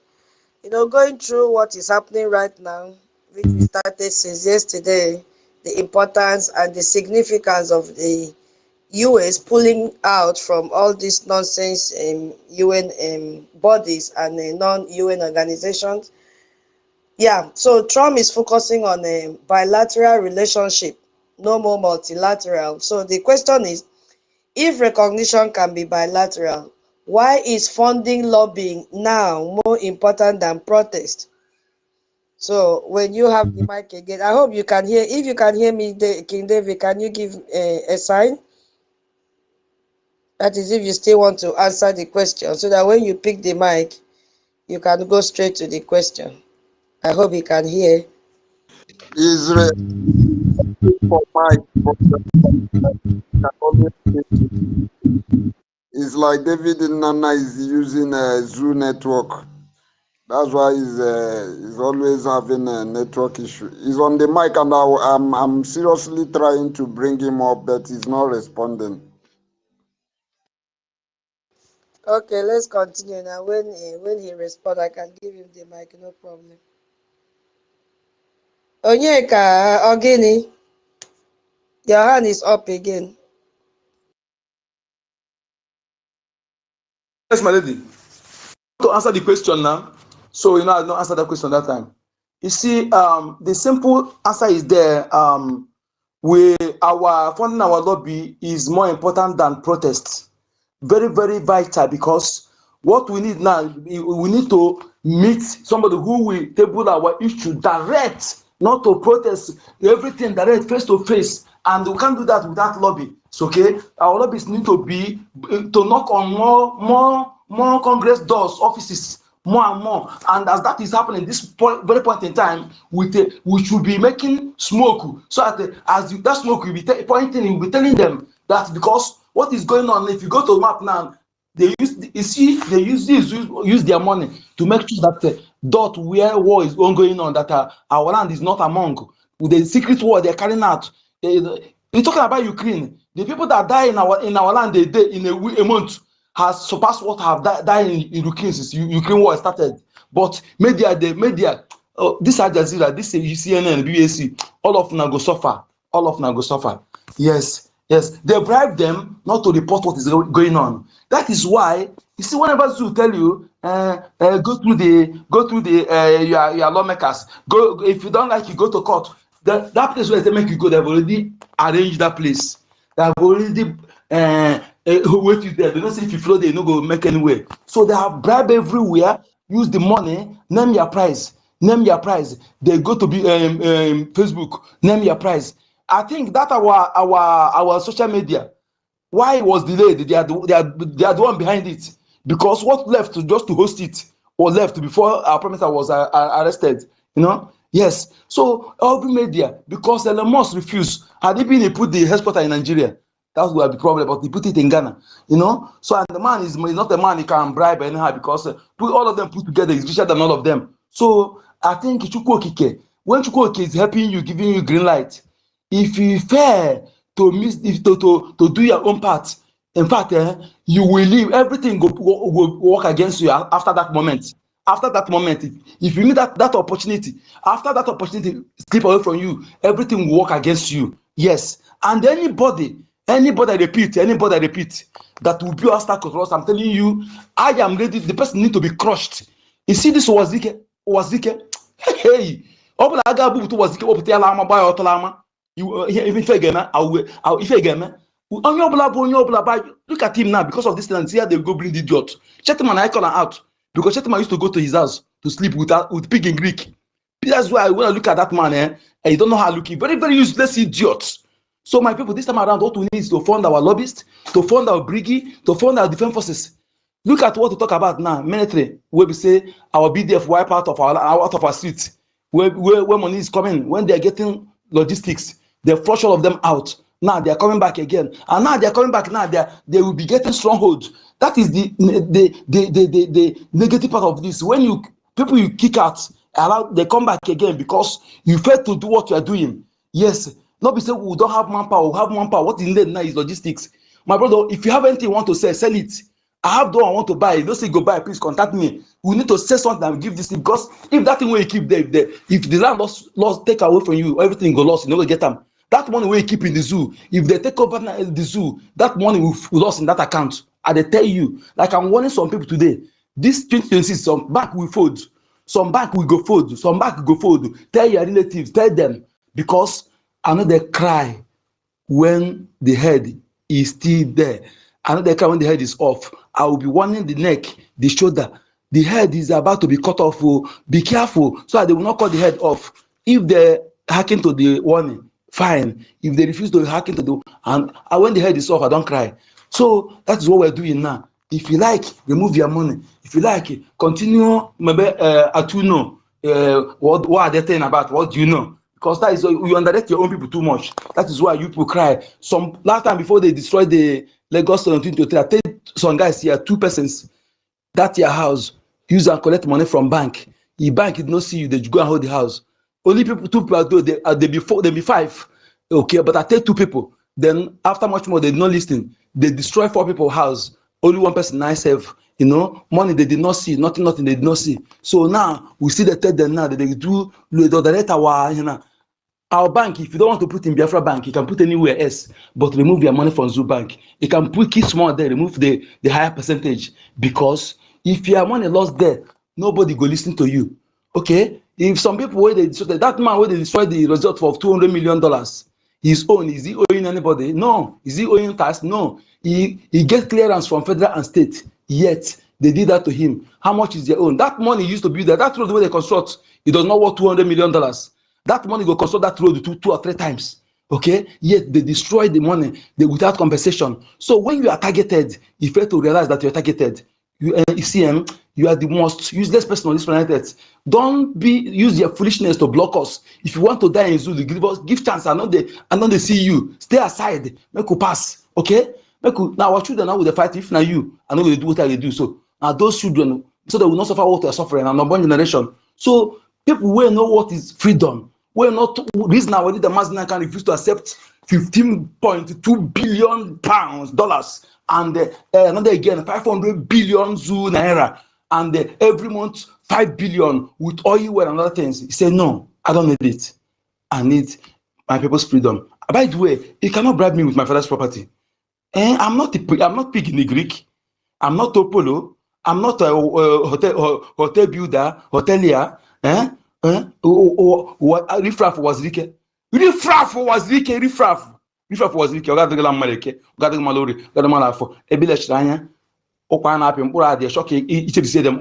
going through what is happening right now, which we started since yesterday, the importance and the significance of the US pulling out from all these nonsense UN bodies and non-UN organizations. Yeah, so Trump is focusing on a bilateral relationship, no more multilateral. So the question is, if recognition can be bilateral, why is funding lobbying now more important than protest? So when you have the mic again, I hope you can hear. If you can hear me, King David, can you give a sign? That is if you still want to answer the question, so that when you pick the mic, you can go straight to the question. I hope you can hear. Israel for Mike, but can always say it's like David Nana is using a Zoo network. That's why he's always having a network issue. He's on the mic, and I'm seriously trying to bring him up, but he's not responding. Okay, let's continue now. When he responds, I can give him the mic, no problem. Onyeka Ogini, your hand is up again. Yes, my lady. To answer the question now, so I don't answer that question that time. You see, the simple answer is there. Our funding our lobby is more important than protests. Very, very vital, because what we need now, we need to meet somebody who will table our issue direct, not to protest everything direct, face to face, and we can't do that without lobby. So, okay, our lobbies need to be to knock on more Congress doors, offices, more and more. And as that is happening, this very point in time, we should be making smoke, so that that smoke will be pointing, will be telling them that, because what is going on, if you go to map now, they use their money to make sure that dot where war is going on, that our land is not among the secret war they're carrying out. You're talking about Ukraine. The people that die in our land in a month has surpassed what have died in Ukraine since Ukraine war started. But media, this Al Jazeera, this CNN, BBC, all of them go suffer. All of them go suffer. Yes, they bribe them not to report what is going on. That is why you see, whenever Zoo tell you, go through the your lawmakers. Go, if you don't like, you go to court. That place where they make you go, they've already arranged that place. They have already wait you there. They don't say if you flow, they no go make anywhere. So they have bribe everywhere. Use the money, name your price. Name your price. They go to be Facebook, name your price. I think that our social media, why it was delayed, they are the one behind it, because what left just to host it was left before our prime minister was arrested. Yes. So every media, because Elon Musk refused, had he been he put the headquarters in Nigeria, that would have the problem, but he put it in Ghana. So, and the man is not a man he can bribe anyhow, because all of them put together is richer than all of them. So I think Chukwu Okike, when Chukwu Okike is helping you, giving you green light, if you fail to do your own part, in fact, you will leave, everything go work against you after that moment. After that moment, if you need that opportunity, after that opportunity slip away from you, everything will work against you. Yes. And anybody repeat that will be obstacle to us, I'm telling you, I am ready. The person need to be crushed. You see, this was Wazike. Hey, ọ bụla a ga-abụpụta Wazike wepụta ya lama gbaa ya ọtọ lama ife ga-eme onye ọbụla bụ onye ọbụla ba. Look at him now, because of this thing, here they go bring the idiot Chetman. I call him out because Chetman used to go to his house to sleep with pig in Greek. That's why when I look at that man, and you don't know how looking, very, very useless idiots. So my people, this time around, what we need is to fund our lobbyists, to fund our brigade, to fund our defense forces. Look at what we talk about now, military, where we say our BDF wipe out of our streets, where money is coming, when they're getting logistics, they flush all of them out. Now they're coming back again, and now they're coming back. Now they will be getting strongholds. That is the negative part of this. When people you kick out, they come back again because you fail to do what you are doing. Yes, not be say we don't have manpower. We have manpower. What is needed now is logistics. My brother, if you have anything you want to sell it. I have the one I want to buy. Don't say go buy, please contact me. We need to say something and give this thing, because if that thing will you keep there, if the land lost take away from you, everything go lost, you no go get them. That money will you keep in the zoo. If they take over the zoo, that money will lost in that account. I they tell you, like I'm warning some people today. This 2026, some bank will fold, some bank will go fold, some bank will go fold. Tell your relatives, tell them, because I know they cry when the head is still there. I know they cry when the head is off. I will be warning the neck, the shoulder, the head is about to be cut off. Oh, be careful so that they will not cut the head off. If they hack into the warning, fine. If they refuse to hack into the and when the head is off, I don't cry. So that is what we're doing now. If you like, remove your money. If you like, continue. Maybe Atuno. What are they saying about? What do you know? Because that is you underrate your own people too much. That is why you people cry. Some last time before they destroyed the Lagos 2023, I take some guys here, 2 persons that your house, use and collect money from bank. The bank did not see you, they go and hold the house. Only people, 2 people do they be 4, they be 5. Okay, but I take 2 people. Then after much more, they did not listen. They destroy 4 people house. Only 1 person nice have, money they did not see, nothing they did not see. So now we see the third them now that they do our bank, if you don't want to put in Biafra bank, you can put anywhere else, but remove your money from Zoo Bank. You can put keep small there, remove the higher percentage, because if your money lost there, nobody go listen to you. Okay? If some people where they destroy that man where they destroy the result for $200 million, his own, is he owing anybody? No. Is he owing tax? No. He gets clearance from federal and state, yet they did that to him. How much is their own? That money used to be there. That road where they construct, it does not worth $200 million. That money go construct that road 2 or 3 times. Okay, yet they destroy the money without compensation. So when you are targeted, you fail to realize that you are targeted. You you are the most useless person on this planet. Don't use your foolishness to block us. If you want to die in Zoo, give chance. And not they see you. Stay aside. Make you pass. Okay. Now our children now with the fight. If now you, I know they do what I do. So now those children, so they will not suffer what they are suffering. And unborn generation. So people will know what is freedom. We're not reason now the Mazina can refuse to accept 15.2 billion dollars and another again 500 billion Zoo naira and every month 5 billion with oil and other things. He said, no, I don't need it. I need my people's freedom. By the way, you cannot bribe me with my father's property. I'm not pig in the Greek. I'm not Topolo. I'm not a hotel builder, hotelier. Riffraff was Rike. Riffraff was Rike. Riffraff was Rike. Ogadagala Maleke. Ogadagala Malori. Ogadagala Afo. Ebile Shranya. Okwana Apim. Ura de shock. Each of them.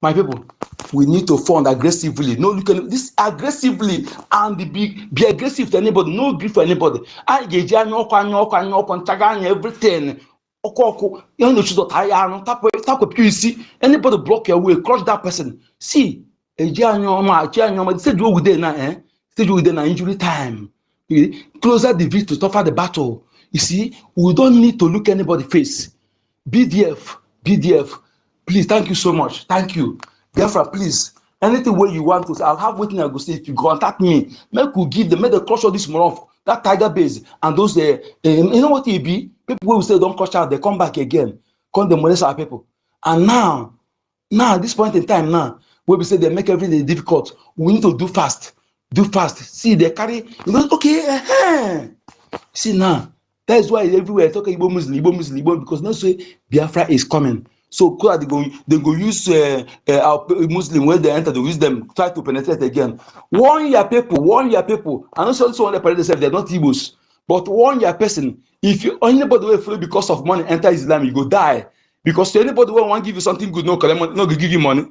My people, we need to fund aggressively. No, look at this aggressively and be aggressive to anybody. No grief for anybody. I get everything. You know, anybody block your way, crush that person. See, said you with them now, said you with them injury time. Closer the victory to tougher the battle. You see, we don't need to look anybody face. BDF, please, thank you so much. Thank you. Therefore, please, anything where you want to say, I'll have waiting I go say. If you contact me, make the crush all this more that tiger base and those you know what it be? People will say don't crush out, they come back again, come demolish our people. And now at this point in time now, where we say they make everything difficult, we need to do fast. See, they carry, okay, see now, that's why everywhere talking Igbo Muslim, because no say Biafra is coming. So they go use our Muslim when they enter, they use them, try to penetrate again. Warn your people. And also on the parade themselves, they're not Igbos. But warn your person, if anybody will follow because of money enter Islam, you go die. Because anybody will want to give you something good, no go give you money.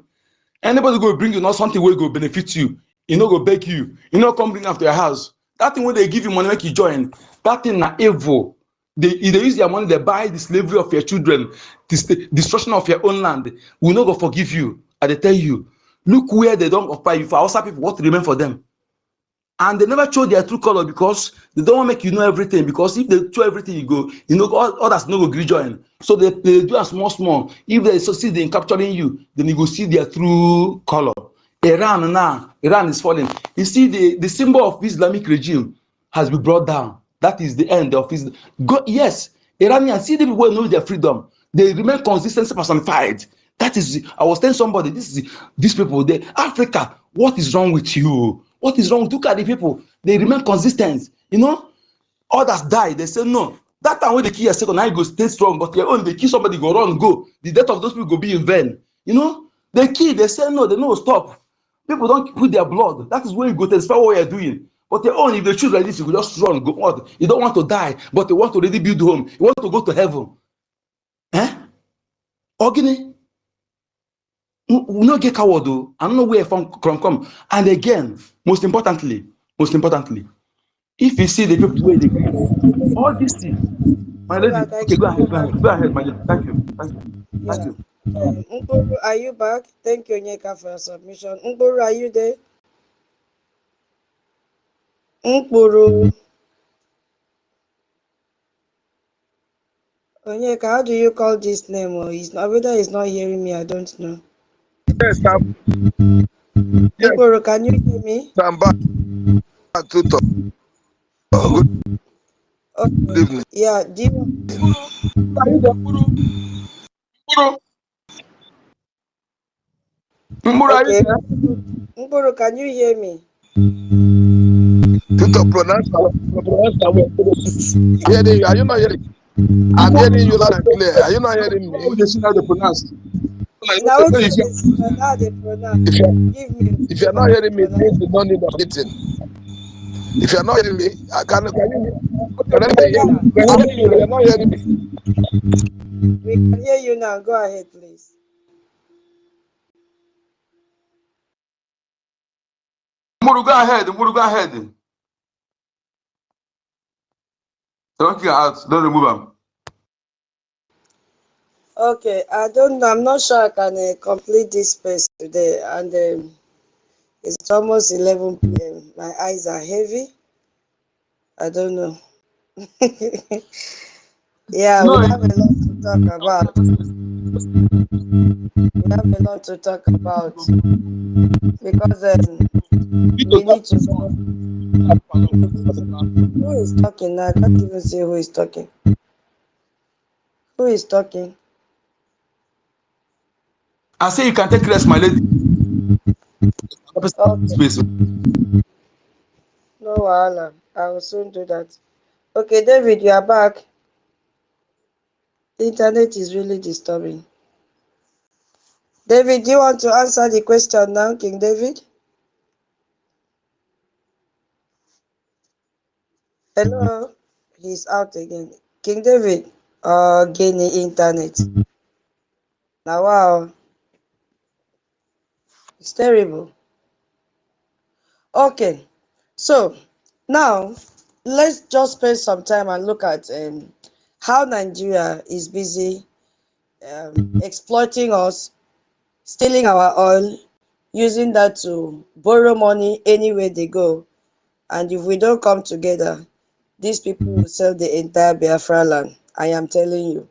Anybody go bring you not something will go benefit you. You know go beg you. You know come bring after your house. That thing when they give you money, make you join. That thing na evil. They use their money, they buy the slavery of your children, the destruction of your own land. We no go forgive you. I tell you, look where they don't occupy you. For Hausa people, what remain for them? And they never show their true color because they don't want to make you know everything. Because if they show everything, others no go agree join. So they do a small. If they succeed in capturing you, then you go see their true color. Iran is falling. You see, the symbol of Islamic regime has been brought down. That is the end of his. Yes, Iranians, see the people who know their freedom. They remain consistent, personified. That is, I was telling somebody, these people, Africa, what is wrong with you? What is wrong? Look at the people. They remain consistent. Others die. They say, no. That time when they kill a second, I go stay strong. But they kill somebody, go run, go. The death of those people go be in vain. They kill, they say, no, they no stop. People don't put their blood. That is where you go to testify what you're doing. But if they choose like this, you will just run, go on. You don't want to die, but you want to really build home. You want to go to heaven. Ogini, we not get coward though. I don't know where from come. And again, most importantly, if you see the people where they all these things, my lady, Alright, I okay, can go go back. ahead, my lady. Thank you. Yeah. Nkuru, are you back? Thank you, Onyeka, for your submission. Nkuru, are you there? Nkuru. Onyeka, how do you call this name? Or he's not, whether he's not hearing me, I don't know. Yes, yes, Nkuru, can you hear me? I'm back to talk. Good Okay. evening. Yeah, do you okay. Nkuru, can you hear me? To pronounce hearing you. Are you not hearing? I'm hearing you loud and clear. Are you not hearing me? How they see how they pronounce? Now what No, you if you say? Now they pronounce. If you're, Give me a if you're name not and they hearing me, pronounce. please do not need of meeting. If you're not hearing me, can you okay, let me hear you? Yeah, I'm hearing you. You're not hearing me. we can hear you now. Go ahead, please. Muru, go ahead. Don't get out. Don't remove them. Okay, I don't know. I'm not sure I can complete this space today, and it's almost 11 p.m. My eyes are heavy. I don't know. Yeah, we No, have a lot to talk about. We have a lot to talk about because we need to solve. Who is talking now? I can't even see who is talking. Who is talking? I say you can take rest, my lady. Okay, Space. no wahala. I will soon do that. Okay, David, you are back. The internet is really disturbing. David, do you want to answer the question now, King David? Hello? He's out again. King David, again the internet. Now, wow, it's terrible. Okay, so now let's just spend some time and look at how Nigeria is busy exploiting us, stealing our oil, using that to borrow money anywhere they go. And if we don't come together, these people will sell the entire Biafra land. I am telling you.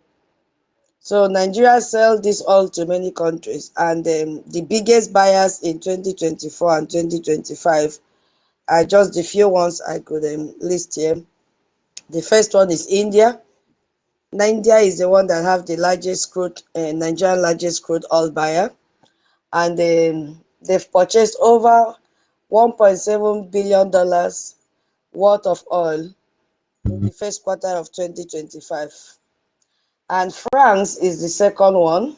So Nigeria sell this oil to many countries, and the biggest buyers in 2024 and 2025 are just the few ones I could list here. The first one is India. India is the one that have the largest crude, Nigerian largest crude oil buyer, and they've purchased over $1.7 billion worth of oil in the first quarter of 2025. And France is the second one,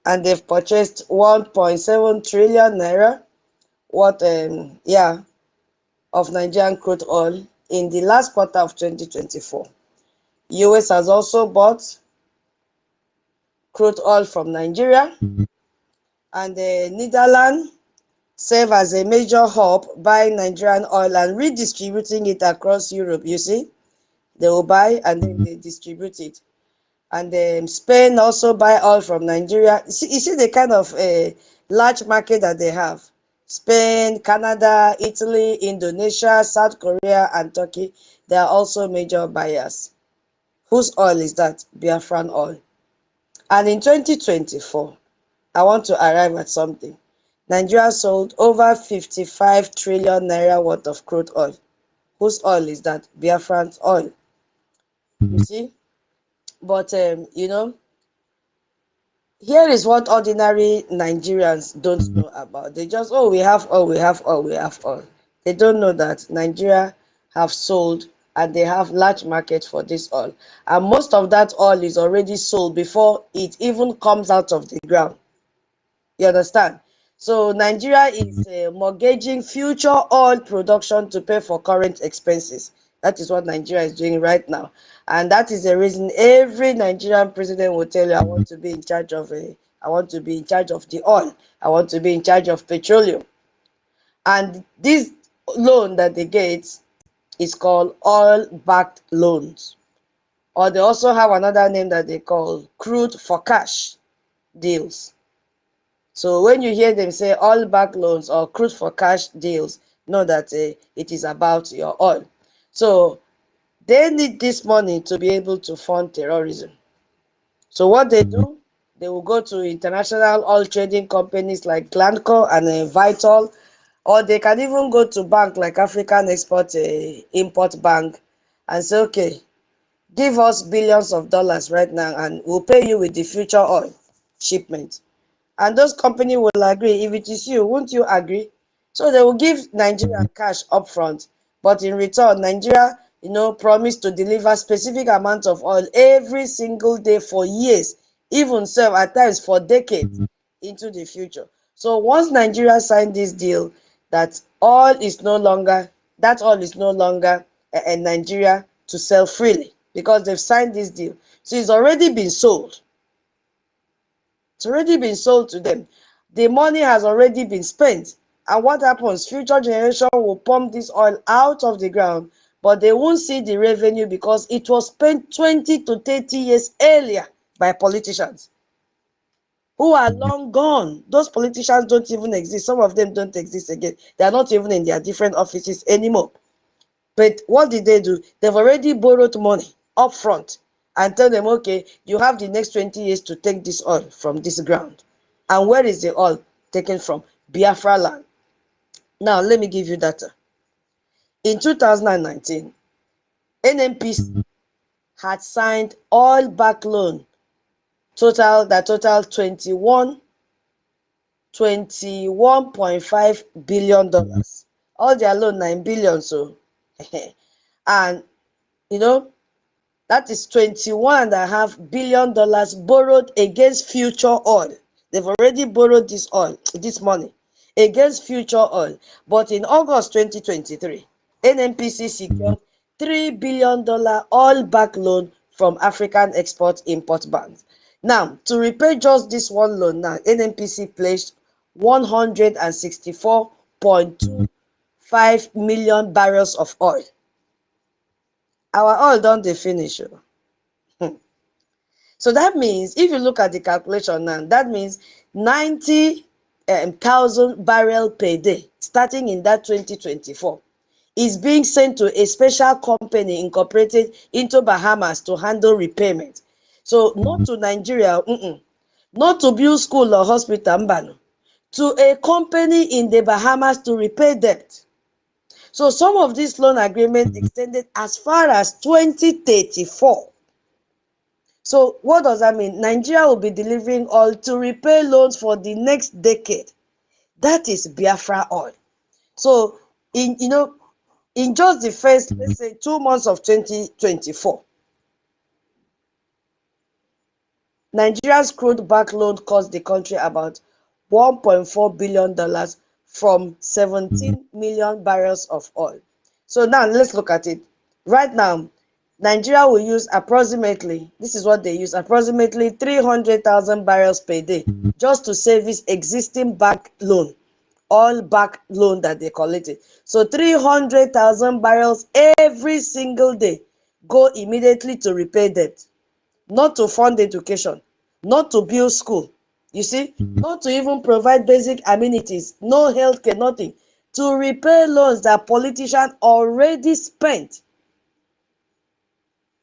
and they've purchased 1.7 trillion naira worth of Nigerian crude oil in the last quarter of 2024. US has also bought crude oil from Nigeria, and the Netherlands serve as a major hub buying Nigerian oil and redistributing it across Europe. You see, they will buy and then they distribute it. And Spain also buy oil from Nigeria. You see the kind of large market that they have. Spain, Canada, Italy, Indonesia, South Korea, and Turkey, they are also major buyers. Whose oil is that? Biafran oil. And in 2024, I want to arrive at something. Nigeria sold over 55 trillion naira worth of crude oil. Whose oil is that? Biafran's oil. You see? But, here is what ordinary Nigerians don't know about. They just, oh, we have oil, we have oil, we have oil. They don't know that Nigeria have sold and they have large market for this oil. And most of that oil is already sold before it even comes out of the ground. You understand? So Nigeria is mortgaging future oil production to pay for current expenses. That is what Nigeria is doing right now. And that is the reason every Nigerian president will tell you, I want to be in charge of I want to be in charge of the oil. I want to be in charge of petroleum. And this loan that they get is called oil-backed loans. Or they also have another name that they call crude for cash deals. So when you hear them say oil-backed loans or crude for cash deals, know that it is about your oil. So they need this money to be able to fund terrorism. So what they do, they will go to international oil trading companies like Glencore and Vital, or they can even go to bank like African Export Import Bank and say, okay, give us billions of dollars right now and we'll pay you with the future oil shipment. And those companies will agree. If it is you, won't you agree? So they will give Nigeria cash upfront, but in return, Nigeria, promise to deliver specific amount of oil every single day for years, even serve at times for decades into the future. So once Nigeria signed this deal, that oil is no longer Nigeria to sell freely because they've signed this deal. So it's already been sold. It's already been sold to them. The money has already been spent. And what happens? Future generation will pump this oil out of the ground, but they won't see the revenue because it was spent 20 to 30 years earlier by politicians who are long gone. Those politicians don't even exist. Some of them don't exist again. They are not even in their different offices anymore. But what did they do? They've already borrowed money up front and tell them, okay, you have the next 20 years to take this oil from this ground. And where is the oil taken from? Biafra land. Now, let me give you data. In 2019, NNPC had signed oil-backed loan that total $21.5 billion. All their loan 9 billion. So, and that is $21.5 billion borrowed against future oil. They've already borrowed this money against future oil. But in August 2023, NNPC secured $3 billion oil-backed loan from African Export-Import Bank. Now, to repay just this one loan, now NNPC pledged 164.25 million barrels of oil. Our oil don't they finish. So that means if you look at the calculation now, that means 90,000 barrels per day starting in that 2024 is being sent to a special company incorporated into Bahamas to handle repayment. So not to Nigeria, not to build school or hospital, mbano, to a company in the Bahamas to repay debt. So some of these loan agreements extended as far as 2034. So what does that mean? Nigeria will be delivering oil to repay loans for the next decade. That is Biafra oil. So in just the first, let's say, 2 months of 2024, Nigeria's crude back loan cost the country about $1.4 billion from 17 million barrels of oil. So now let's look at it. Right now, Nigeria will use approximately, this is what they use, approximately 300,000 barrels per day just to service existing back loan, oil back loan that they collected. So 300,000 barrels every single day go immediately to repay debt, not to fund education, not to build school, you see, not to even provide basic amenities, no healthcare, nothing, to repay loans that politicians already spent.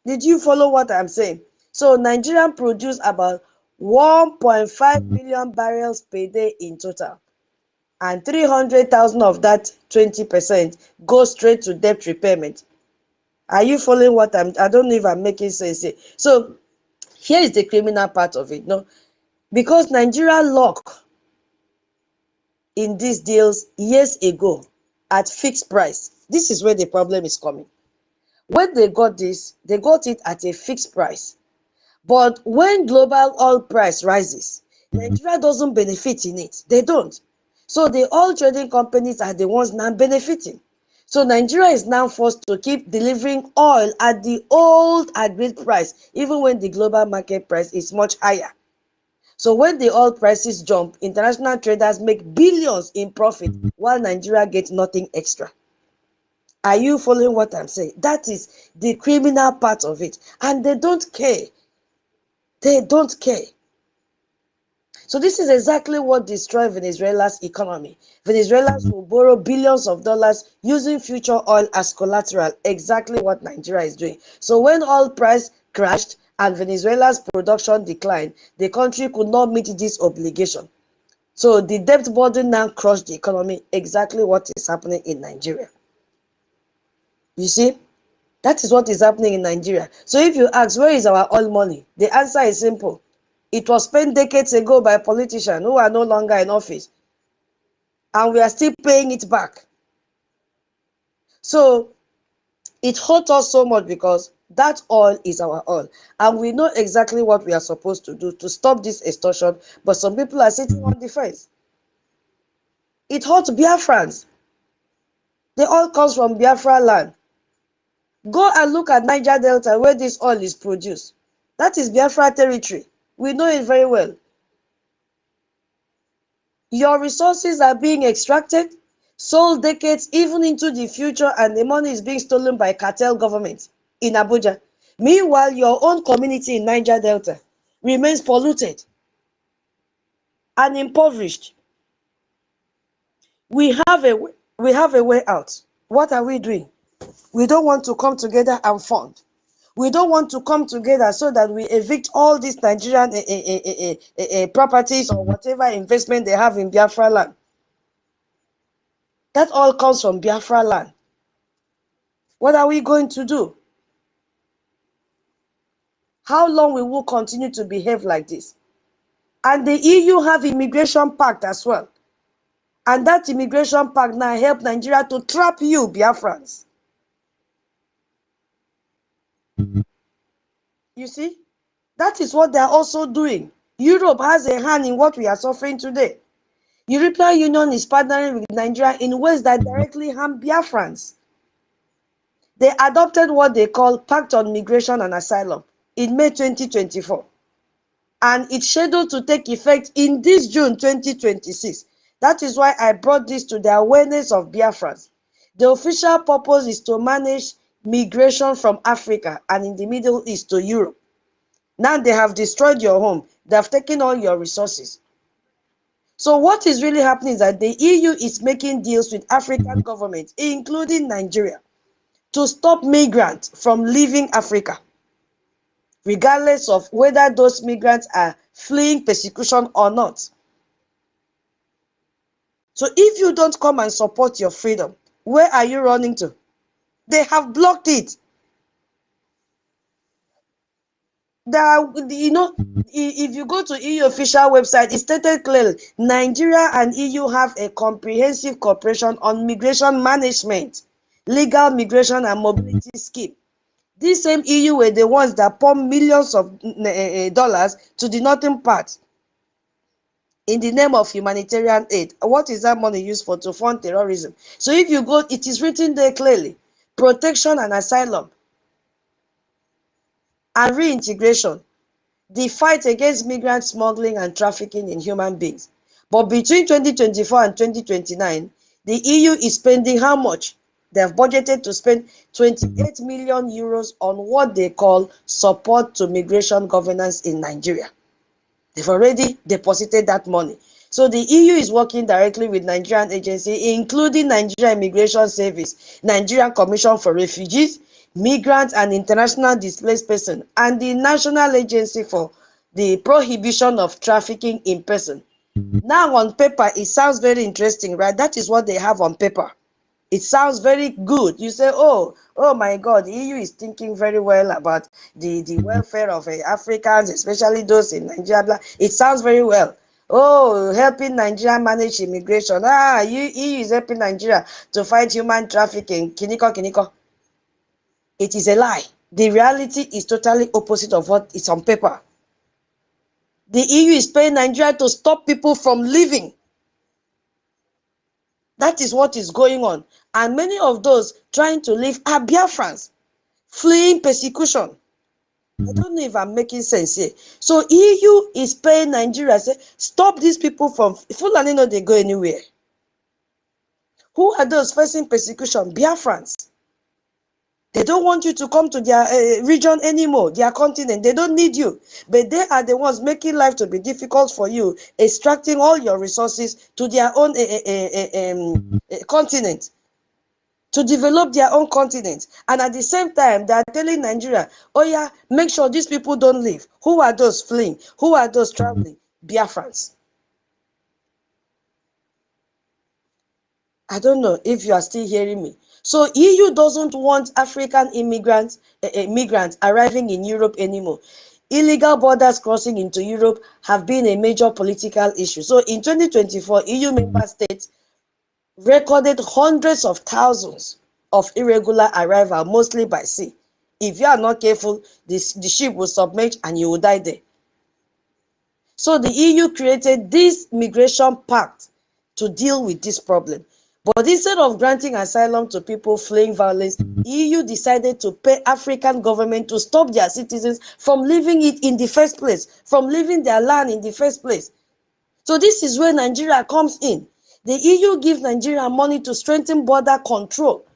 Did you follow what I'm saying? So Nigeria produce about 1.5 million barrels per day in total, and 300,000 of that 20% go straight to debt repayment. Are you following what I don't know if I'm making sense here. So here is the criminal part of it. No, because Nigeria lock in these deals years ago at fixed price. This is where the problem is coming. When they got this, they got it at a fixed price. But when global oil price rises, Nigeria doesn't benefit in it. They don't. So the oil trading companies are the ones now benefiting. So Nigeria is now forced to keep delivering oil at the old agreed price, even when the global market price is much higher. So when the oil prices jump, international traders make billions in profit while Nigeria gets nothing extra. Are you following what I'm saying? That is the criminal part of it. And they don't care. They don't care. So this is exactly what destroys Venezuela's economy. Venezuelans will borrow billions of dollars using future oil as collateral, exactly what Nigeria is doing. So when oil price crashed and Venezuela's production declined, the country could not meet this obligation. So the debt burden now crushed the economy, exactly what is happening in Nigeria. You see, that is what is happening in Nigeria. So if you ask, where is our oil money? The answer is simple. It was spent decades ago by politicians who are no longer in office. And we are still paying it back. So it hurt us so much because that oil is our oil. And we know exactly what we are supposed to do to stop this extortion. But some people are sitting on the fence. It hurt Biafrans. The oil comes from Biafra land. Go and look at Niger Delta where this oil is produced. That is Biafra territory. We know it very well. Your resources are being extracted, sold decades even into the future, and the money is being stolen by cartel government in Abuja. Meanwhile, your own community in Niger Delta remains polluted and impoverished. We have a way out. What are we doing? We don't want to come together and fund. We don't want to come together so that we evict all these Nigerian properties or whatever investment they have in Biafra land. That all comes from Biafra land. What are we going to do? How long will we continue to behave like this? And the EU have immigration pact as well. And that immigration pact now help Nigeria to trap you, Biafrans. You see? That is what they are also doing. Europe has a hand in what we are suffering today. European Union is partnering with Nigeria in ways that directly harm Biafrans. They adopted what they call Pact on Migration and Asylum in May 2024. And it's scheduled to take effect in this June 2026. That is why I brought this to the awareness of Biafrans. The official purpose is to manage migration from Africa and in the Middle East to Europe. Now they have destroyed your home. They have taken all your resources. So what is really happening is that the EU is making deals with African governments, including Nigeria, to stop migrants from leaving Africa, regardless of whether those migrants are fleeing persecution or not. So if you don't come and support your freedom, where are you running to? They have blocked it. If you go to EU official website, it stated clearly, Nigeria and EU have a comprehensive cooperation on migration management, legal migration and mobility scheme. These same EU were the ones that pumped millions of dollars to the northern part in the name of humanitarian aid. What is that money used for? To fund terrorism. So if you go, it is written there clearly, protection and asylum and reintegration, the fight against migrant smuggling and trafficking in human beings. But between 2024 and 2029, the EU is spending how much? They have budgeted to spend 28 million euros on what they call support to migration governance in Nigeria. They've already deposited that money. So the EU is working directly with Nigerian agencies, including Nigeria Immigration Service, Nigerian Commission for Refugees, Migrants and International Displaced Persons, and the National Agency for the Prohibition of Trafficking in Person. Now on paper, it sounds very interesting, right? That is what they have on paper. It sounds very good. You say, oh my God, the EU is thinking very well about the welfare of Africans, especially those in Nigeria. It sounds very well. Oh, helping Nigeria manage immigration. EU is helping Nigeria to fight human trafficking. Kiniko, kiniko. It is a lie. The reality is totally opposite of what is on paper. The EU is paying Nigeria to stop people from leaving. That is what is going on. And many of those trying to leave are Biafrans, fleeing persecution. I don't know if I'm making sense here. So EU is paying Nigeria, say, stop these people from Fulani, no, they go anywhere. Who are those facing persecution? Biafrans. They don't want you to come to their region anymore, their continent. They don't need you. But they are the ones making life to be difficult for you, extracting all your resources to their own continent, to develop their own continent. And at the same time, they are telling Nigeria, oh yeah, make sure these people don't leave. Who are those fleeing? Who are those traveling? Biafrans. I don't know if you are still hearing me. So EU doesn't want African migrants arriving in Europe anymore. Illegal borders crossing into Europe have been a major political issue. So in 2024, EU member states recorded hundreds of thousands of irregular arrival, mostly by sea. If you are not careful, the ship will submerge and you will die there. So the EU created this migration pact to deal with this problem. But instead of granting asylum to people fleeing violence, EU decided to pay African government to stop their citizens from leaving it in the first place, from leaving their land in the first place. So this is where Nigeria comes in. The EU gives Nigeria money to strengthen border control,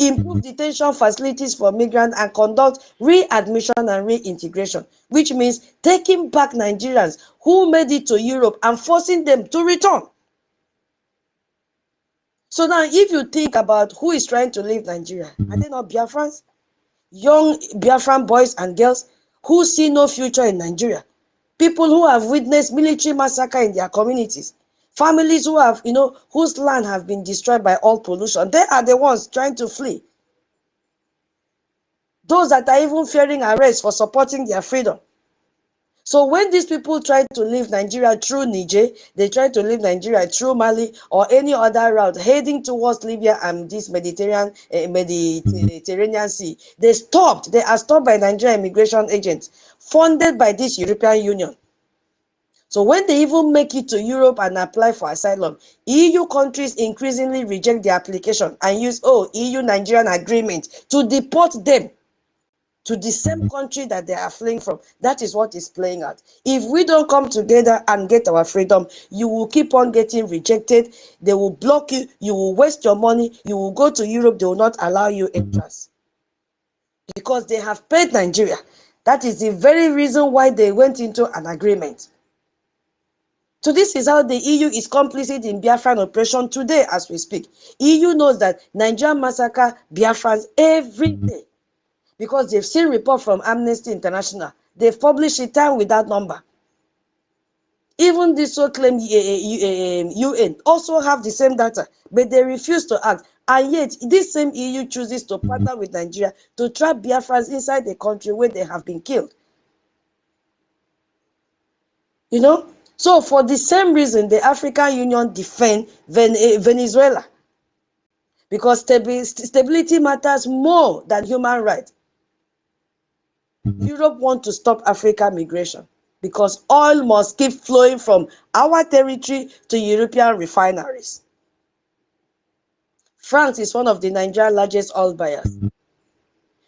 improve detention facilities for migrants, and conduct readmission and reintegration, which means taking back Nigerians who made it to Europe and forcing them to return. So now, if you think about who is trying to leave Nigeria, are they not Biafrans? Young Biafran boys and girls who see no future in Nigeria. People who have witnessed military massacre in their communities. Families who have, whose land have been destroyed by oil pollution. They are the ones trying to flee. Those that are even fearing arrest for supporting their freedom. So when these people try to leave Nigeria through Niger, they try to leave Nigeria through Mali or any other route heading towards Libya and this Mediterranean Sea, they are stopped by Nigerian immigration agents funded by this European Union. So when they even make it to Europe and apply for asylum, EU countries increasingly reject their application and use EU-Nigerian agreement to deport them to the same country that they are fleeing from. That is what is playing out. If we don't come together and get our freedom, you will keep on getting rejected. They will block you. You will waste your money. You will go to Europe. They will not allow you entrance because they have paid Nigeria. That is the very reason why they went into an agreement. So this is how the EU is complicit in Biafran operation today as we speak. EU knows that Nigeria massacre Biafrans every day, because they've seen report from Amnesty International. They've published it time without number. Even this so-claimed UN also have the same data, but they refuse to act. And yet, this same EU chooses to partner with Nigeria to trap Biafrans inside the country where they have been killed. So for the same reason, the African Union defend Venezuela, because stability matters more than human rights. Europe wants to stop African migration because oil must keep flowing from our territory to European refineries. France is one of the Nigeria's largest oil buyers.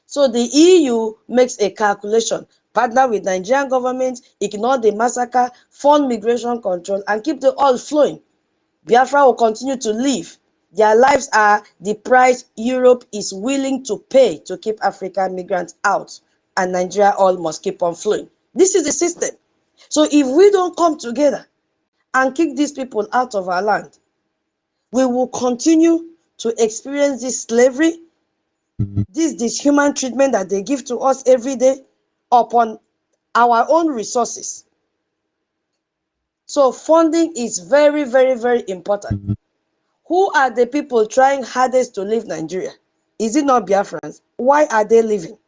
So the EU makes a calculation, partner with Nigerian government, ignore the massacre, fund migration control, and keep the oil flowing. Biafra will continue to live. Their lives are the price Europe is willing to pay to keep African migrants out, and Nigeria oil must keep on flowing. This is the system. So if we don't come together and kick these people out of our land, we will continue to experience this slavery, this dishuman treatment that they give to us every day upon our own resources. So funding is very, very, very important. Who are the people trying hardest to leave Nigeria? Is it not Biafrans? Why are they leaving?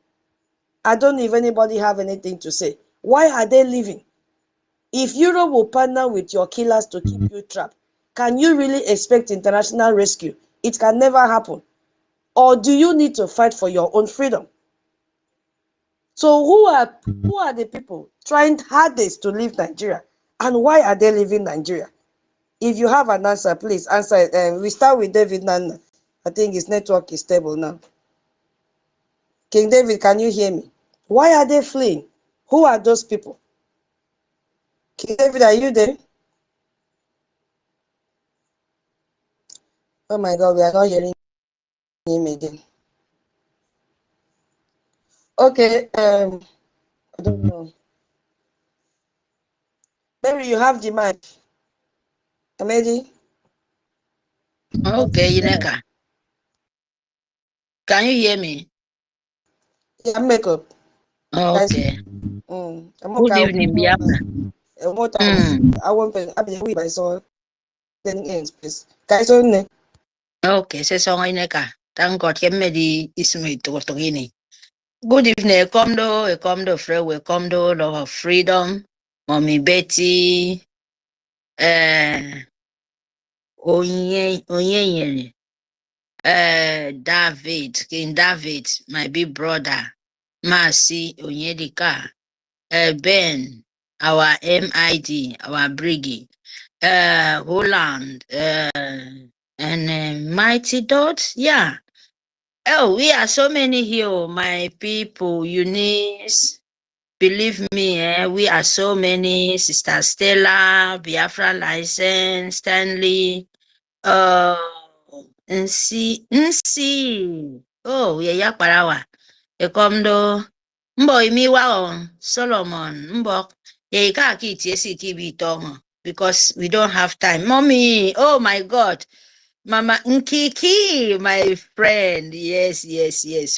I don't know if anybody have anything to say. Why are they leaving? If Europe will partner with your killers to keep you trapped, can you really expect international rescue? It can never happen. Or do you need to fight for your own freedom? So who are the people trying hardest to leave Nigeria? And why are they leaving Nigeria? If you have an answer, please answer it. We start with David Nana. I think his network is stable now. King David, can you hear me? Why are they fleeing? Who are those people? King David, are you there? Oh my God, we are not hearing him again. Okay, I don't know. Maybe you have the mic. Amedi? Okay, Ineka. Can you hear me? Yeah, makeup. Okay. I'm Good evening, Biafra. I want to I saw then ends, please. Guys, on Okay, say song Ineka. Thank God, Kemedi Ismi Togini. Good evening, Ekomdo, friend, Ekomdo, love of freedom, Mommy Betty, Onye, David, King David, my big brother, Mercy, Onyedika, Ben, our MID, our Briggy, Holland, and Mighty Dot, yeah. Oh, we are so many here, my people, Eunice. Believe me, we are so many. Sister Stella, Biafra License, Stanley, Nsi. Oh, yeah, Parawa. Ekomdo. Mbo imiwa Solomon. Mbo. Yeah, kaki tiesi kibi tongo. Because we don't have time. Mommy, oh my God. Mama Nkiki, my friend. Yes.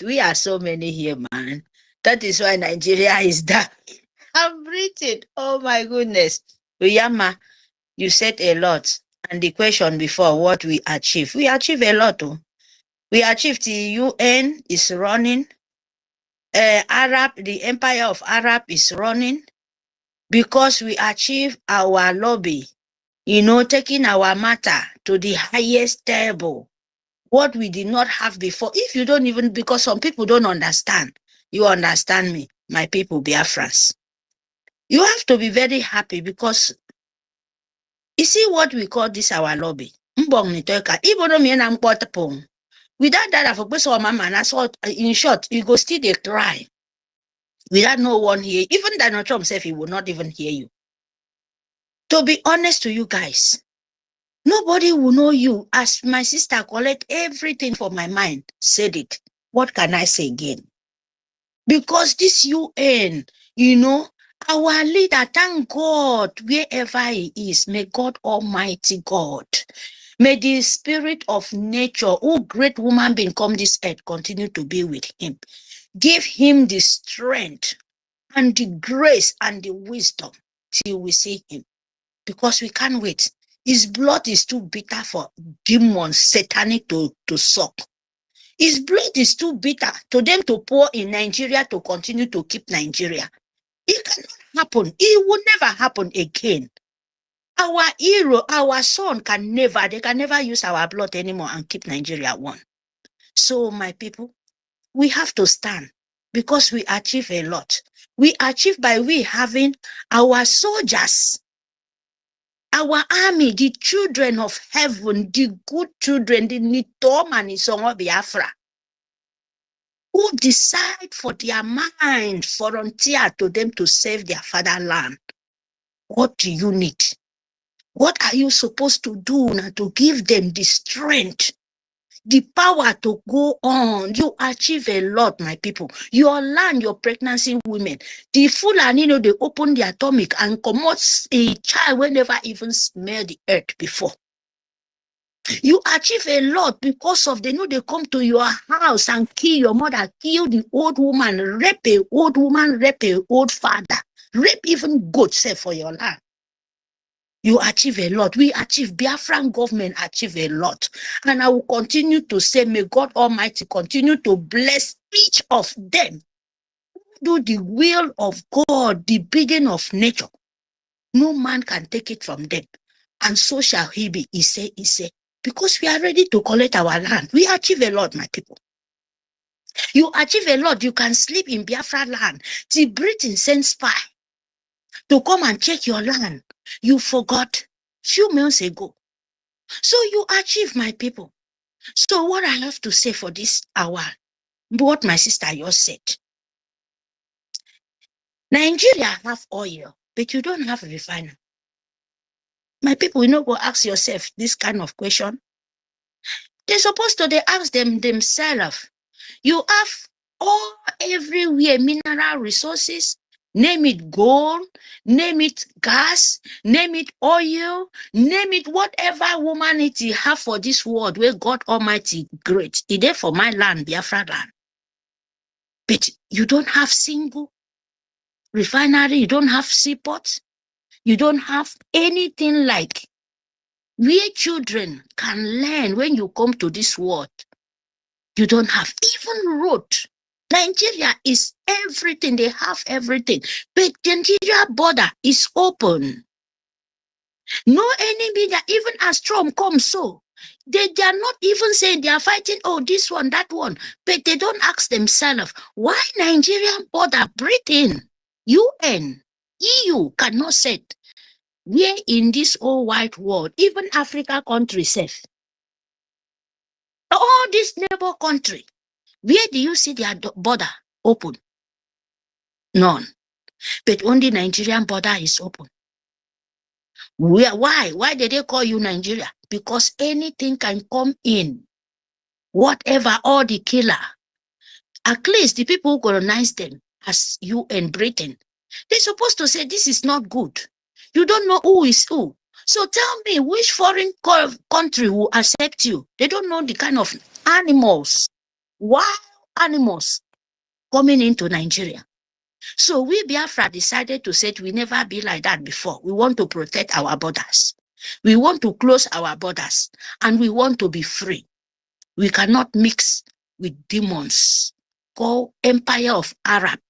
We are so many here, man. That is why Nigeria is that. I'm breathing. Oh my goodness. Uyama, you said a lot. And the question before, what we achieve. We achieve a lot. Oh. We achieved the UN is running. The Empire of Arab is running because we achieve our lobby, taking our matter to the highest table. What we did not have before. If you don't even, because some people don't understand. You understand me, my people, Biafrans. You have to be very happy because you see what we call this our lobby. Without that, in short, you go still they cry. Without no one here. Even Donald Trump said he will not even hear you. To be honest to you guys, nobody will know you. As my sister collect everything from my mind, said it. What can I say again? Because this UN, our leader, thank God, wherever he is, may God Almighty God, may the spirit of nature, who great woman being come this earth, continue to be with him. Give him the strength and the grace and the wisdom till we see him. Because we can't wait. His blood is too bitter for demons, satanic to suck. His blood is too bitter to them to pour in Nigeria to continue to keep Nigeria. It cannot happen. It will never happen again. Our hero, our son they can never use our blood anymore and keep Nigeria one. So my people, we have to stand because we achieve a lot. We achieve by we having our soldiers, our army, the children of heaven, the good children, the Nitom and Isongo Biafra, who decide for their mind, volunteer to them to save their fatherland. What do you need? What are you supposed to do now to give them the strength, the power to go on? You achieve a lot, my people. Your land, your pregnancy women, the Fulani, they open their stomach and commot a child when never even smelled the earth before. You achieve a lot because of they come to your house and kill your mother, kill the old woman, rape a old woman, rape a old father, rape even goats for your land. You achieve a lot. We achieve, Biafran government achieve a lot. And I will continue to say, may God Almighty continue to bless each of them. Do the will of God, the bidding of nature. No man can take it from them. And so shall he be, he say. Because we are ready to collect our land. We achieve a lot, my people. You achieve a lot. You can sleep in Biafra land. Till Britain sends spy to come and check your land. You forgot few months ago. So you achieve, my people. So what I have to say for this hour, what my sister just said, Nigeria have oil, but you don't have a refiner. My people, you know, go ask yourself this kind of question. They're supposed to, they ask themselves. You have all everywhere mineral resources, name it gold, name it gas, name it oil, name it whatever humanity have for this world where God Almighty great. It there for my land, Biafra land. But you don't have single refinery, you don't have seaport, you don't have anything like where children can learn when you come to this world. You don't have even road. Nigeria is everything. They have everything. But the Nigeria border is open. No enemy that even as Trump comes so. They are not even saying they are fighting, oh, this one, that one. But they don't ask themselves, why Nigerian border, Britain, UN, EU cannot set where in this whole wide world, even Africa countries safe. All these neighbor country, where do you see their border open? None. But only Nigerian border is open. Why? Why did they call you Nigeria? Because anything can come in. Whatever, all the killer. At least the people who colonize them, as you and Britain, they're supposed to say this is not good. You don't know who is who. So tell me, which foreign country will accept you? They don't know the kind of animals, wild animals coming into Nigeria. So we Biafra decided to say we never be like that before. We want to protect our borders. We want to close our borders and we want to be free. We cannot mix with demons called Empire of Arab.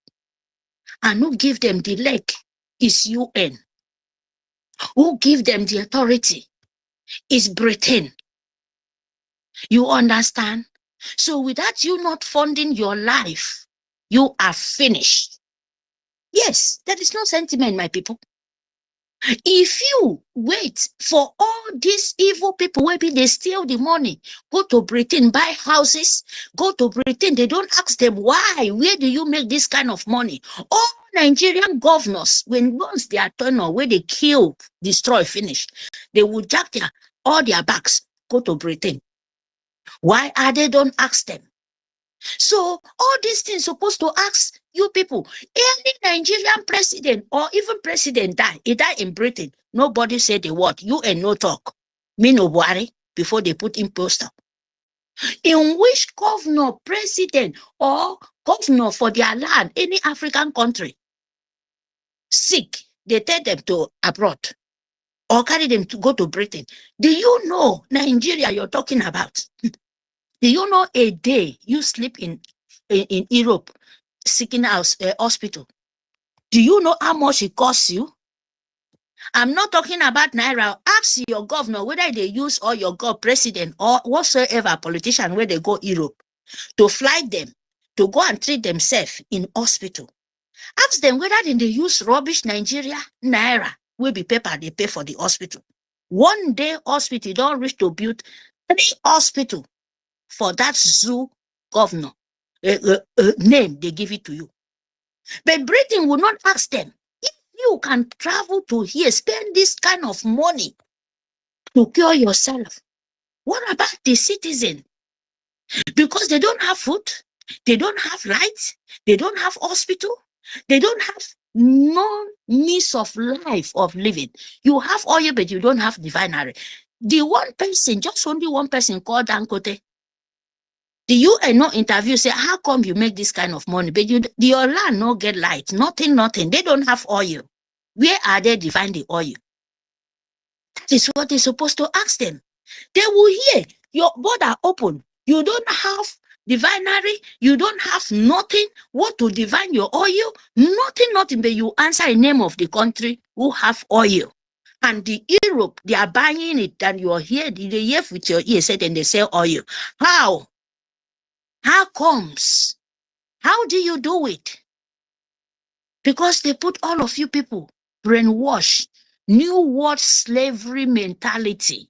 And who give them the leg is UN. Who give them the authority is Britain. You understand? So without you not funding your life, you are finished. Yes, there is no sentiment, my people. If you wait for all these evil people, maybe they steal the money, go to Britain, buy houses, go to Britain, they don't ask them why, where do you make this kind of money? All Nigerian governors, when once they are turned on, where they kill, destroy, finish, they will jack all their bags, go to Britain. Why are they don't ask them? So all these things supposed to ask you people. Any Nigerian president or even president die, he died in Britain. Nobody said a word. You and no talk. Me no worry before they put in poster. In which governor, president, or governor for their land, any African country, sick, they take them to abroad or carry them to go to Britain. Do you know Nigeria you're talking about? Do you know a day you sleep in Europe, seeking house hospital? Do you know how much it costs you? I'm not talking about Naira. Ask your governor whether they use or your president or whatsoever politician where they go Europe to fly them to go and treat themselves in hospital. Ask them whether they use rubbish Nigeria Naira will be paper they pay for the hospital. One day hospital don't reach to build 3 hospital for that zoo governor name they give it to you. But Britain will not ask them if you can travel to here, spend this kind of money to cure yourself. What about the citizen? Because they don't have food, they don't have lights, they don't have hospital, they don't have no means of life of living. You have oil, but you don't have divinery. The one person, just only one person called Dangote. The UN no interview say, how come you make this kind of money? But your land no get light, nothing. They don't have oil. Where are they to find the oil? That is what they're supposed to ask them. They will hear your border open. You don't have divinery. You don't have nothing. What to divine your oil? Nothing. But you answer the name of the country who have oil. And the Europe, they are buying it. And you are here, they hear with your ear, said, and they sell oil. How? How comes? How do you do it? Because they put all of you people brainwash, new world slavery mentality.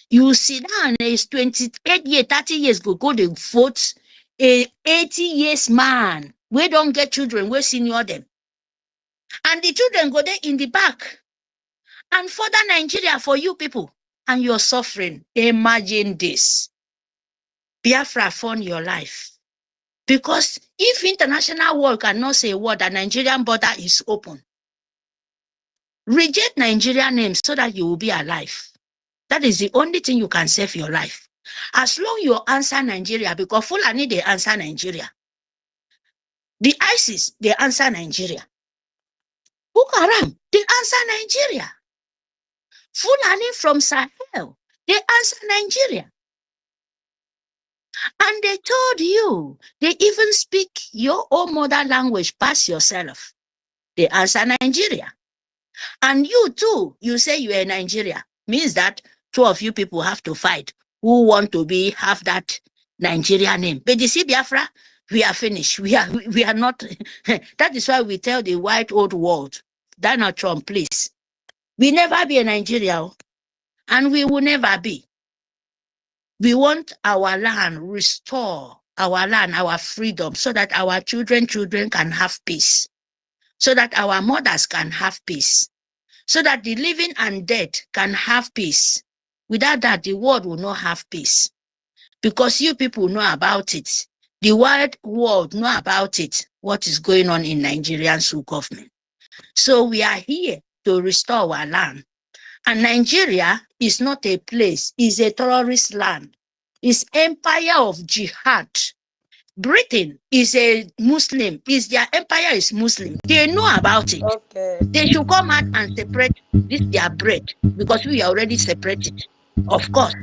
You sit down, is 28 years, 30 years go to vote a 80 years man. We don't get children, we senior them. And the children go there in the back. And further Nigeria for you people. And you're suffering. Imagine this. Biafra fund your life. Because if international world cannot say a word, the Nigerian border is open. Reject Nigerian names so that you will be alive. That is the only thing you can save your life. As long you answer Nigeria, because Fulani, they answer Nigeria. The ISIS, they answer Nigeria. Boko Haram, they answer Nigeria. Fulani from Sahel, they answer Nigeria. And they told you, they even speak your own mother language past yourself. They answer Nigeria. And you too, you say you are Nigeria. Means that two of you people have to fight who want to have that Nigeria name. But you see, Biafra, we are finished. We are not. That is why we tell the white old world, Donald Trump, please. We never be a Nigeria, and we will never be. We want our land, restore our land, our freedom, so that our children can have peace, so that our mothers can have peace, so that the living and dead can have peace. Without that, the world will not have peace. Because you people know about it. The wide world know about it, what is going on in Nigerian government. So we are here to restore our land. And Nigeria is not a place, it's a terrorist land. It's empire of jihad. Britain is a Muslim, their empire is Muslim. They know about it. Okay. They should come out and separate this their bread, because we are already separated. Of course,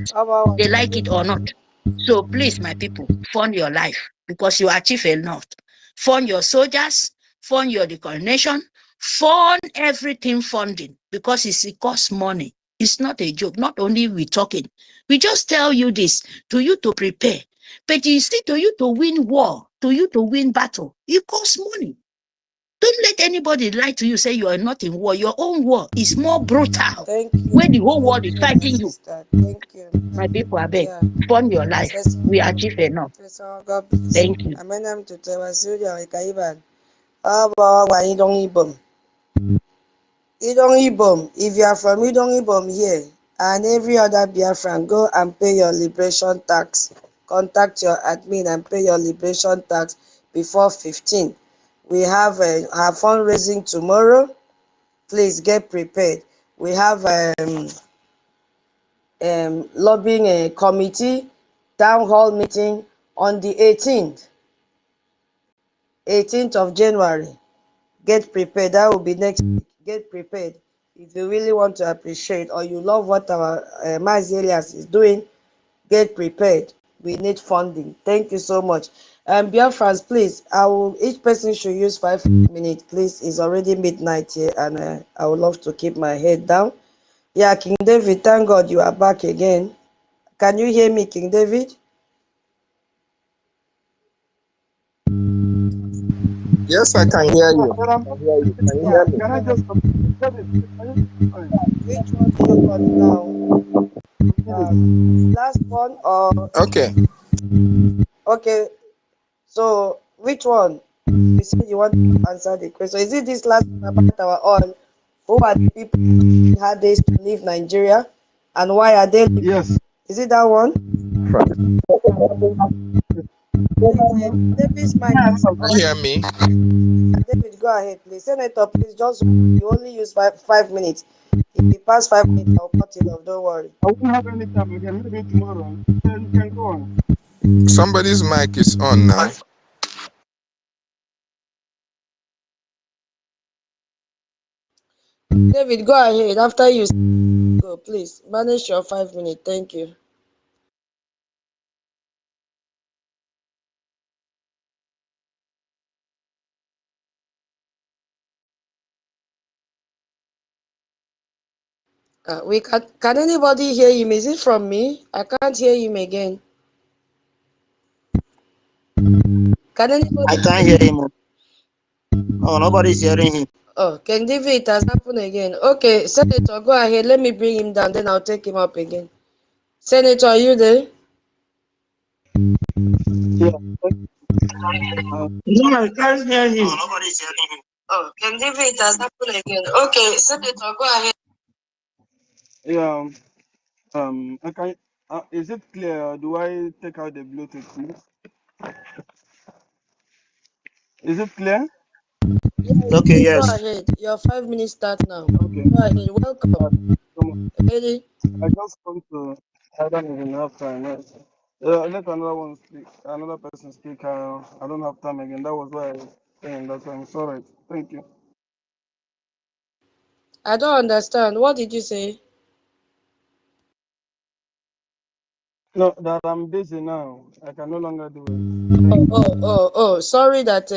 they like it or not. So please, my people, fund your life, because you achieve a lot. Fund your soldiers, fund your decoration, fund everything funding, because it costs money. It's not a joke. Not only we talking, we just tell you this to you to prepare. But you see, to you to win war, to you to win battle, it costs money. Don't let anybody lie to you, say you are not in war. Your own war is more brutal. Thank you. When the whole world is fighting you. Thank you. My people, I beg, Yeah. fund your life. We achieve enough. God bless. Thank you. Amenam to Tewasuria Ikaiban. Idong Ibom. Idong Ibom. If you are from Idong Ibom here and every other Biafran, go and pay your liberation tax. Contact your admin and pay your liberation tax before 15. We have our fundraising tomorrow. Please get prepared. We have lobbying a committee town hall meeting on the 18th of January. Get prepared. That will be next week. Get prepared. If you really want to appreciate or you love what our Mazi Elias is doing, get prepared. We need funding. Thank you so much. Biafrans, please, each person should use 5 minutes, please. It's already midnight here, and I would love to keep my head down. Yeah, King David, thank God you are back again. Can you hear me, King David? Yes, I can hear you. Can you hear me? Can I just which one do you want now? Last one or Okay. okay? So which one? You said you want to answer the question. Is it this last one about our oil? Who are the people who had days to leave Nigeria, and why are they leaving? Yes. Is it that one? David's mic. Can you hear me? David, go ahead, please. Senator, please just you only use five minutes. If you pass 5 minutes, I'll cut it off. Don't worry. I won't have any time again. Maybe tomorrow. You can go on. Somebody's mic is on now. David, go ahead. After you go, please manage your 5 minutes. Thank you. We can anybody hear him? Is it from me? I can't hear him again. Can anybody? I can't hear him. Oh, nobody's hearing him. Oh, King David, it has happened again. Okay, Senator, go ahead. Let me bring him down, then I'll take him up again. Senator, are you there? Yeah. No, I can't hear him. Oh, nobody's hearing him. Oh, can David, it has happened again. Okay, Senator, go ahead. Yeah. I can. Is it clear? Or do I take out the Bluetooth, please? Is it clear? Yes, Okay, please go yes. ahead. Your 5 minutes start now. Okay. Go ahead. Welcome. Come on. Ready? I just want to. I don't even have time. Yes. Let another one speak. Another person speak. I don't have time again. That was why I was saying that I'm sorry. Thank you. I don't understand. What did you say? No, that I'm busy now. I can no longer do it. Sorry that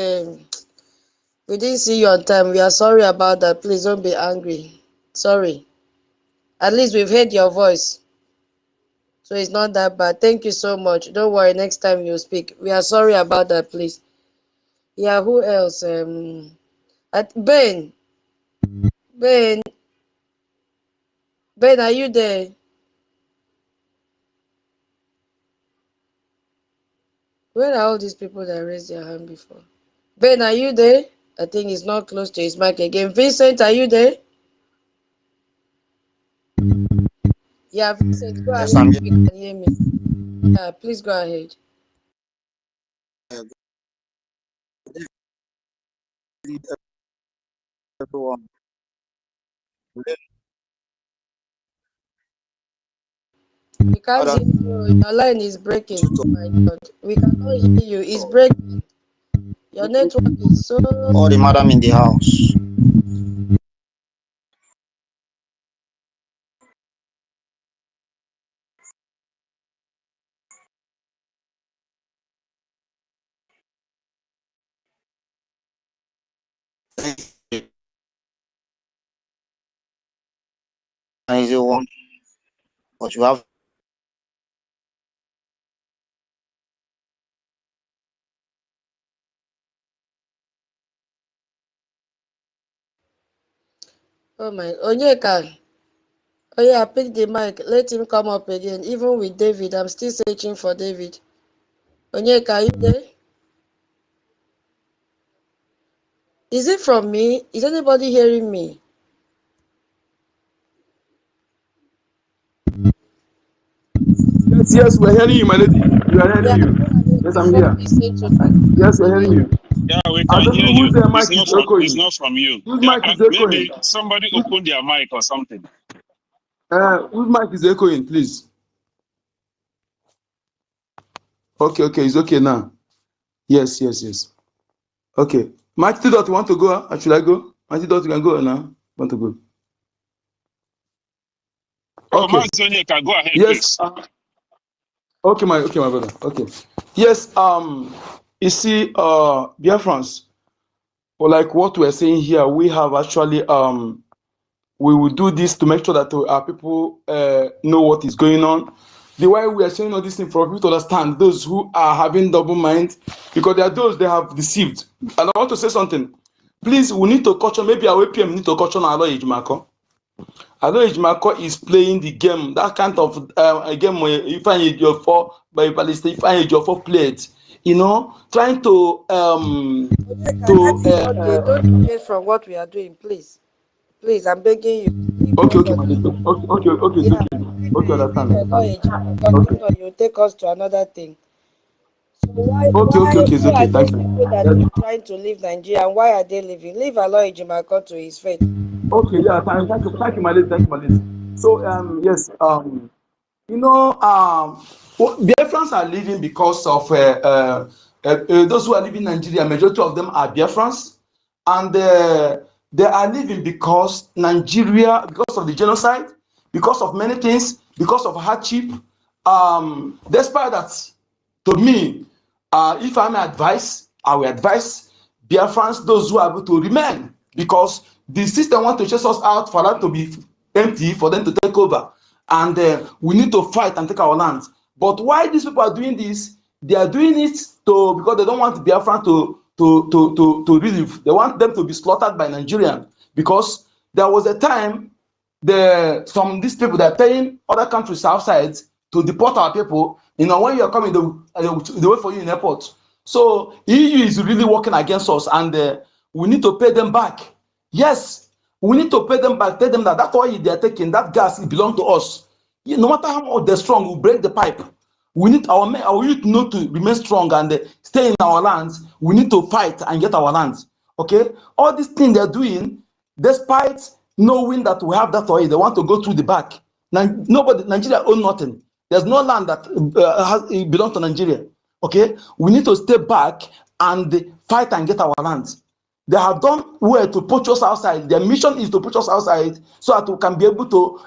we didn't see you on time. We are sorry about that. Please don't be angry. Sorry. At least we've heard your voice. So it's not that bad. Thank you so much. Don't worry. Next time you speak. We are sorry about that, please. Yeah, who else? Ben. Ben. Ben, are you there? Where are all these people that raised their hand before? Ben, are you there? I think he's not close to his mic again. Vincent, are you there? Yeah, Vincent, go Yes, ahead I'm if you can hear me. Yeah, please go ahead. here. Everyone. We I can't hear don't you. Your line is breaking. you Oh my God. We cannot hear you. It's breaking. Your network is so all the madam in the house. An easy one, but you have oh my Onyeka. Oh yeah, pick the mic. Let him come up again. Even with David, I'm still searching for David. Onyeka, are you there? Is it from me? Is anybody hearing me? Yes, we're hearing you, my lady. We are Yeah, hearing you. go ahead Yes, I'm before here. we listen to David. Yes, We we're hearing hear you. you. Yeah, we I can don't hear know you. whose It's mic is not from echoing. from you. Whose Yeah, mic is maybe echoing? somebody opened their mic or something. Whose mic is echoing, please? Okay, it's okay now. Yes. Okay. Mighty Dot, you want to go? Or should I go? Mighty Dot, you can go now. Want to go? Oh, Okay. Mazonyeka, go ahead, Yes. please. Okay, my brother. Okay. Yes. You see, dear friends, or like what we're saying here, we have actually we will do this to make sure that our people know what is going on. The why we are saying all this thing for people to understand those who are having double mind, because there are those they have deceived. And I want to say something. Please, we need to caution. Maybe our APM need to caution our Aloy Ejimako. Aloy Ejimako is playing the game, that kind of a game where you find your four by Palestine, you find your four played. You know, trying to Onyeka, to let him not don't deviate from what we are doing, please. Please, I'm begging you. Leave us okay, on my this. lady. Okay, it's Yeah, okay. Okay, leave understand. Elijah. Because if Okay. not, you'll take us to another thing. So why It's who okay. are those Thank you. people that Yes. are trying to leave Nigeria and why are they leaving? Leave Aloy Ejimako to his fate. Okay, yeah, thank you, my lady. Thank you, my lady. So, yes, you know, Biafrans are leaving because of those who are leaving Nigeria. Majority of them are Biafrans, and they are leaving because Nigeria, because of the genocide, because of many things, because of hardship. Despite that, to me, if I may advise, I will advise Biafrans, those who are able to remain, because the system want to chase us out for that to be empty, for them to take over, and we need to fight and take our land. But why these people are doing this? They are doing it to because they don't want Biafran to live. They want them to be slaughtered by Nigerian, because there was a time some these people that are paying other countries outside to deport our people. You know, when you are coming, they wait for you in airport. So EU is really working against us, and we need to pay them back. Yes, we need to pay them back. Tell them that that oil they are taking, that gas, it belongs to us. No matter how much they're strong, we break the pipe. We need our youth not to remain strong and stay in our lands. We need to fight and get our lands. Okay, all these things they're doing, despite knowing that we have that oil, they want to go through the back. Nigeria own nothing. There's no land that it belongs to Nigeria. Okay, we need to stay back and fight and get our lands. They have done well to put us outside. Their mission is to put us outside so that we can be able to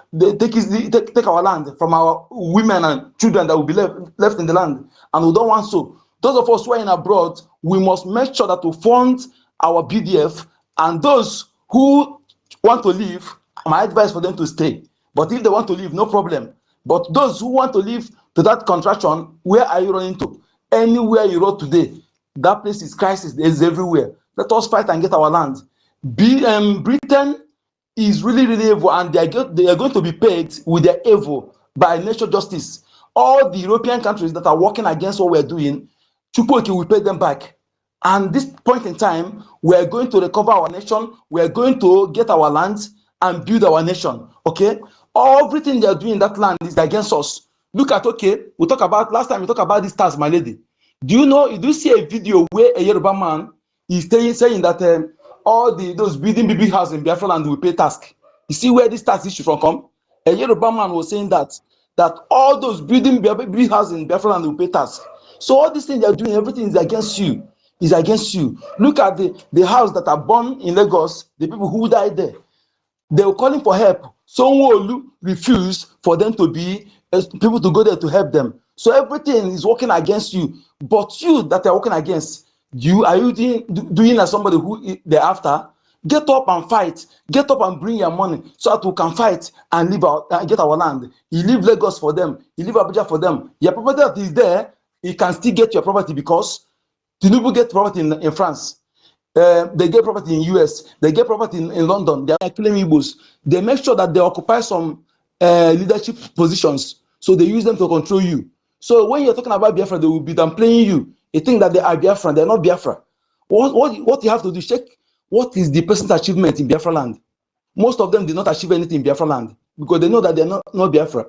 take our land from our women and children that will be left in the land. And we don't want so. Those of us who are in abroad, we must make sure that we fund our BDF, and those who want to leave, my advice for them to stay. But if they want to leave, no problem. But those who want to leave to that contraction, where are you running to? Anywhere you roll today, that place is crisis. It's everywhere. Let us fight and get our land. Britain is really, really evil, and they are going to be paid with their evil by natural justice. All the European countries that are working against what we're doing, Chukwuoke will pay them back. And this point in time, we are going to recover our nation. We are going to get our lands and build our nation. Okay, everything they are doing in that land is against us. Look at, okay, we talk about last time we talked about these stars, my lady. Do you see a video where a Yoruba man is saying that all those building big houses in Biafra land will pay tax? You see where this tax issue from come? A Yoruba man was saying that all those building big houses in Biafra land will pay tax. So all these things they are doing, everything is against you. Is against you. Look at the house that are born in Lagos, the people who died there. They were calling for help. Sanwo-Olu refused for them to be people to go there to help them. So everything is working against you. But you that are working against you, are you doing as somebody who they're after? Get up and fight. Get up and bring your money so that we can fight and get our land. You leave Lagos for them. You leave Abuja for them. Your property that is there, you can still get your property because Tinubu get property in France. They get property in US. They get property in London. They are claiming Igbos. They make sure that they occupy some leadership positions. So they use them to control you. So when you're talking about Biafra, they will be downplaying you. They think that they are Biafra. They're not Biafra. What you have to do is check what is the person's achievement in Biafra land. Most of them did not achieve anything in Biafra land because they know that they're not Biafra.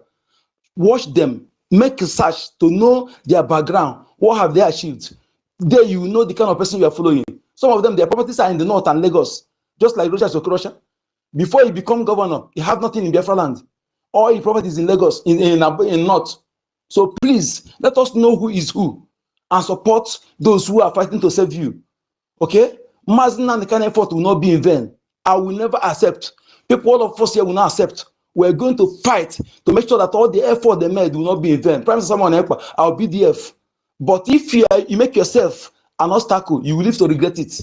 Watch them. Make a search to know their background. What have they achieved? There you will know the kind of person you are following. Some of them, their properties are in the north and Lagos, just like Rochas Okorosha. Before he become governor, he had nothing in Biafra land. All his properties in Lagos, in north. So please, let us know who is who and support those who are fighting to save you. Okay? Mazin and the kind of effort will not be in vain. I will never accept. People, all of us here will not accept. We're going to fight to make sure that all the effort they made will not be in vain. Prime Minister Samuel Ekpa, our BDF. But if you make yourself an obstacle, you will live to regret it.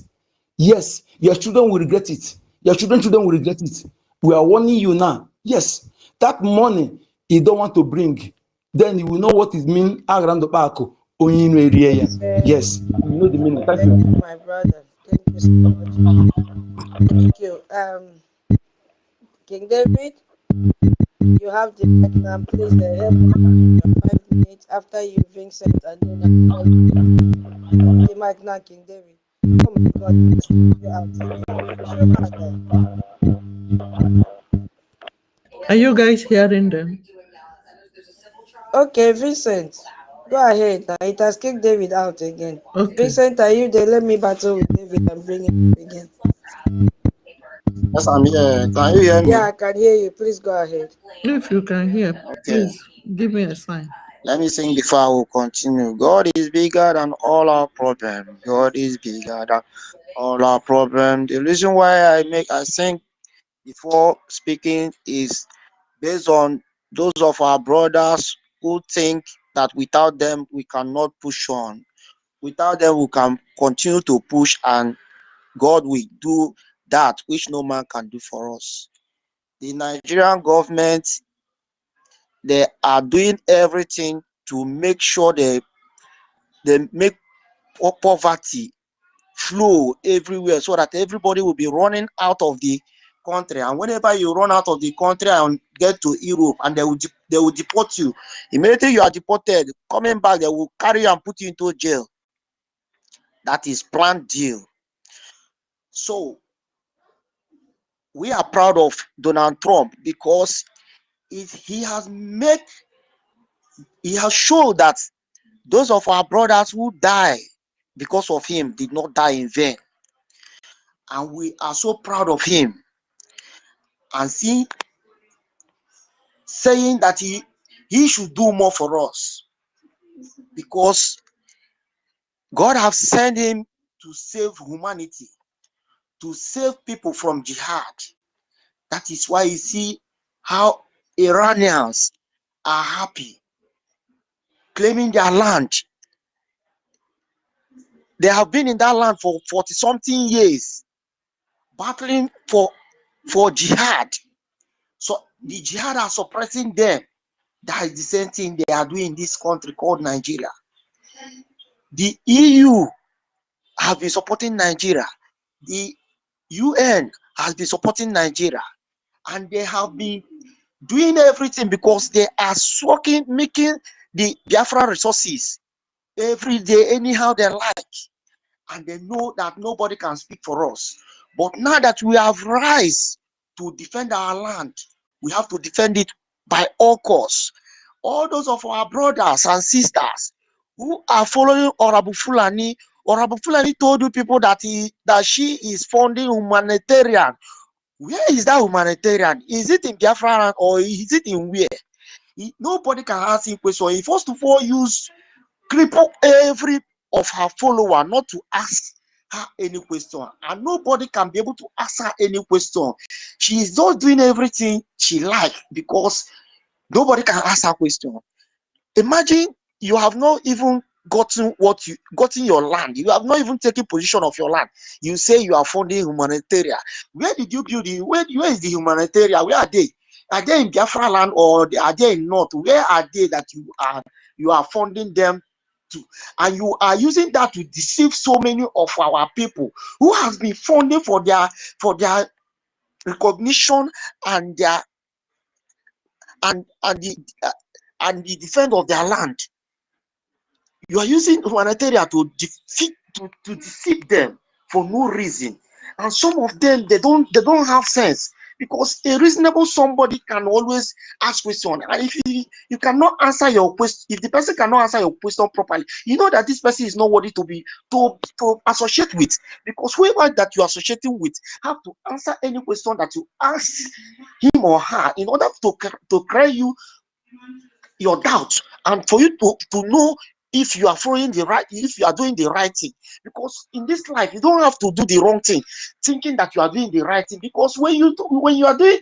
Yes, your children will regret it. Your children will regret it. We are warning you now. Yes, that money you don't want to bring, then you will know what it means around the back. Yes, you know the meaning. Thank you. Thank you, my brother. Thank you so much. Thank you. King David, you have the mic now. Please help me your 5 minutes after you Vincent and then the mic now, King David. Oh my God, you Are you guys hearing them? Okay, Vincent, go ahead now. It has kicked David out again. Okay. Vincent, are you there? Let me battle with David and bring him again. Yes, I'm here. Can you hear me? Yeah, I can hear you. Please go ahead. If you can hear, Okay. please give me a sign. Let me sing before I will continue. God is bigger than all our problems. God is bigger than all our problems. The reason why I sing before speaking is based on those of our brothers who think that without them we cannot push on. Without them we can continue to push, and God will do that which no man can do for us. The Nigerian government, they are doing everything to make sure they make poverty flow everywhere so that everybody will be running out of the country, and whenever you run out of the country and get to Europe, and they will deport you. Immediately you are deported, coming back, they will carry you and put you into jail. That is planned deal. So we are proud of Donald Trump because he has shown that those of our brothers who die because of him did not die in vain. And we are so proud of him. And saying that he should do more for us, because God has sent him to save humanity, to save people from jihad. That is why you see how Iranians are happy, claiming their land. They have been in that land for 40-something years, battling for jihad. So the jihad are suppressing them. That is the same thing they are doing in this country called Nigeria. The EU have been supporting Nigeria. The UN has been supporting Nigeria. And they have been doing everything because they are making the Biafra resources every day, anyhow they like. And they know that nobody can speak for us. But now that we have rise to defend our land, we have to defend it by all costs. All those of our brothers and sisters who are following Honorable Fulani told you people that she is funding humanitarian. Where is that humanitarian? Is it in Biafra land or is it in where? Nobody can ask him question. He first of all cripple every of her follower not to ask her any question, and nobody can be able to ask her any question. She is just doing everything she like because nobody can ask her question. Imagine you have not even gotten your land. You have not even taken position of your land. You say you are funding humanitarian. Where did you build it? Where is the humanitarian? Where are they? Are they in Biafra land or are they in North? Where are they that you are funding them to? And you are using that to deceive so many of our people who has been funding for their recognition and their and the defense of their land. You are using humanitarian to deceive them for no reason, and some of them they don't have sense, because a reasonable somebody can always ask question, and if you cannot answer your question, if the person cannot answer your question properly, you know that this person is not worthy to associate with, because whoever that you are associating with have to answer any question that you ask him or her in order to clear you your doubts and for you to know if you are following if you are doing the right thing. Because in this life, you don't have to do the wrong thing thinking that you are doing the right thing, because when you are doing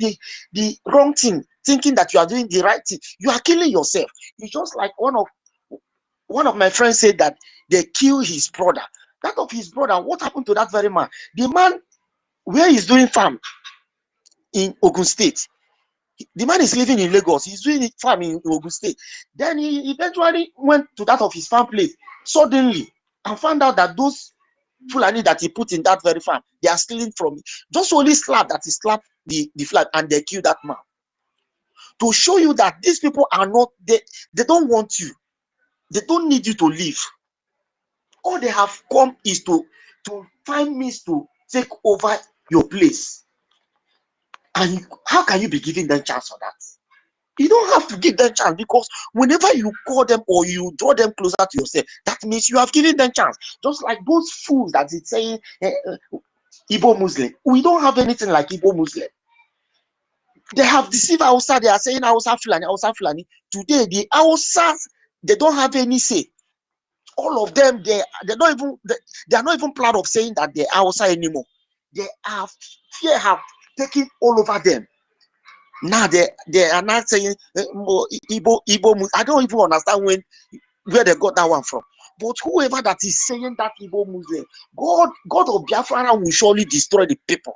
the wrong thing thinking that you are doing the right thing, you are killing yourself. It's just like one of my friends said that they killed his brother. That of his brother, what happened to that very man? The man where he's doing farm in Ogun State, the man is living in Lagos. He's doing it farm in Ogun State. Then he eventually went to that of his farm place suddenly and found out that those Fulani that he put in that very farm, they are stealing from him. Just only slap that he slapped the flag and they killed that man. To show you that these people are not, they don't want you. They don't need you to live. All they have come is to find means to take over your place. And how can you be giving them chance for that? You don't have to give them chance, because whenever you call them or you draw them closer to yourself, that means you have given them chance. Just like those fools that is saying Igbo Muslim. We don't have anything like Igbo Muslim. They have deceived Hausa. They are saying Hausa Fulani, Hausa Fulani. Today, the Hausas, they don't have any say. All of them, they are not even proud of saying that they're Hausa anymore. They have fear have taken all over them. Now they are not saying Igbo. I don't even understand where they got that one from. But whoever that is saying that Igbo Muslim, God of Biafra will surely destroy the people.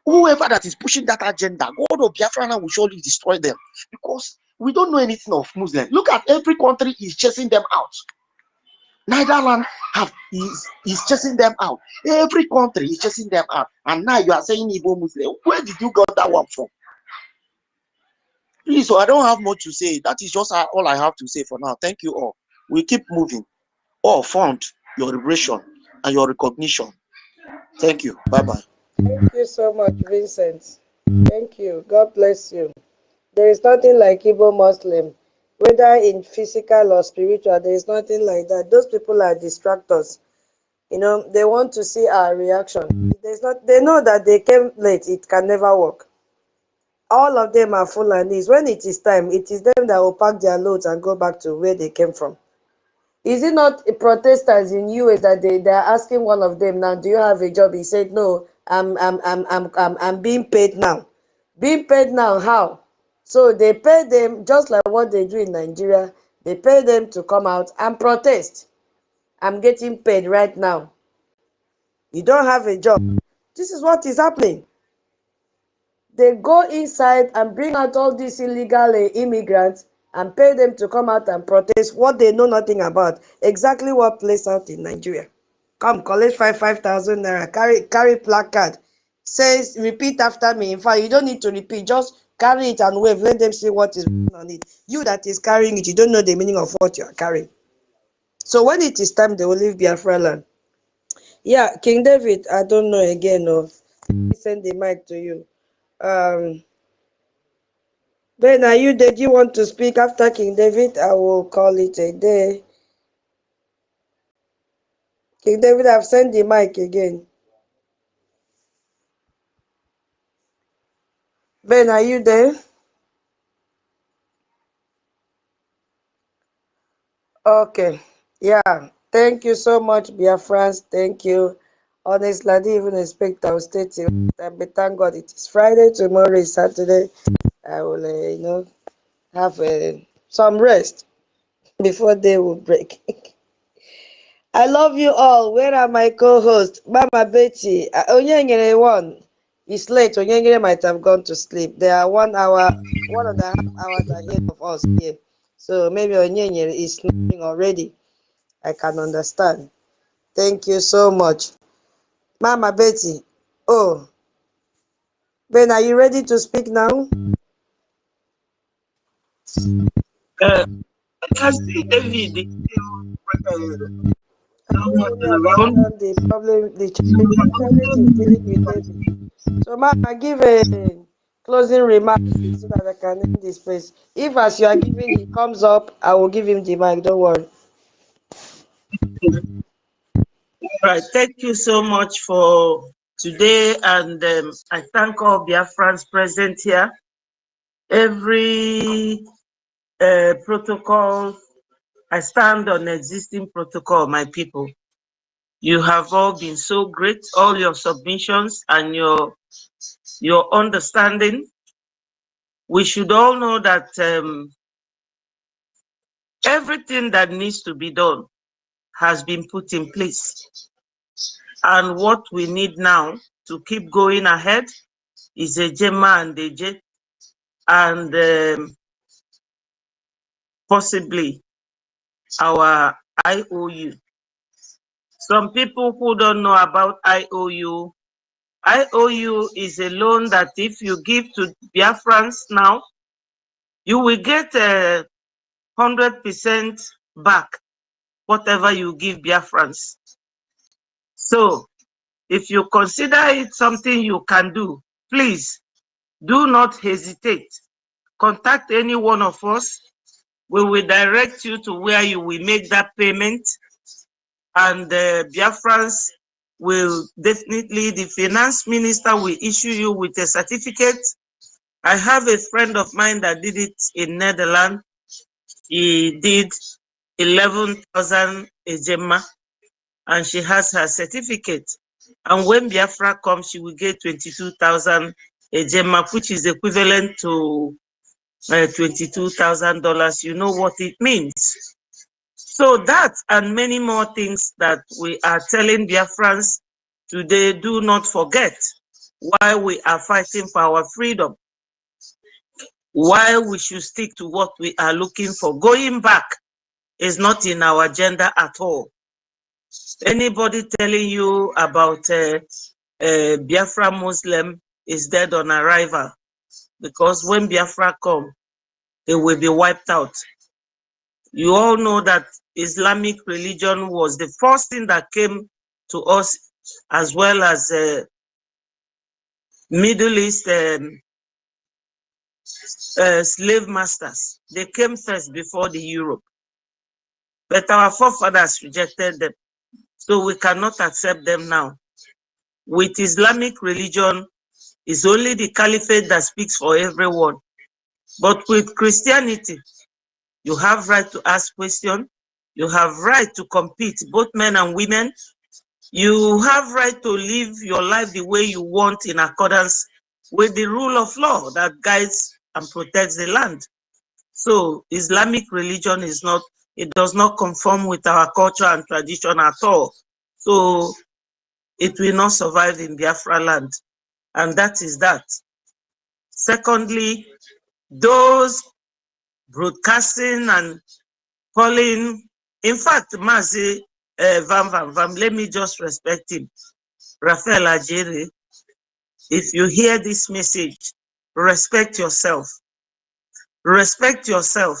Whoever that is pushing that agenda, God of Biafra will surely destroy them, because we don't know anything of Muslims. Look at every country is chasing them out. Netherlands is chasing them out. Every country is chasing them out. And now you are saying Igbo Muslim. Where did you got that one from? Please, so I don't have much to say. That is just all I have to say for now. Thank you all. We keep moving. All found your liberation and your recognition. Thank you. Bye-bye. Thank you so much, Vincent. Thank you. God bless you. There is nothing like Igbo Muslim, whether in physical or spiritual. There is nothing like that. Those people are distractors. You know, they want to see our reaction. There's not. They know that they came late. It can never work. All of them are Fulanis. When it is time, it is them that will pack their loads and go back to where they came from. Is it not protesters in US that they're asking one of them now, do you have a job? He said, no, I'm being paid now. Being paid now, how? So they pay them just like what they do in Nigeria. They pay them to come out and protest. I'm getting paid right now. You don't have a job. This is what is happening. They go inside and bring out all these illegal immigrants and pay them to come out and protest what they know nothing about. Exactly what plays out in Nigeria. Come, collect 5,000 naira, carry placard. Says, repeat after me. In fact, you don't need to repeat. Just carry it and wave. Let them see what is written on it. You that is carrying it, you don't know the meaning of what you are carrying. So when it is time, they will leave Biafra land. Yeah, King David, I don't know again. No. Send the mic to you. Ben, are you there? Do you want to speak after King David? I will call it a day. King David, I've sent the mic again. Ben, are you there? Okay. Yeah. Thank you so much, Biafrans. Thank you. Honestly, I didn't even expect I would stay till. But thank God it is Friday. Tomorrow is Saturday. I will, have some rest before they will break. I love you all. Where are my co-hosts? Mama Betty. Onyengere one. It's late. Onyengere might have gone to sleep. They are 1 hour, 1.5 hours ahead of us here. So maybe Onyengere is sleeping already. I can understand. Thank you so much. Mama Betty. Oh. Ben, are you ready to speak now? I see David around. The problem, the challenge is dealing with David. So, Mama, give a closing remark so that I can end this place. If as you are giving, he comes up, I will give him the mic. Don't worry. Right. Thank you so much for today, and I thank all Biafrans present here. Every protocol, I stand on existing protocol, my people. You have all been so great, all your submissions and your understanding. We should all know that everything that needs to be done has been put in place. And what we need now to keep going ahead is a Jema and a J, and possibly our IOU. Some people who don't know about IOU is a loan that if you give to Biafrans now, you will get 100% back whatever you give Biafrans. So if you consider it something you can do, please do not hesitate. Contact any one of us. We will direct you to where you will make that payment, and the Biafrans will definitely, the finance minister will issue you with a certificate. I have a friend of mine that did it in Netherlands. He did 11,000 ejema, and she has her certificate. And when Biafra comes, she will get 22,000 ejema, which is equivalent to $22,000. You know what it means. So that and many more things that we are telling Biafrans today, do not forget why we are fighting for our freedom, why we should stick to what we are looking for. Going back is not in our agenda at all. Anybody telling you about Biafra Muslim is dead on arrival, because when Biafra come, they will be wiped out. You all know that Islamic religion was the first thing that came to us, as well as Middle East slave masters. They came first before the Europe. But our forefathers rejected them, so we cannot accept them now. With Islamic religion, it's only the caliphate that speaks for everyone. But with Christianity, you have right to ask questions. You have right to compete, both men and women. You have right to live your life the way you want in accordance with the rule of law that guides and protects the land. So Islamic religion is not, it does not conform with our culture and tradition at all. So it will not survive in Biafra land. And that is that. Secondly, those broadcasting and calling, in fact, Mazi Vam, let me just respect him. Raphael Ajere, if you hear this message, respect yourself. Respect yourself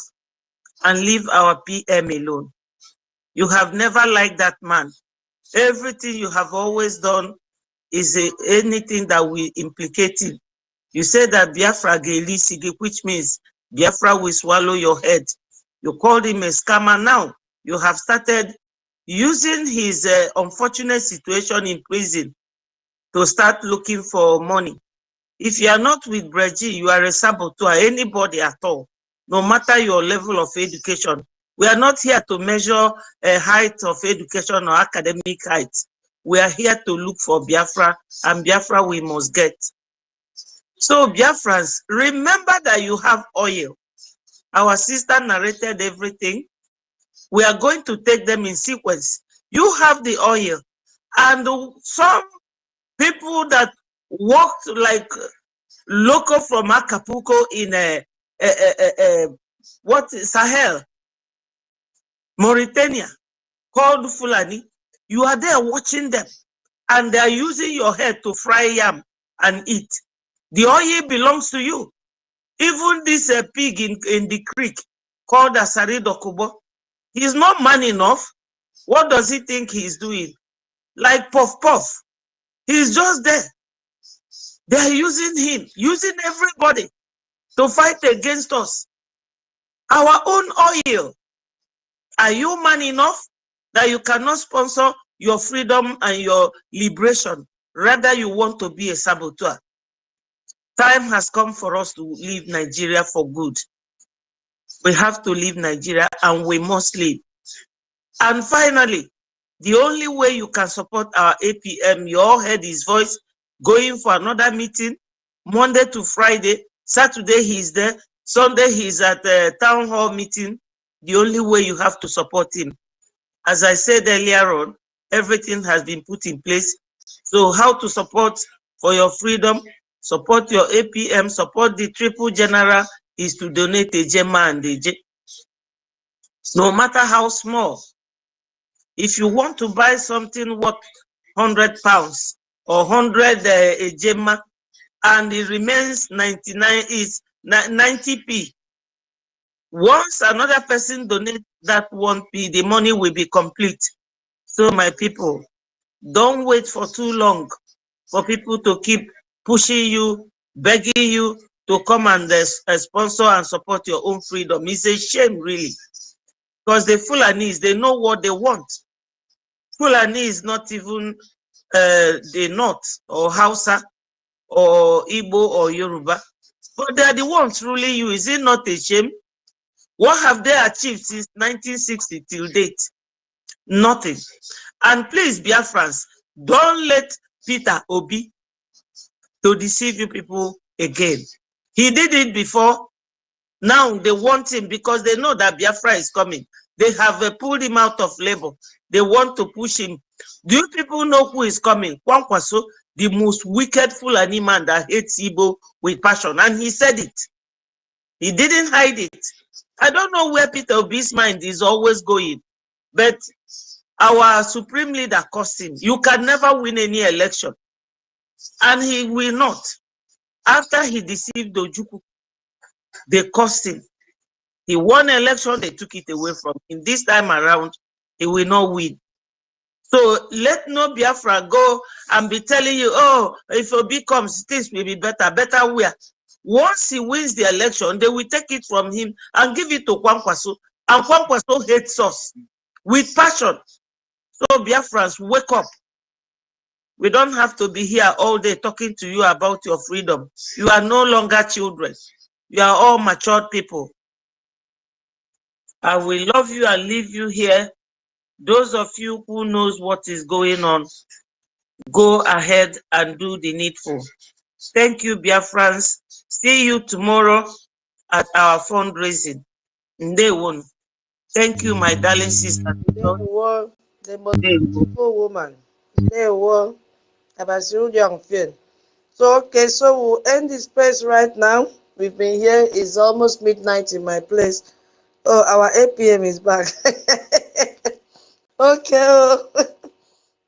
and leave our PM alone. You have never liked that man. Everything you have always done is anything that will implicate him. You say that Biafra Gelisigi, which means Biafra will swallow your head. You called him a scammer. Now you have started using his unfortunate situation in prison to start looking for money. If you are not with Breji, you are a saboteur, anybody at all, no matter your level of education. We are not here to measure a height of education or academic height. We are here to look for Biafra, and Biafra we must get. So Biafrans, remember that you have oil. Our sister narrated everything. We are going to take them in sequence. You have the oil, and some people that walked like local from Acapulco in what Sahel, Mauritania, called Fulani. You are there watching them, and they are using your head to fry yam and eat. The oil belongs to you. Even this pig in the creek called Asari Dokubo, he's not man enough. What does he think he's doing? Like Puff Puff. He's just there. They are using him, using everybody to fight against us. Our own oil. Are you man enough that you cannot sponsor your freedom and your liberation? Rather, you want to be a saboteur. Time has come for us to leave Nigeria for good. We have to leave Nigeria, and we must leave. And finally, the only way you can support our APM, you all heard his voice, going for another meeting, Monday to Friday, Saturday he's there, Sunday he's at the town hall meeting. The only way you have to support him. As I said earlier on, everything has been put in place. So how to support for your freedom, support your APM, support the Triple General is to donate a Gemma and a J. No matter how small. If you want to buy something worth £100 or 100 a Gemma, and it remains 99 is 90p. Once another person donates that 1p, the money will be complete. So my people, don't wait for too long for people to keep pushing you, begging you to come and sponsor and support your own freedom. It's a shame, really, because the Fulanis, they know what they want. Fulani is not even the North or Hausa or Igbo or Yoruba, but they are the ones ruling you. Is it not a shame? What have they achieved since 1960 till date? Nothing. And please, Biafrans, don't let Peter Obi to deceive you people again. He did it before. Now they want him because they know that Biafra is coming. They have pulled him out of labor. They want to push him. Do you people know who is coming? Kwankwaso, the most wicked Fulani man that hates Igbo with passion. And he said it. He didn't hide it. I don't know where Peter Obi's mind is always going. But Our supreme leader cursed him. You can never win any election. And he will not. After he deceived Ojukwu, they cursed him. He won election, they took it away from him. This time around, he will not win. So let no Biafra go and be telling you, oh, if Obi comes, things will be better. Better where? Once he wins the election, they will take it from him and give it to Kwankwaso. And Kwankwaso hates us with passion. So Biafrans, wake up. We don't have to be here all day talking to you about your freedom. You are no longer children. You are all matured people. I will love you and leave you here. Those of you who knows what is going on, go ahead and do the needful. Thank you, Biafrans. See you tomorrow at our fundraising. Ndewon. Thank you, my darling sister. The most beautiful woman. So okay, so we'll end this space right now. We've been here. It's almost midnight in my place. Oh, our APM is back. Okay. Oh,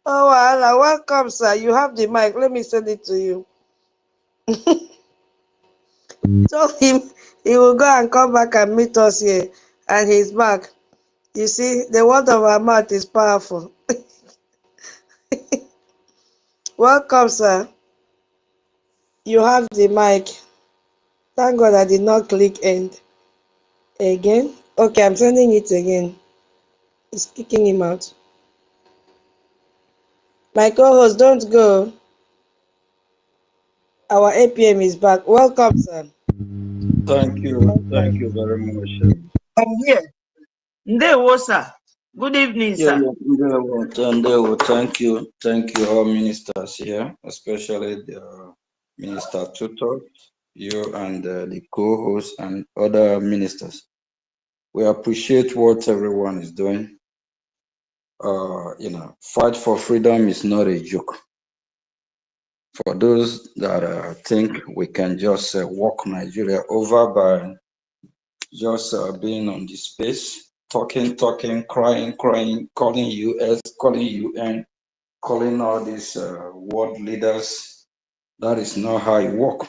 Wahala. Welcome, sir. You have the mic. Let me send it to you. Told him he will go and come back and meet us here, and he's back. You see, the word of our mouth is powerful. Welcome, sir. You have the mic. Thank God I did not click end. Again? Okay, I'm sending it again. It's kicking him out. My co-host, don't go. Our APM is back. Welcome, sir. Thank you very much. I'm here. Ndewo, sir. Good evening, sir. Thank you, all ministers here, especially the Minister Tutor, you and the co-hosts and other ministers. We appreciate what everyone is doing. Fight for freedom is not a joke. For those that think we can just walk Nigeria over by just being on the space, talking, crying, calling US, calling UN, calling all these world leaders. That is not how it works.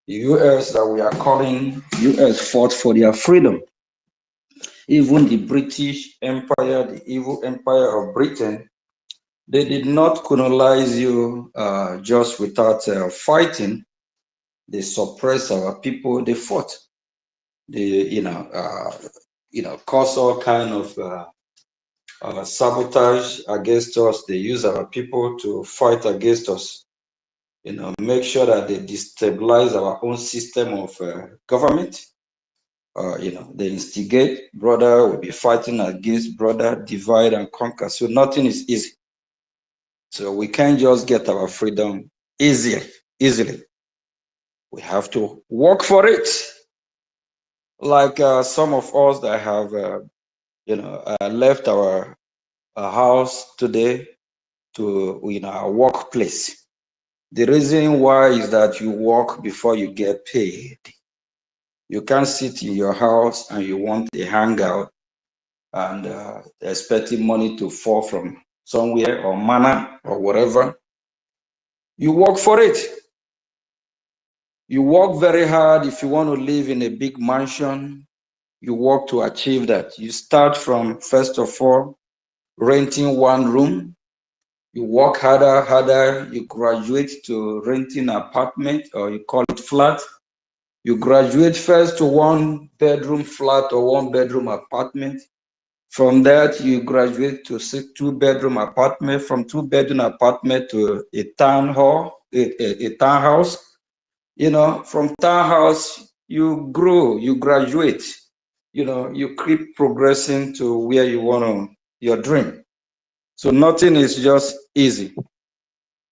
The US that we are calling, US fought for their freedom. Even the British Empire, the evil empire of Britain, they did not colonize you just without fighting. They suppressed our people. They fought. They, cause all kind of sabotage against us. They use our people to fight against us. Make sure that they destabilize our own system of government. They instigate, brother will be fighting against brother, divide and conquer. So nothing is easy. So we can't just get our freedom easily. We have to work for it. Like some of us that have, left our house today to our workplace. The reason why is that you work before you get paid. You can't sit in your house and you want a hangout and expecting money to fall from somewhere or manna or whatever. You work for it. You work very hard. If you want to live in a big mansion, you work to achieve that. You start from, first of all, renting one room. You work harder, you graduate to renting an apartment, or you call it flat. You graduate first to 1 bedroom flat or 1 bedroom apartment. From that, you graduate to 2 bedroom apartment. From 2 bedroom apartment to a town hall, a townhouse. From townhouse, you grow, you graduate. You keep progressing to where you want your dream. So nothing is just easy.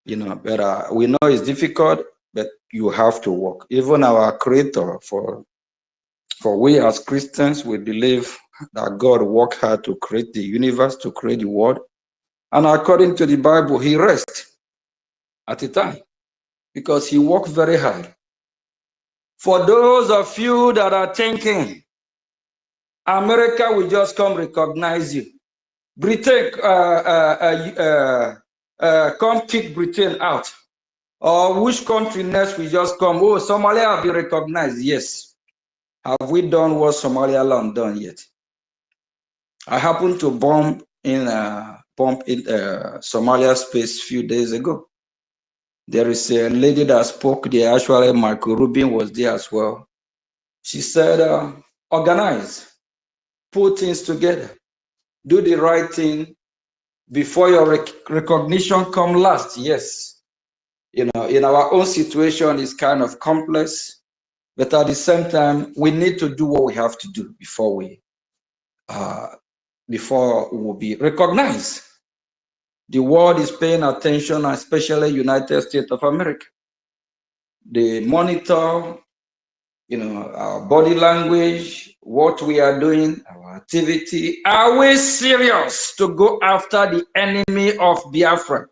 But we know it's difficult, but you have to work. Even our Creator, for we as Christians, we believe that God worked hard to create the universe, to create the world. And according to the Bible, he rests at a time because he worked very hard. For those of you that are thinking, America will just come recognize you. Britain come kick Britain out, or which country next will just come? Oh, Somalia will be recognized. Yes. Have we done what Somaliland done yet? I happened to bump in Somalia space a few days ago. There is a lady that spoke there. Actually, Michael Rubin was there as well. She said, organize, put things together, do the right thing before your recognition come last. Yes, you know, in our own situation, it's kind of complex, but at the same time, we need to do what we have to do before we will be recognized. The world is paying attention, especially United States of America. They monitor, you know, our body language, what we are doing, our activity. Are we serious to go after the enemy of Biafra?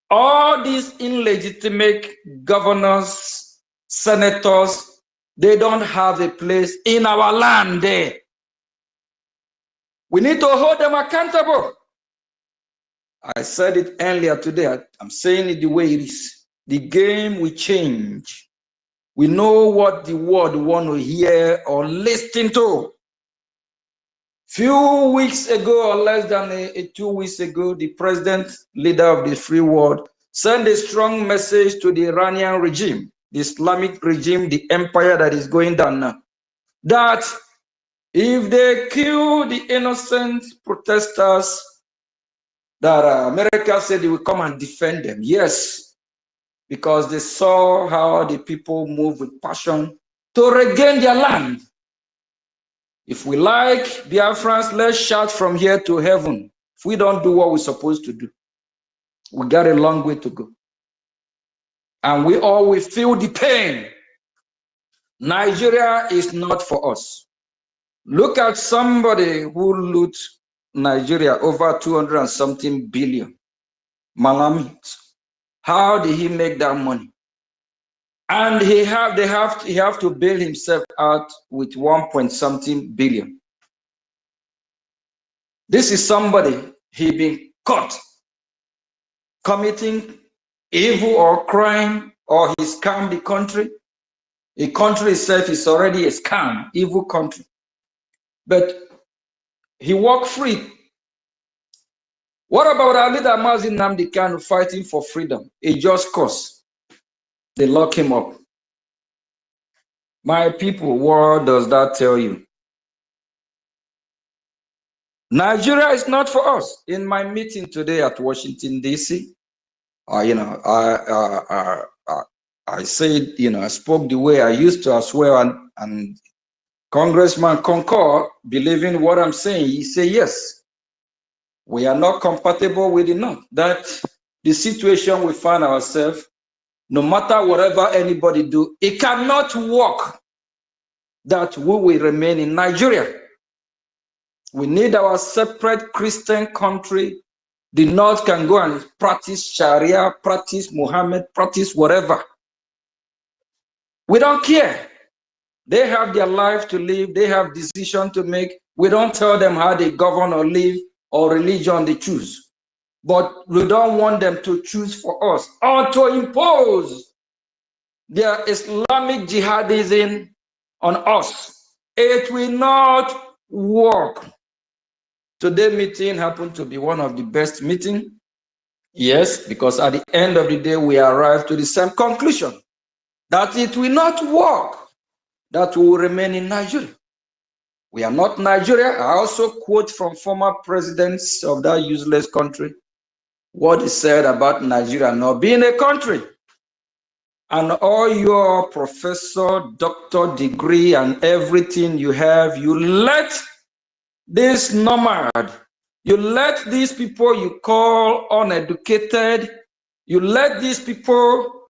All these illegitimate governors, senators, they don't have a place in our land there. We need to hold them accountable. I said it earlier today. I'm saying it the way it is. The game will change. We know what the world want to hear or listen to. Few weeks ago, or less than 2 weeks ago, the president, leader of the free world, sent a strong message to the Iranian regime, the Islamic regime, the empire that is going down now, that if they kill the innocent protesters, that America said they will come and defend them. Yes, because they saw how the people move with passion to regain their land. If we like Biafrans, let's shout from here to heaven. If we don't do what we're supposed to do, we got a long way to go. And we all will feel the pain. Nigeria is not for us. Look at somebody who loot Nigeria over 200 and something billion. Malami. How did he make that money? And he have to bail himself out with 1.something billion. This is somebody he been caught committing evil or crime, or he scammed the country. The country itself is already a scam, evil country. But he walked free. What about our leader NNAMDI KANU fighting for freedom? A just cause. They lock him up. My people, what does that tell you? Nigeria is not for us. In my meeting today at Washington, D.C., I said, I spoke the way I used to as well, and Congressman Concord, believing what I'm saying, he said, yes, we are not compatible with the North. That the situation we find ourselves, no matter whatever anybody do, it cannot work that we will remain in Nigeria. We need our separate Christian country. The North can go and practice Sharia, practice Muhammad, practice whatever. We don't care. They have their life to live. They have decision to make. We don't tell them how they govern or live or religion they choose. But we don't want them to choose for us or to impose their Islamic jihadism on us. It will not work. Today's meeting happened to be one of the best meetings. Yes, because at the end of the day, we arrived to the same conclusion, that it will not work, that we will remain in Nigeria. We are not Nigeria. I also quote from former presidents of that useless country, what he said about Nigeria not being a country. And all your professor, doctor degree and everything you have, you let this nomad, you let these people you call uneducated, you let these people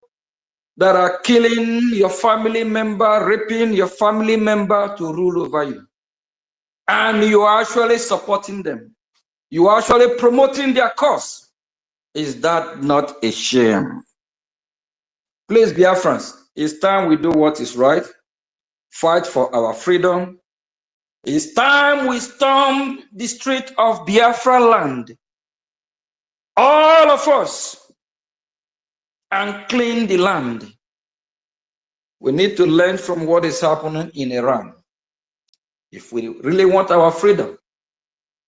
that are killing your family member, raping your family member to rule over you. And you are actually supporting them. You are actually promoting their cause. Is that not a shame? Please, Biafrans, it's time we do what is right. Fight for our freedom. It's time we storm the street of Biafra land, all of us, and clean the land. We need to learn from what is happening in Iran. If we really want our freedom,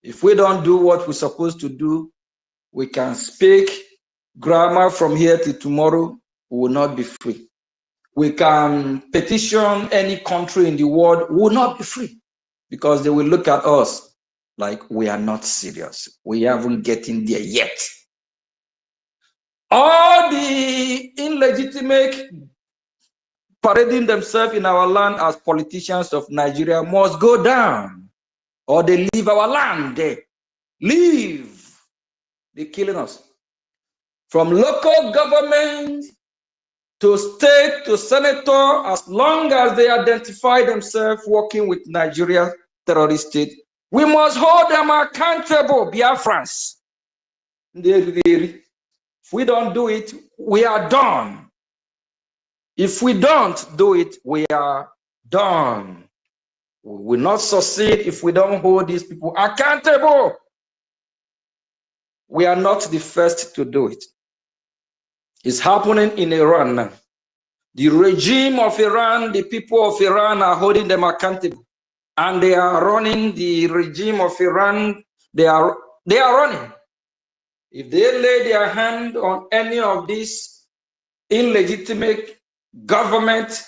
if we don't do what we're supposed to do, we can speak grammar from here to tomorrow, we will not be free. We can petition any country in the world, we will not be free, because they will look at us like we are not serious. We haven't gotten there yet. All the illegitimate parading themselves in our land as politicians of Nigeria must go down, or they leave our land. They leave. They're killing us. From local government to state to senator, as long as they identify themselves working with Nigeria terrorist state, we must hold them accountable, Biafrans. If we don't do it, we are done. If we don't do it, we are done. We will not succeed if we don't hold these people accountable. We are not the first to do it. It's happening in Iran now. The regime of Iran, the people of Iran are holding them accountable. And they are running the regime of Iran. They are running. If they lay their hand on any of these illegitimate government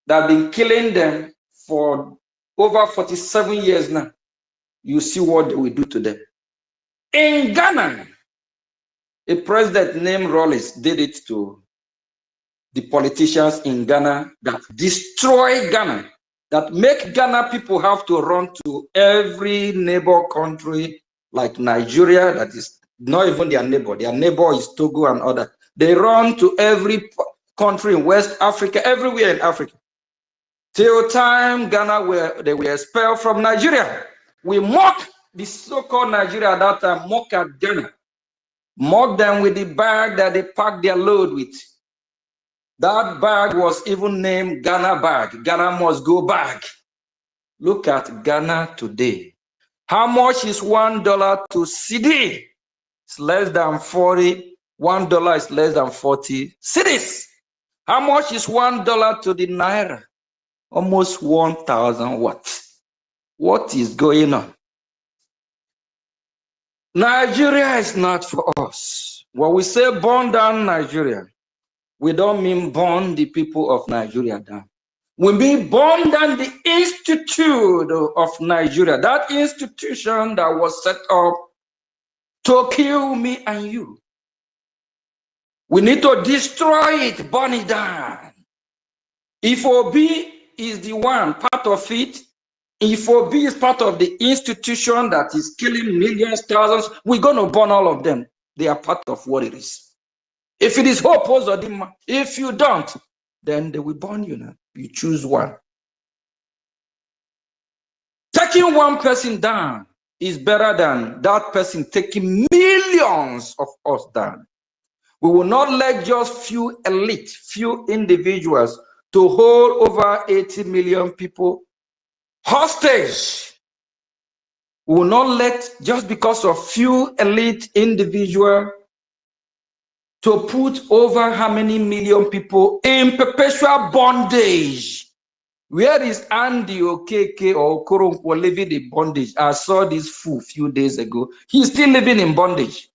that have been killing them for over 47 years now, you see what they will do to them. In Ghana, a president named Rawlings did it to the politicians in Ghana that destroy Ghana, that make Ghana people have to run to every neighbor country like Nigeria, that is not even their neighbor is Togo and other. They run to every country in West Africa, everywhere in Africa. Till time Ghana they were expelled from Nigeria. We mock the so-called Nigeria at that time, mock at Ghana, mock them with the bag that they packed their load with. That bag was even named Ghana bag. Ghana must go back. Look at Ghana today. How much is $1 to CD? It's less than 40. $1 is less than 40 cedis. How much is $1 to the Naira? Almost 1,000 what? What is going on? Nigeria is not for us. When we say burn down Nigeria, we don't mean burn the people of Nigeria down. We mean burn down the institute of Nigeria, that institution that was set up to kill me and you. We need to destroy it, burn it down. If Obi is the one part of it, if Obi is part of the institution that is killing millions, thousands, we're going to burn all of them. They are part of what it is. If it is Hope Uzodimma, if you don't, then they will burn you now. You choose one. Taking one person down is better than that person taking millions of us down. We will not let just few elite, few individuals to hold over 80 million people hostage. We will not let, just because of few elite individuals, to put over how many million people in perpetual bondage. Where is Andy Okeke or Okoronkwo living in bondage? I saw this fool a few days ago. He's still living in bondage.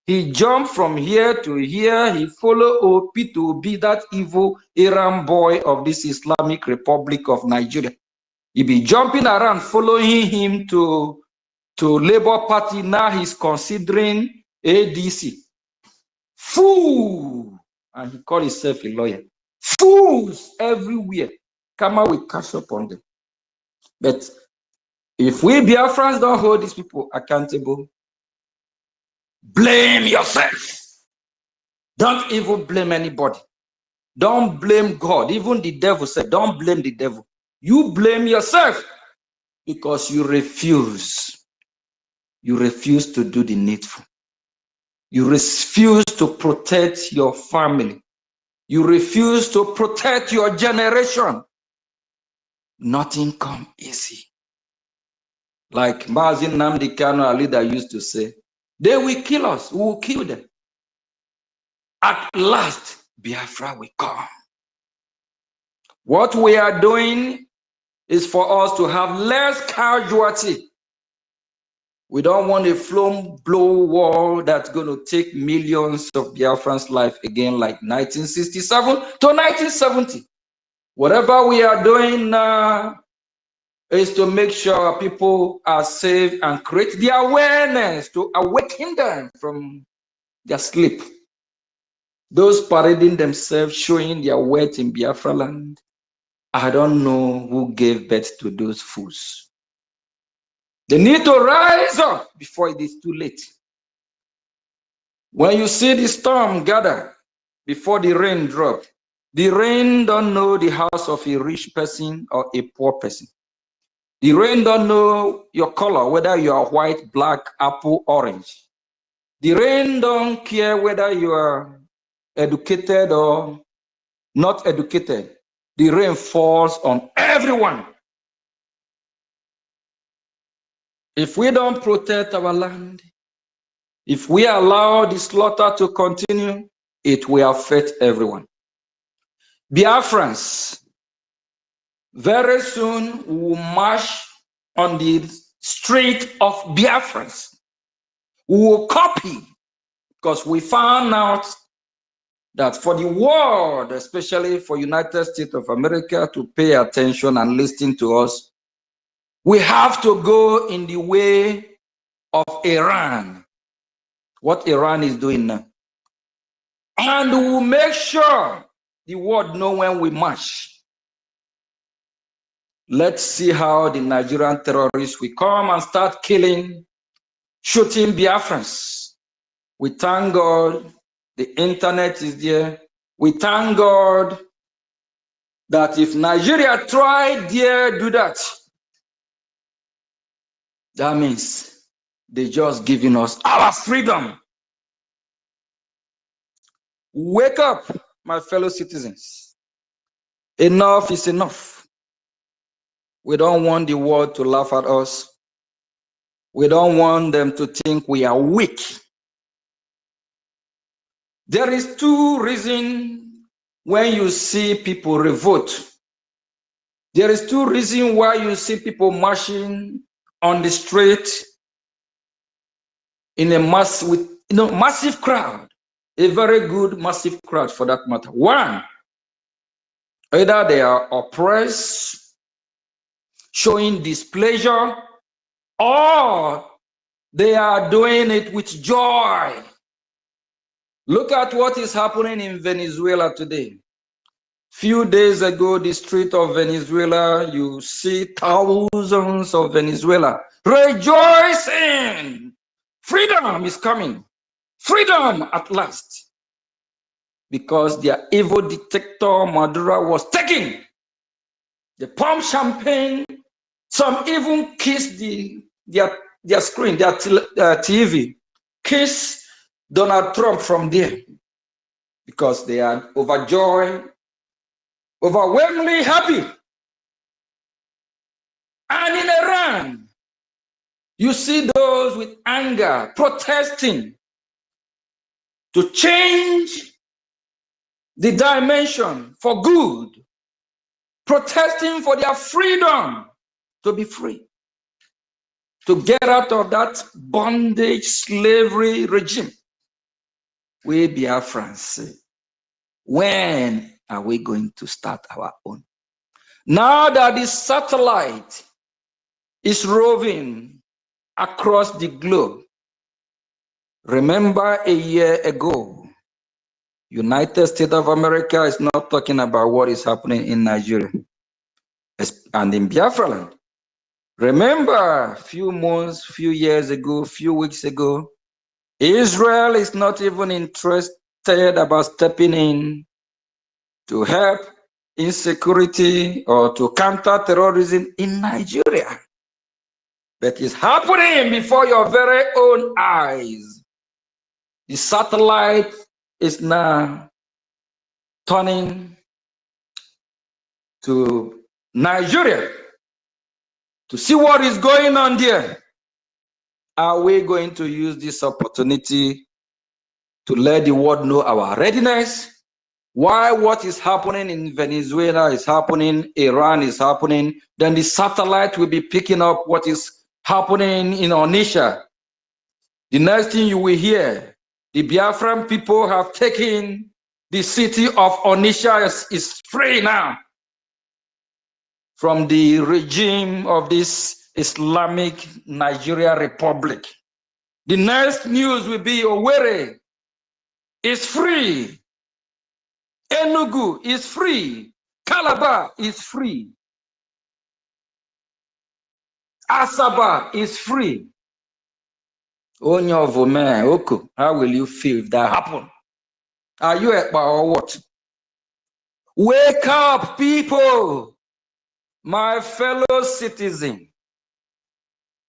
He jumped from here to here. He followed OP to be that evil Iran boy of this Islamic Republic of Nigeria. He be jumping around, following him to Labour Party. Now he's considering ADC. Fool! And he called himself a lawyer. Fools everywhere. Kama will catch up on them. But if we Biafrans don't hold these people accountable, blame yourself. Don't even blame anybody. Don't blame God. Even the devil said, don't blame the devil. You blame yourself because you refuse. You refuse to do the needful. You refuse to protect your family. You refuse to protect your generation. Nothing comes easy. Like NNAMDI KANU, our leader, used to say, they will kill us, we will kill them. At last, Biafra will come. What we are doing is for us to have less casualty. We don't want a blow war that's going to take millions of Biafrans' life again, like 1967 to 1970. Whatever we are doing now is to make sure people are safe and create the awareness to awaken them from their sleep. Those parading themselves, showing their weight in Biafra land, I don't know who gave birth to those fools. They need to rise up before it is too late. When you see the storm gather before the rain drop, the rain don't know the house of a rich person or a poor person. The rain don't know your color, whether you are white, black, apple, orange. The rain don't care whether you are educated or not educated. The rain falls on everyone. If we don't protect our land, if we allow the slaughter to continue, it will affect everyone. Biafrans, very soon we will march on the street of Biafrans. We will copy, because we found out that for the world, especially for United States of America, to pay attention and listen to us, we have to go in the way of Iran, what Iran is doing now. And we will make sure the world know when we march. Let's see how the Nigerian terrorists will come and start killing, shooting Biafrans. We thank God the internet is there. We thank God that if Nigeria tried dare do that, that means they're just giving us our freedom. Wake up, my fellow citizens. Enough is enough. We don't want the world to laugh at us. We don't want them to think we are weak. There is two reasons when you see people revolt. There is two reasons why you see people marching on the street in a massive crowd, a very good massive crowd for that matter. One, either they are oppressed, showing displeasure, or they are doing it with joy. Look at what is happening in Venezuela today. Few days ago, the street of Venezuela, you see thousands of Venezuela rejoicing. Freedom is coming. Freedom at last. Because their evil dictator Maduro was taken. They pumped champagne. Some even kissed their screen, their TV. Kiss Donald Trump from there. Because they are overjoyed, overwhelmingly happy. And in Iran, you see those with anger protesting to change the dimension for good, protesting for their freedom to be free, to get out of that bondage slavery regime. We Biafrans say, when are we going to start our own? Now that the satellite is roving across the globe, remember a year ago, United States of America is not talking about what is happening in Nigeria and in Biafra land. Remember a few years ago, few weeks ago, Israel is not even interested about stepping in to help insecurity or to counter terrorism in Nigeria. But it's happening before your very own eyes. The satellite is now turning to Nigeria to see what is going on there. Are we going to use this opportunity to let the world know our readiness? Why what is happening in Venezuela is happening, Iran is happening, then the satellite will be picking up what is happening in Onitsha. The next thing you will hear, the Biafran people have taken the city of Onitsha is free now from the regime of this Islamic Nigeria Republic. The next news will be Owerri is free. Enugu is free. Calabar is free. Asaba is free. Onyovume, Oko, how will you feel if that happen? Are you Ekpa or what? Wake up, people, my fellow citizen.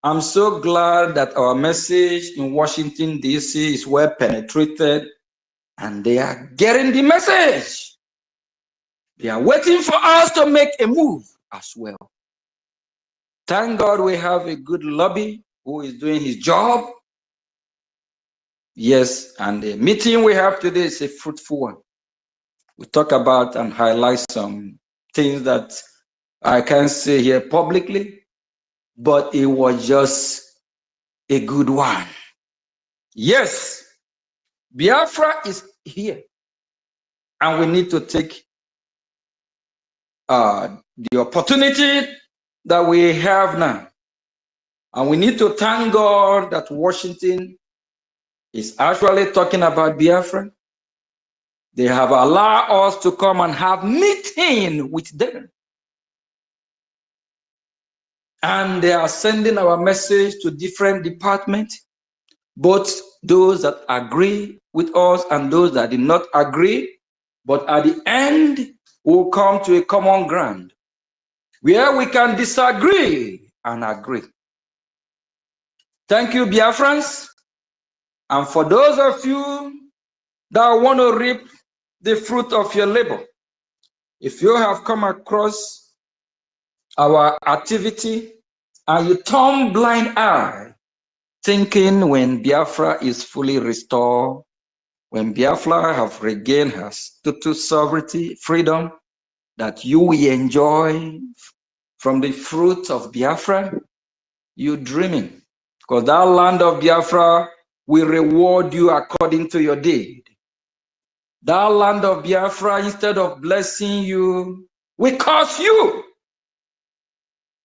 I'm so glad that our message in Washington, D.C. is well penetrated and they are getting the message. They are waiting for us to make a move as well. Thank God we have a good lobby who is doing his job. Yes, and the meeting we have today is a fruitful one. We talk about and highlight some things that I can't say here publicly, but it was just a good one. Yes, Biafra is here, and we need to take the opportunity that we have now. And we need to thank God that Washington is actually talking about Biafra. They have allowed us to come and have meeting with them. And they are sending our message to different departments, both those that agree with us and those that did not agree. But at the end, we'll come to a common ground where we can disagree and agree. Thank you, Biafrans. And for those of you that want to reap the fruit of your labor, if you have come across our activity and you turn blind eye, thinking when Biafra is fully restored, when Biafra have regained her total sovereignty, freedom, that you will enjoy from the fruit of Biafra, you dreaming. Because that land of Biafra will reward you according to your deed. That land of Biafra, instead of blessing you, will curse you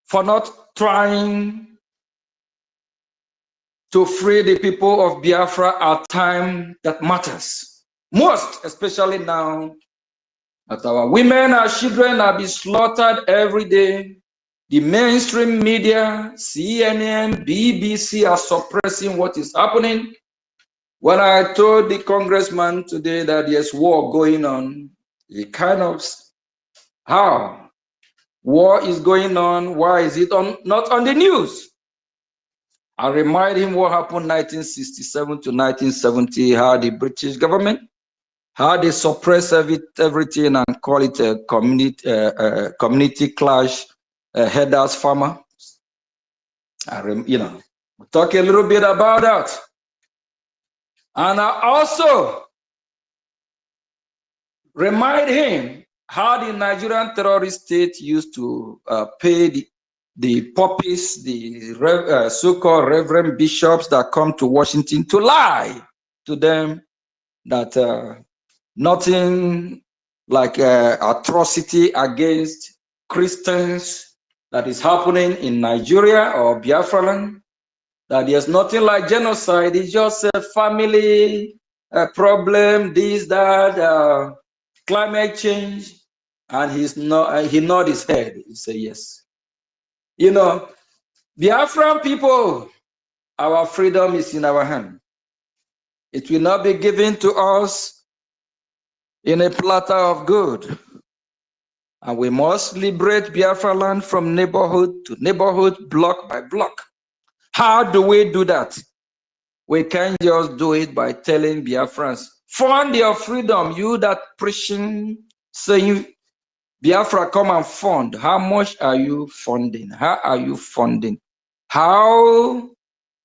for not trying to free the people of Biafra at time that matters. Most, especially now that our women and children are being slaughtered every day. The mainstream media, CNN, BBC are suppressing what is happening. When I told the congressman today that there's war going on, he kind of, how? War is going on, why is it not on the news? I remind him what happened 1967 to 1970, how the British government, how they suppress everything and call it a community clash, headers farmer. We'll talk a little bit about that. And I also remind him how the Nigerian terrorist state used to pay the poppies, the so-called reverend bishops that come to Washington to lie to them that nothing like atrocity against Christians that is happening in Nigeria or Biafra land, that there's nothing like genocide. It's just a family problem, this, that, climate change. And he nod his head. He say yes. Biafran people, our freedom is in our hand. It will not be given to us in a platter of gold. And we must liberate Biafra land from neighborhood to neighborhood, block by block. How do we do that? We can't just do it by telling Biafrans, find your freedom, you that preaching, saying Biafra, come and fund. How much are you funding? How are you funding? How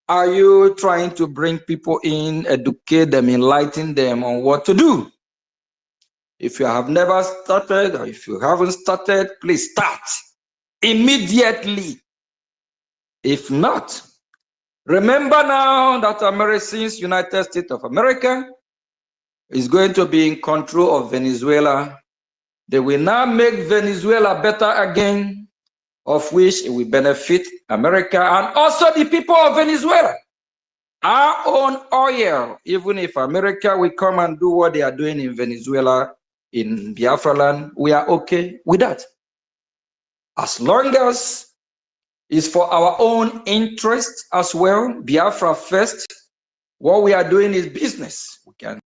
are you trying to bring people in, educate them, enlighten them on what to do? If you have never started, or if you haven't started, please start immediately. If not, remember now that America's United States of America is going to be in control of Venezuela. They will now make Venezuela better again, of which it will benefit America and also the people of Venezuela. Our own oil, even if America will come and do what they are doing in Venezuela, in Biafra land, we are okay with that. As long as it's for our own interest as well, Biafra first, what we are doing is business. We can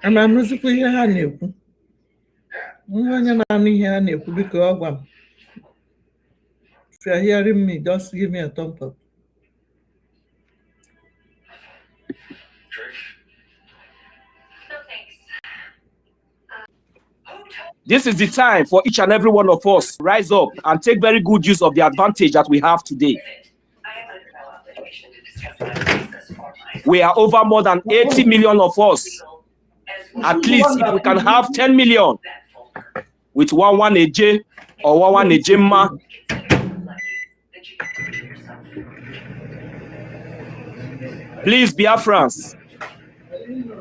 Ama anụzikwa ihe ha na-ekwu. Nwa onye na-anụ ihe ha na-ekwu biko ọ gwa m. If you are hearing me, just give me a thumbs up. This is the time for each and every one of us to rise up and take very good use of the advantage that we have today. We are over more than 80 million of us. At least if we can have 10 million with one AJ or one AJMA, please, Biafrans,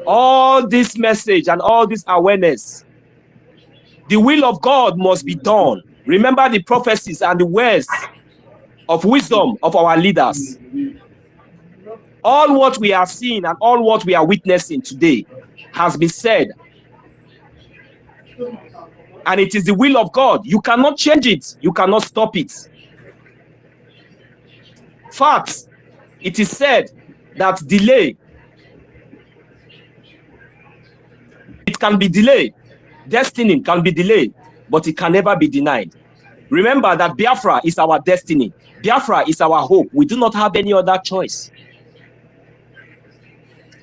all this message and all this awareness, the will of God must be done. Remember the prophecies and the words of wisdom of our leaders. All what we are seeing and all what we are witnessing today has been said. And it is the will of God. You cannot change it. You cannot stop it. Facts, it is said that delay, it can be delayed. Destiny can be delayed, but it can never be denied. Remember that Biafra is our destiny. Biafra is our hope. We do not have any other choice.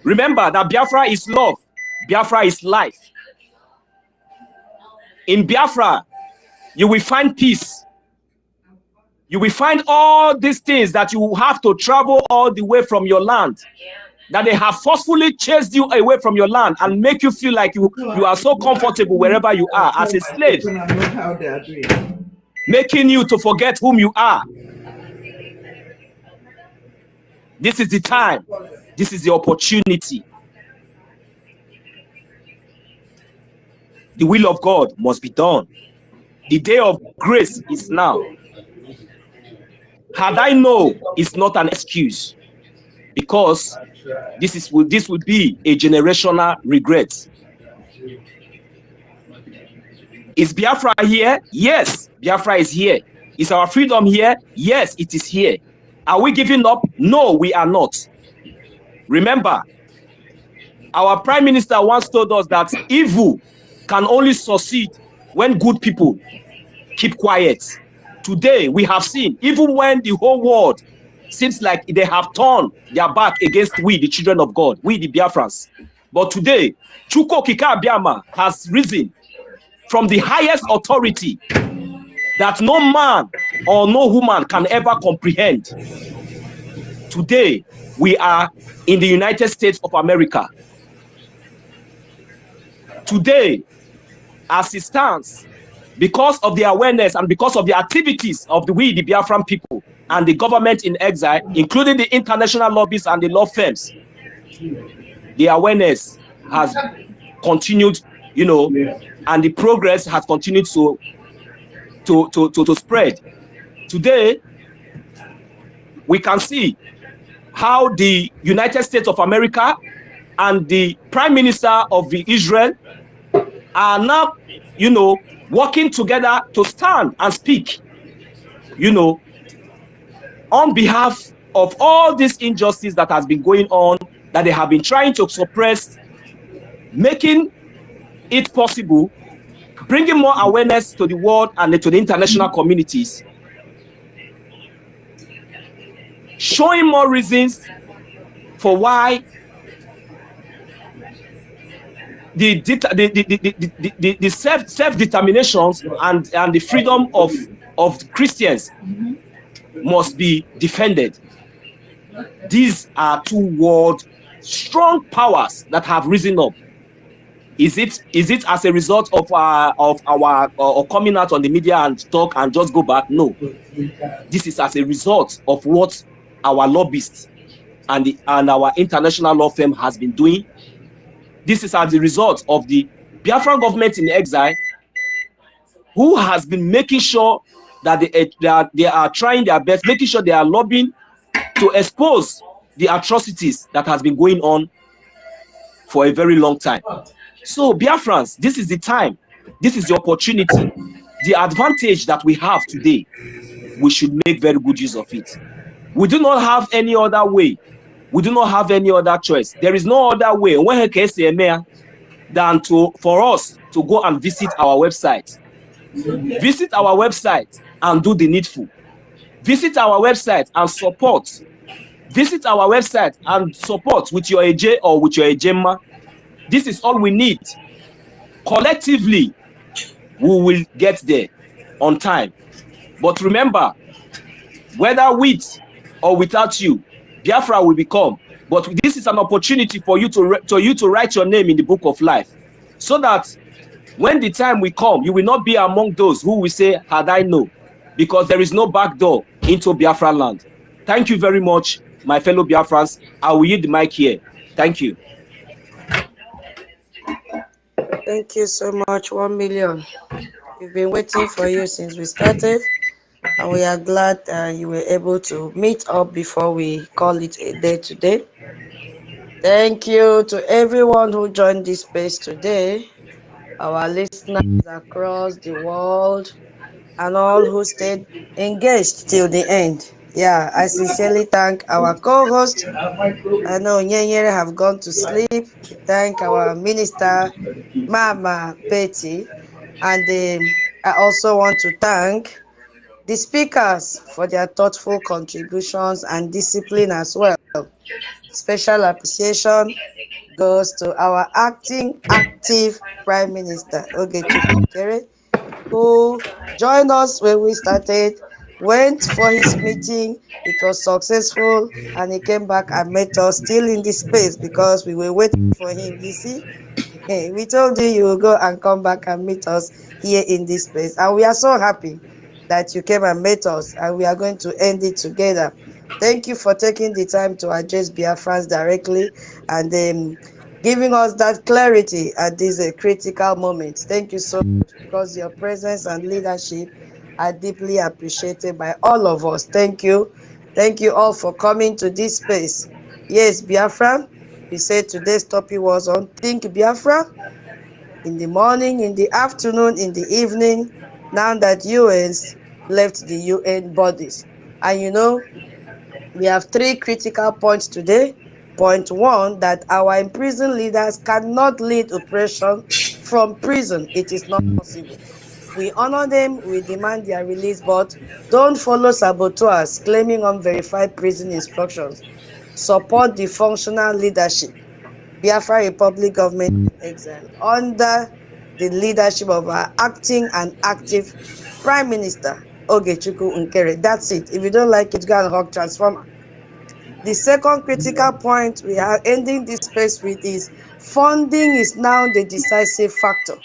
Remember that Biafra is love. Biafra is life. In Biafra, you will find peace. You will find all these things that you have to travel all the way from your land, that they have forcefully chased you away from your land and make you feel like you are so comfortable wherever you are as a slave, making you to forget whom you are. This is the time. This is the opportunity. The will of God must be done. The day of grace is now. Had I known, it's not an excuse, because this will be a generational regret. Is Biafra here? Yes, Biafra is here. Is our freedom here? Yes, it is here. Are we giving up? No, we are not. Remember, our Prime Minister once told us that evil can only succeed when good people keep quiet. Today, we have seen, even when the whole world seems like they have turned their back against we, the children of God, we, the Biafrans. But today, Chuko Kika Biama has risen from the highest authority that no man or no woman can ever comprehend. Today, we are in the United States of America. Today, as it stands, because of the awareness and because of the activities of the Biafran people and the government in exile, including the international lobbies and the law firms, the awareness has continued, and the progress has continued to spread. Today, we can see how the United States of America and the Prime Minister of Israel are now, working together to stand and speak, on behalf of all this injustice that has been going on, that they have been trying to suppress, making it possible, bringing more awareness to the world and to the international communities, showing more reasons for why the self-determinations and the freedom of Christians must be defended. These are two world strong powers that have risen up. Is it as a result of our coming out on the media and talk and just go back? No. This is as a result of what our lobbyists and our international law firm has been doing. This is as a result of the Biafran government in exile, who has been making sure that they are trying their best, making sure they are lobbying to expose the atrocities that has been going on for a very long time. So Biafrans, this is the time, this is the opportunity, the advantage that we have today. We should make very good use of it. We do not have any other way. We do not have any other choice. There is no other way. than for us to go and visit our website. Visit our website and do the needful. Visit our website and support. Visit our website and support with your AJ or with your AJMA. This is all we need. Collectively, we will get there on time. But remember, whether with or without you, Biafra will become. But this is an opportunity for you to write your name in the book of life, so that when the time will come, you will not be among those who will say, had I known, because there is no back door into Biafra land. Thank you very much, my fellow Biafrans. I will yield the mic here. Thank you. Thank you so much, 1 million. We've been waiting for you since we started, and we are glad you were able to meet up before we call it a day today. Thank you to everyone who joined this space today, our listeners across the world, and all who stayed engaged till the end. Yeah, I sincerely thank our co-host. I know Nyenyere have gone to sleep. We thank our minister, Mama Betty, and I also want to thank the speakers for their thoughtful contributions and discipline as well. Special appreciation goes to our active Prime Minister, Ogechukwu Kere, who joined us when we started, went for his meeting, it was successful, and he came back and met us still in this space because we were waiting for him. You see, we told you you will go and come back and meet us here in this place, and we are so happy that you came and met us, and we are going to end it together. Thank you for taking the time to address Biafrans directly and giving us that clarity at this critical moment. Thank you so much, because your presence and leadership are deeply appreciated by all of us. Thank you. Thank you all for coming to this space. Yes, Biafra, we said today's topic was on Think Biafra. In the morning, in the afternoon, in the evening, now that UNs left the UN bodies. And you know, we have 3 critical points today. Point 1, that our imprisoned leaders cannot lead oppression from prison. It is not possible. We honor them, we demand their release, but don't follow saboteurs claiming unverified prison instructions. Support the functional leadership. Biafra Republic government in exile under the leadership of our acting and active Prime Minister, Ogechukwu Nkere. That's it. If you don't like it, go and hug Transformer. The second critical point we are ending this space with is funding is now the decisive factor.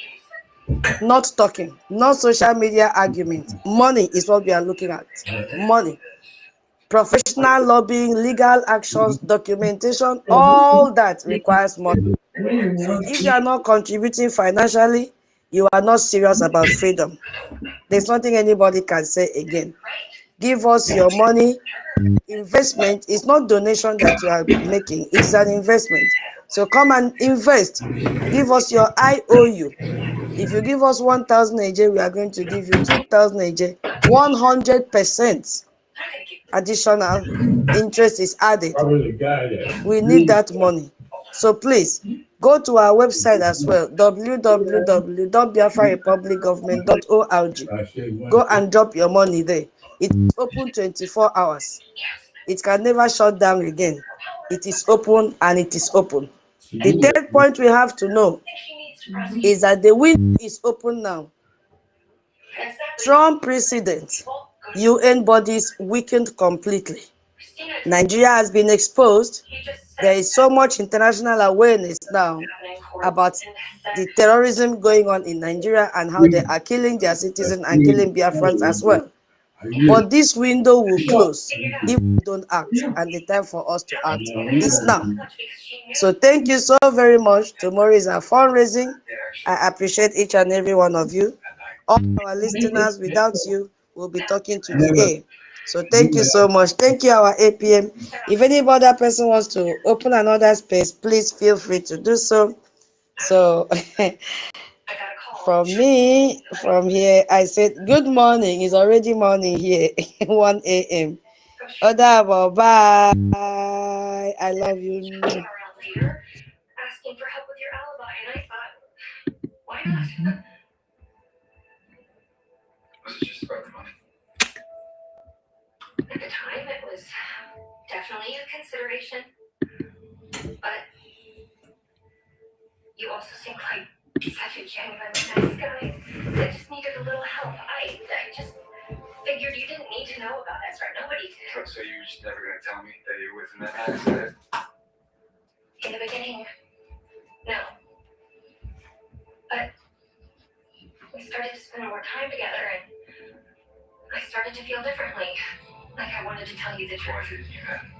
Not talking, not social media argument. Money is what we are looking at. Money. Professional lobbying, legal actions, documentation, all that requires money. So if you are not contributing financially, you are not serious about freedom. There's nothing anybody can say again. Give us your money. Investment is not donation that you are making, it is an investment. So come and invest. Give us your IOU. If you give us 1,000 AJ, we are going to give you 2,000 AJ. 100% additional interest is added. We need that money. So please go to our website as well, www.biafrarepublicgovernment.org. Go and drop your money there. It's open 24 hours. It can never shut down again. It is open and it is open. The third point we have to know is that the window is open now. Trump president, UN bodies weakened completely. Nigeria has been exposed. There is so much international awareness now about the terrorism going on in Nigeria and how they are killing their citizens and killing Biafrans as well. But this window will close if we don't act, and the time for us to act is now. So thank you so very much. Tomorrow is our fundraising. I appreciate each and every one of you. All our listeners, without you, we'll be talking to the air. So thank you so much. Thank you, our APM. If any other person wants to open another space, please feel free to do so. So from me, from here, I said, good morning. It's already morning here, 1 a.m. Odabo, bye. I love you. not. Was it just about the money? At the time, it was definitely a consideration. But you also seem like such a genuine, nice guy. I just needed a little help. I just figured you didn't need to know about Ezra. Nobody did. So you were just never going to tell me that you were with him that night, is that it? In the beginning, no. But we started to spend more time together, and I started to feel differently. Like I wanted to tell you the truth. Why didn't you then?